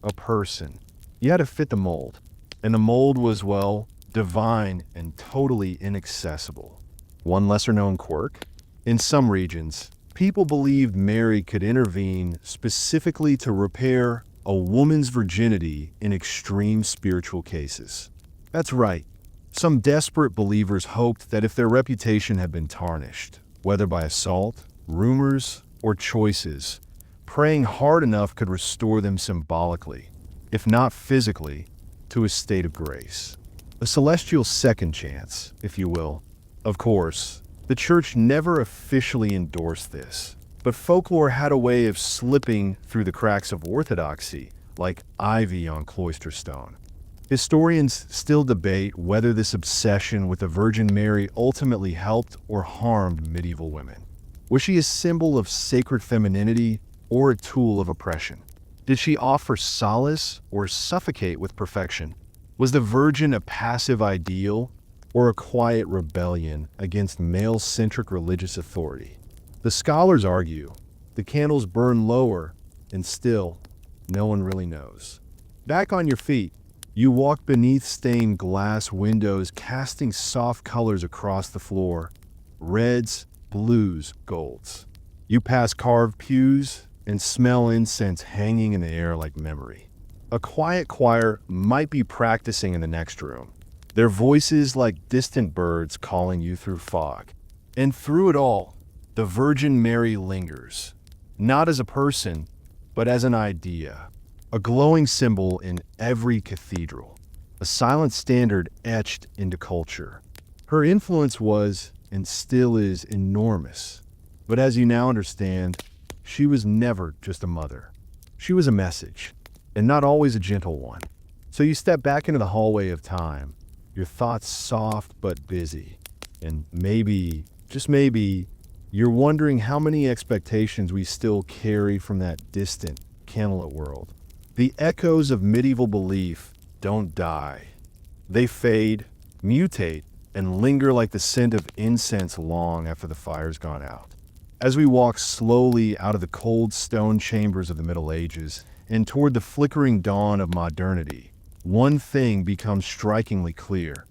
a person. You had to fit the mold. And the mold was, well, divine, and totally inaccessible. One lesser-known quirk? In some regions, people believed Mary could intervene specifically to repair a woman's virginity in extreme spiritual cases. That's right. Some desperate believers hoped that if their reputation had been tarnished, whether by assault, rumors, or choices, praying hard enough could restore them symbolically, if not physically, to a state of grace. A celestial second chance, if you will. Of course, the church never officially endorsed this, but folklore had a way of slipping through the cracks of orthodoxy, like ivy on cloister stone. Historians still debate whether this obsession with the Virgin Mary ultimately helped or harmed medieval women. Was she a symbol of sacred femininity or a tool of oppression? Did she offer solace or suffocate with perfection? Was the Virgin a passive ideal or a quiet rebellion against male-centric religious authority? The scholars argue the candles burn lower, and still, no one really knows. Back on your feet, you walk beneath stained glass windows, casting soft colors across the floor. Reds, blues, golds. You pass carved pews and smell incense hanging in the air like memory. A quiet choir might be practicing in the next room, their voices like distant birds calling you through fog. And through it all, the Virgin Mary lingers, not as a person, but as an idea, a glowing symbol in every cathedral, a silent standard etched into culture. Her influence was, and still is, enormous. But as you now understand, she was never just a mother. She was a message, and not always a gentle one. So you step back into the hallway of time, your thoughts soft but busy, and maybe, just maybe, you're wondering how many expectations we still carry from that distant, candlelit world. The echoes of medieval belief don't die. They fade, mutate, and linger like the scent of incense long after the fire's gone out. As we walk slowly out of the cold stone chambers of the Middle Ages and toward the flickering dawn of modernity, one thing becomes strikingly clear.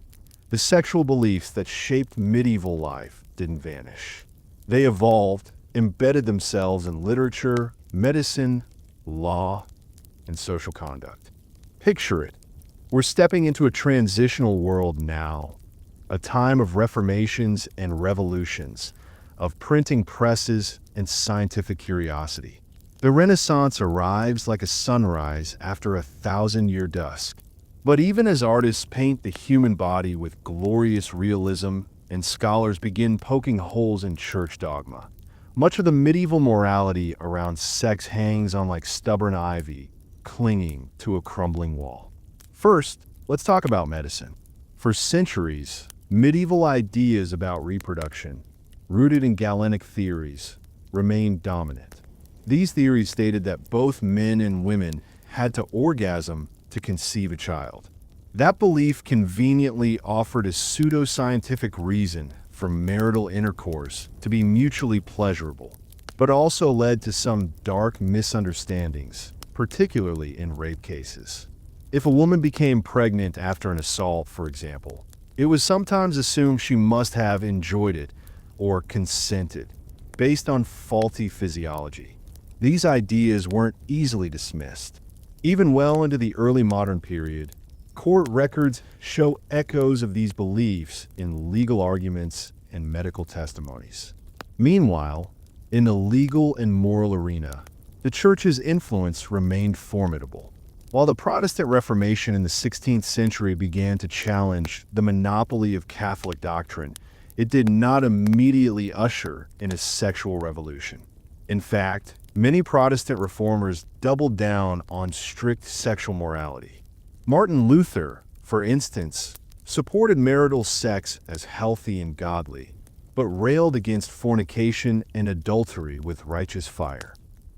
The sexual beliefs that shaped medieval life didn't vanish. They evolved, embedded themselves in literature, medicine, law, and social conduct. Picture it. We're stepping into a transitional world now, a time of reformations and revolutions, of printing presses and scientific curiosity. The Renaissance arrives like a sunrise after a 1,000-year dusk. But even as artists paint the human body with glorious realism and scholars begin poking holes in church dogma, much of the medieval morality around sex hangs on like stubborn ivy, clinging to a crumbling wall. First, let's talk about medicine. For centuries, medieval ideas about reproduction, rooted in Galenic theories, remained dominant. These theories stated that both men and women had to orgasm to conceive a child. That belief conveniently offered a pseudoscientific reason for marital intercourse to be mutually pleasurable, but also led to some dark misunderstandings, particularly in rape cases. If a woman became pregnant after an assault, for example, it was sometimes assumed she must have enjoyed it or consented, based on faulty physiology. These ideas weren't easily dismissed. Even well into the early modern period, court records show echoes of these beliefs in legal arguments and medical testimonies. Meanwhile, in the legal and moral arena, the Church's influence remained formidable. While the Protestant Reformation in the 16th century began to challenge the monopoly of Catholic doctrine, it did not immediately usher in a sexual revolution. In fact, many Protestant reformers doubled down on strict sexual morality. Martin Luther, for instance, supported marital sex as healthy and godly, but railed against fornication and adultery with righteous fire.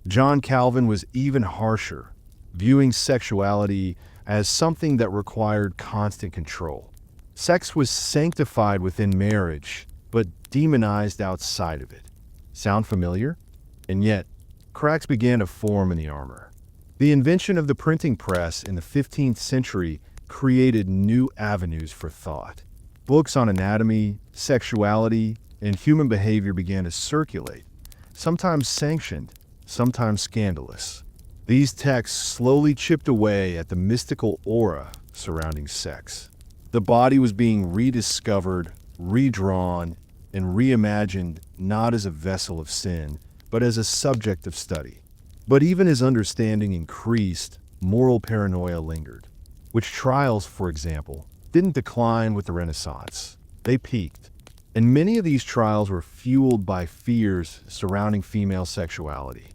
John Calvin was even harsher, viewing sexuality as something that required constant control. Sex was sanctified within marriage, but demonized outside of it. Sound familiar? And yet, cracks began to form in the armor. The invention of the printing press in the 15th century created new avenues for thought. Books on anatomy, sexuality, and human behavior began to circulate, sometimes sanctioned, sometimes scandalous. These texts slowly chipped away at the mystical aura surrounding sex. The body was being rediscovered, redrawn, and reimagined not as a vessel of sin, but as a subject of study. But even as understanding increased, moral paranoia lingered. Witch trials, for example, didn't decline with the Renaissance. They peaked. And many of these trials were fueled by fears surrounding female sexuality.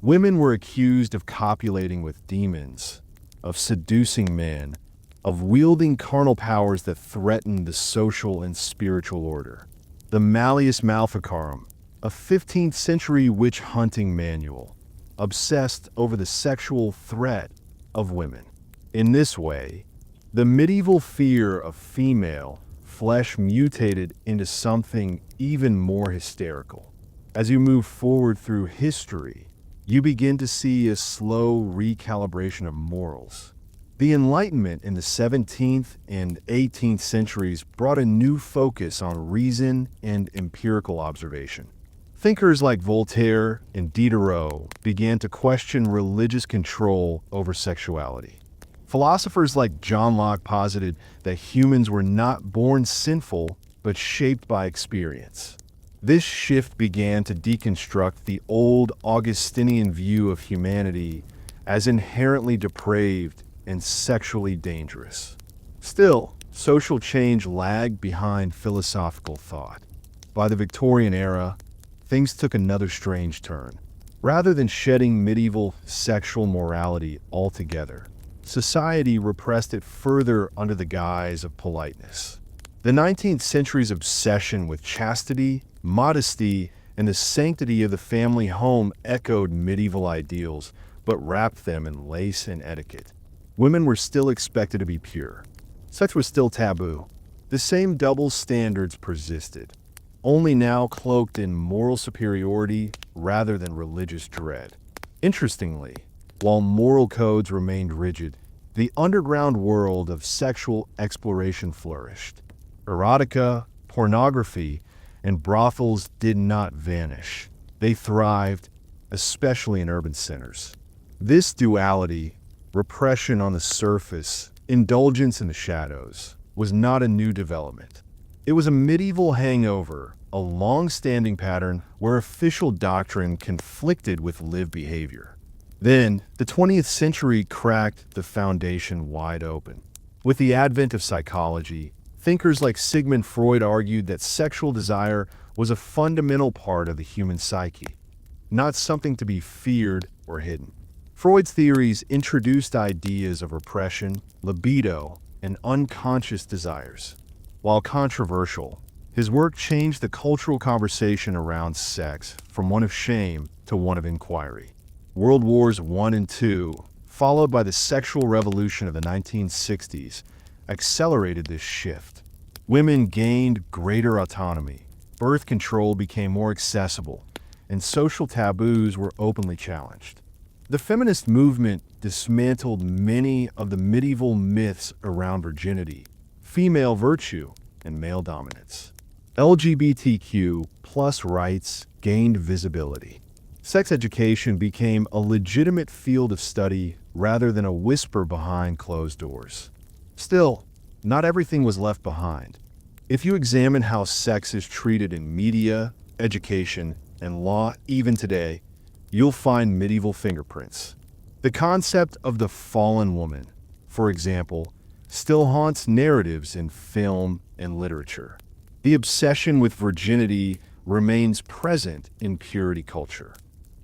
Women were accused of copulating with demons, of seducing men, of wielding carnal powers that threatened the social and spiritual order. The Malleus Maleficarum, a 15th century witch hunting manual, obsessed over the sexual threat of women. In this way, the medieval fear of female flesh mutated into something even more hysterical. As you move forward through history, you begin to see a slow recalibration of morals. The Enlightenment in the 17th and 18th centuries brought a new focus on reason and empirical observation. Thinkers like Voltaire and Diderot began to question religious control over sexuality. Philosophers like John Locke posited that humans were not born sinful, but shaped by experience. This shift began to deconstruct the old Augustinian view of humanity as inherently depraved and sexually dangerous. Still, social change lagged behind philosophical thought. By the Victorian era, things took another strange turn. Rather than shedding medieval sexual morality altogether, society repressed it further under the guise of politeness. The 19th century's obsession with chastity, modesty, and the sanctity of the family home echoed medieval ideals, but wrapped them in lace and etiquette. Women were still expected to be pure. Sex was still taboo. The same double standards persisted, only now cloaked in moral superiority rather than religious dread. Interestingly, while moral codes remained rigid, the underground world of sexual exploration flourished. Erotica, pornography, and brothels did not vanish. They thrived, especially in urban centers. This duality, repression on the surface, indulgence in the shadows, was not a new development. It was a medieval hangover, a long-standing pattern where official doctrine conflicted with lived behavior. Then, the 20th century cracked the foundation wide open. With the advent of psychology, thinkers like Sigmund Freud argued that sexual desire was a fundamental part of the human psyche, not something to be feared or hidden. Freud's theories introduced ideas of repression, libido, and unconscious desires. While controversial, his work changed the cultural conversation around sex from one of shame to one of inquiry. World Wars I and II, followed by the sexual revolution of the 1960s, accelerated this shift. Women gained greater autonomy, birth control became more accessible, and social taboos were openly challenged. The feminist movement dismantled many of the medieval myths around virginity, female virtue, and male dominance. LGBTQ+ rights gained visibility. Sex education became a legitimate field of study rather than a whisper behind closed doors. Still, not everything was left behind. If you examine how sex is treated in media, education, and law even today, you'll find medieval fingerprints. The concept of the fallen woman, for example, still haunts narratives in film and literature. The obsession with virginity remains present in purity culture.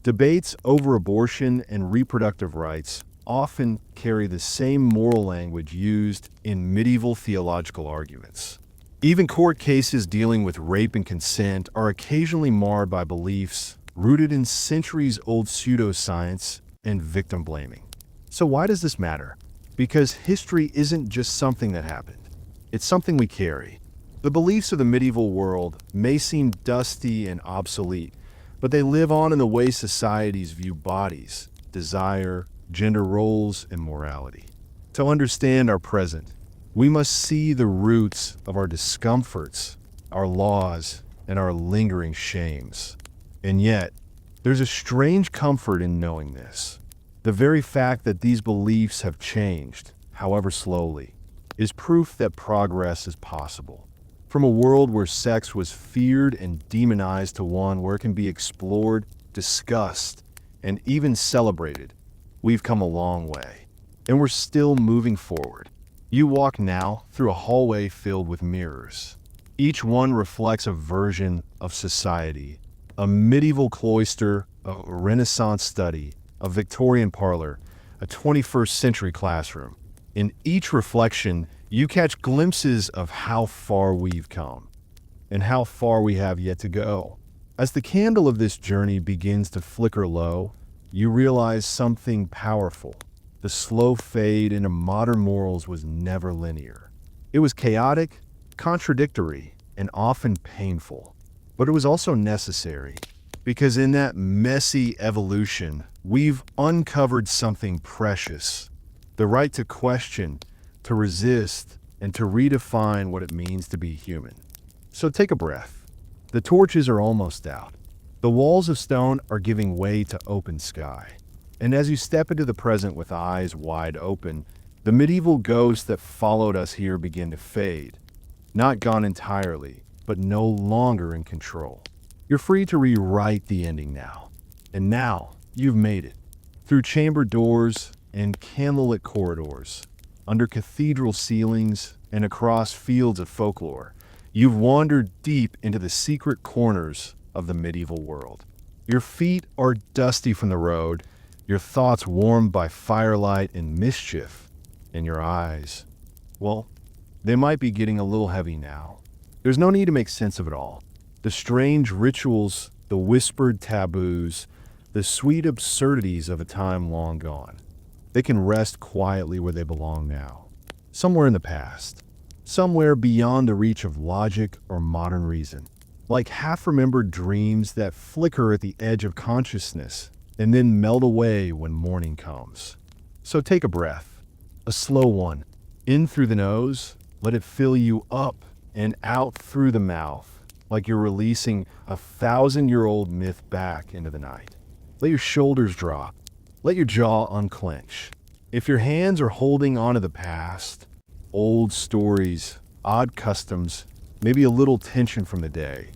Debates over abortion and reproductive rights often carry the same moral language used in medieval theological arguments. Even court cases dealing with rape and consent are occasionally marred by beliefs rooted in centuries-old pseudoscience and victim blaming. So why does this matter? Because history isn't just something that happened. It's something we carry. The beliefs of the medieval world may seem dusty and obsolete, but they live on in the way societies view bodies, desire, gender roles, and morality. To understand our present, We must see the roots of our discomforts, our laws, and our lingering shames. And yet, there's a strange comfort in knowing this. The very fact that these beliefs have changed, however slowly, is proof that progress is possible. From a world where sex was feared and demonized to one where it can be explored, discussed, and even celebrated, we've come a long way. And we're still moving forward. You walk now through a hallway filled with mirrors. Each one reflects a version of society, a medieval cloister, a Renaissance study, a Victorian parlor, a 21st century classroom. In each reflection, you catch glimpses of how far we've come and how far we have yet to go. As the candle of this journey begins to flicker low, you realize something powerful. The slow fade into modern morals was never linear. It was chaotic, contradictory, and often painful. But it was also necessary, because in that messy evolution, we've uncovered something precious. The right to question, to resist, and to redefine what it means to be human. So take a breath. The torches are almost out. The walls of stone are giving way to open sky. And as you step into the present with eyes wide open, the medieval ghosts that followed us here begin to fade. Not gone entirely, but no longer in control. You're free to rewrite the ending now. And now, you've made it. Through chamber doors and candlelit corridors, under cathedral ceilings and across fields of folklore, you've wandered deep into the secret corners of the medieval world. Your feet are dusty from the road, your thoughts warmed by firelight and mischief, and your eyes, well, they might be getting a little heavy now. There's no need to make sense of it all. The strange rituals, the whispered taboos, the sweet absurdities of a time long gone. They can rest quietly where they belong now, somewhere in the past, somewhere beyond the reach of logic or modern reason, like half-remembered dreams that flicker at the edge of consciousness and then melt away when morning comes. So take a breath, a slow one, in through the nose, let it fill you up and out through the mouth, like you're releasing a 1,000-year-old myth back into the night. Let your shoulders drop. Let your jaw unclench. If your hands are holding onto the past, old stories, odd customs, maybe a little tension from the day,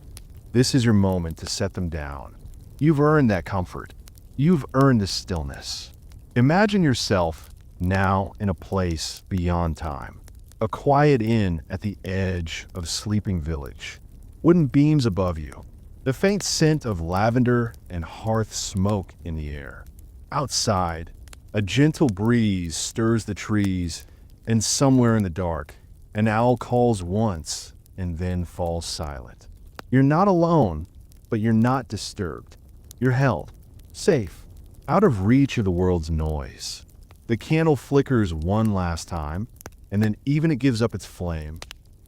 this is your moment to set them down. You've earned that comfort. You've earned the stillness. Imagine yourself now in a place beyond time, a quiet inn at the edge of a sleeping village, wooden beams above you, the faint scent of lavender and hearth smoke in the air. Outside, a gentle breeze stirs the trees, and somewhere in the dark, an owl calls once and then falls silent. You're not alone, but you're not disturbed. You're held, safe, out of reach of the world's noise. The candle flickers one last time, and then even it gives up its flame.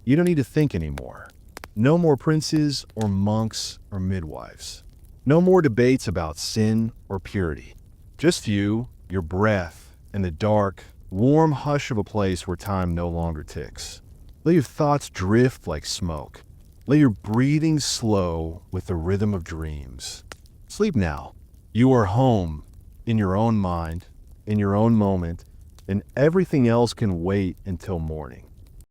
You don't need to think anymore. No more princes or monks or midwives. No more debates about sin or purity. Just you, your breath, and the dark, warm hush of a place where time no longer ticks. Let your thoughts drift like smoke. Let your breathing slow with the rhythm of dreams. Sleep now. You are home, in your own mind, in your own moment, and everything else can wait until morning.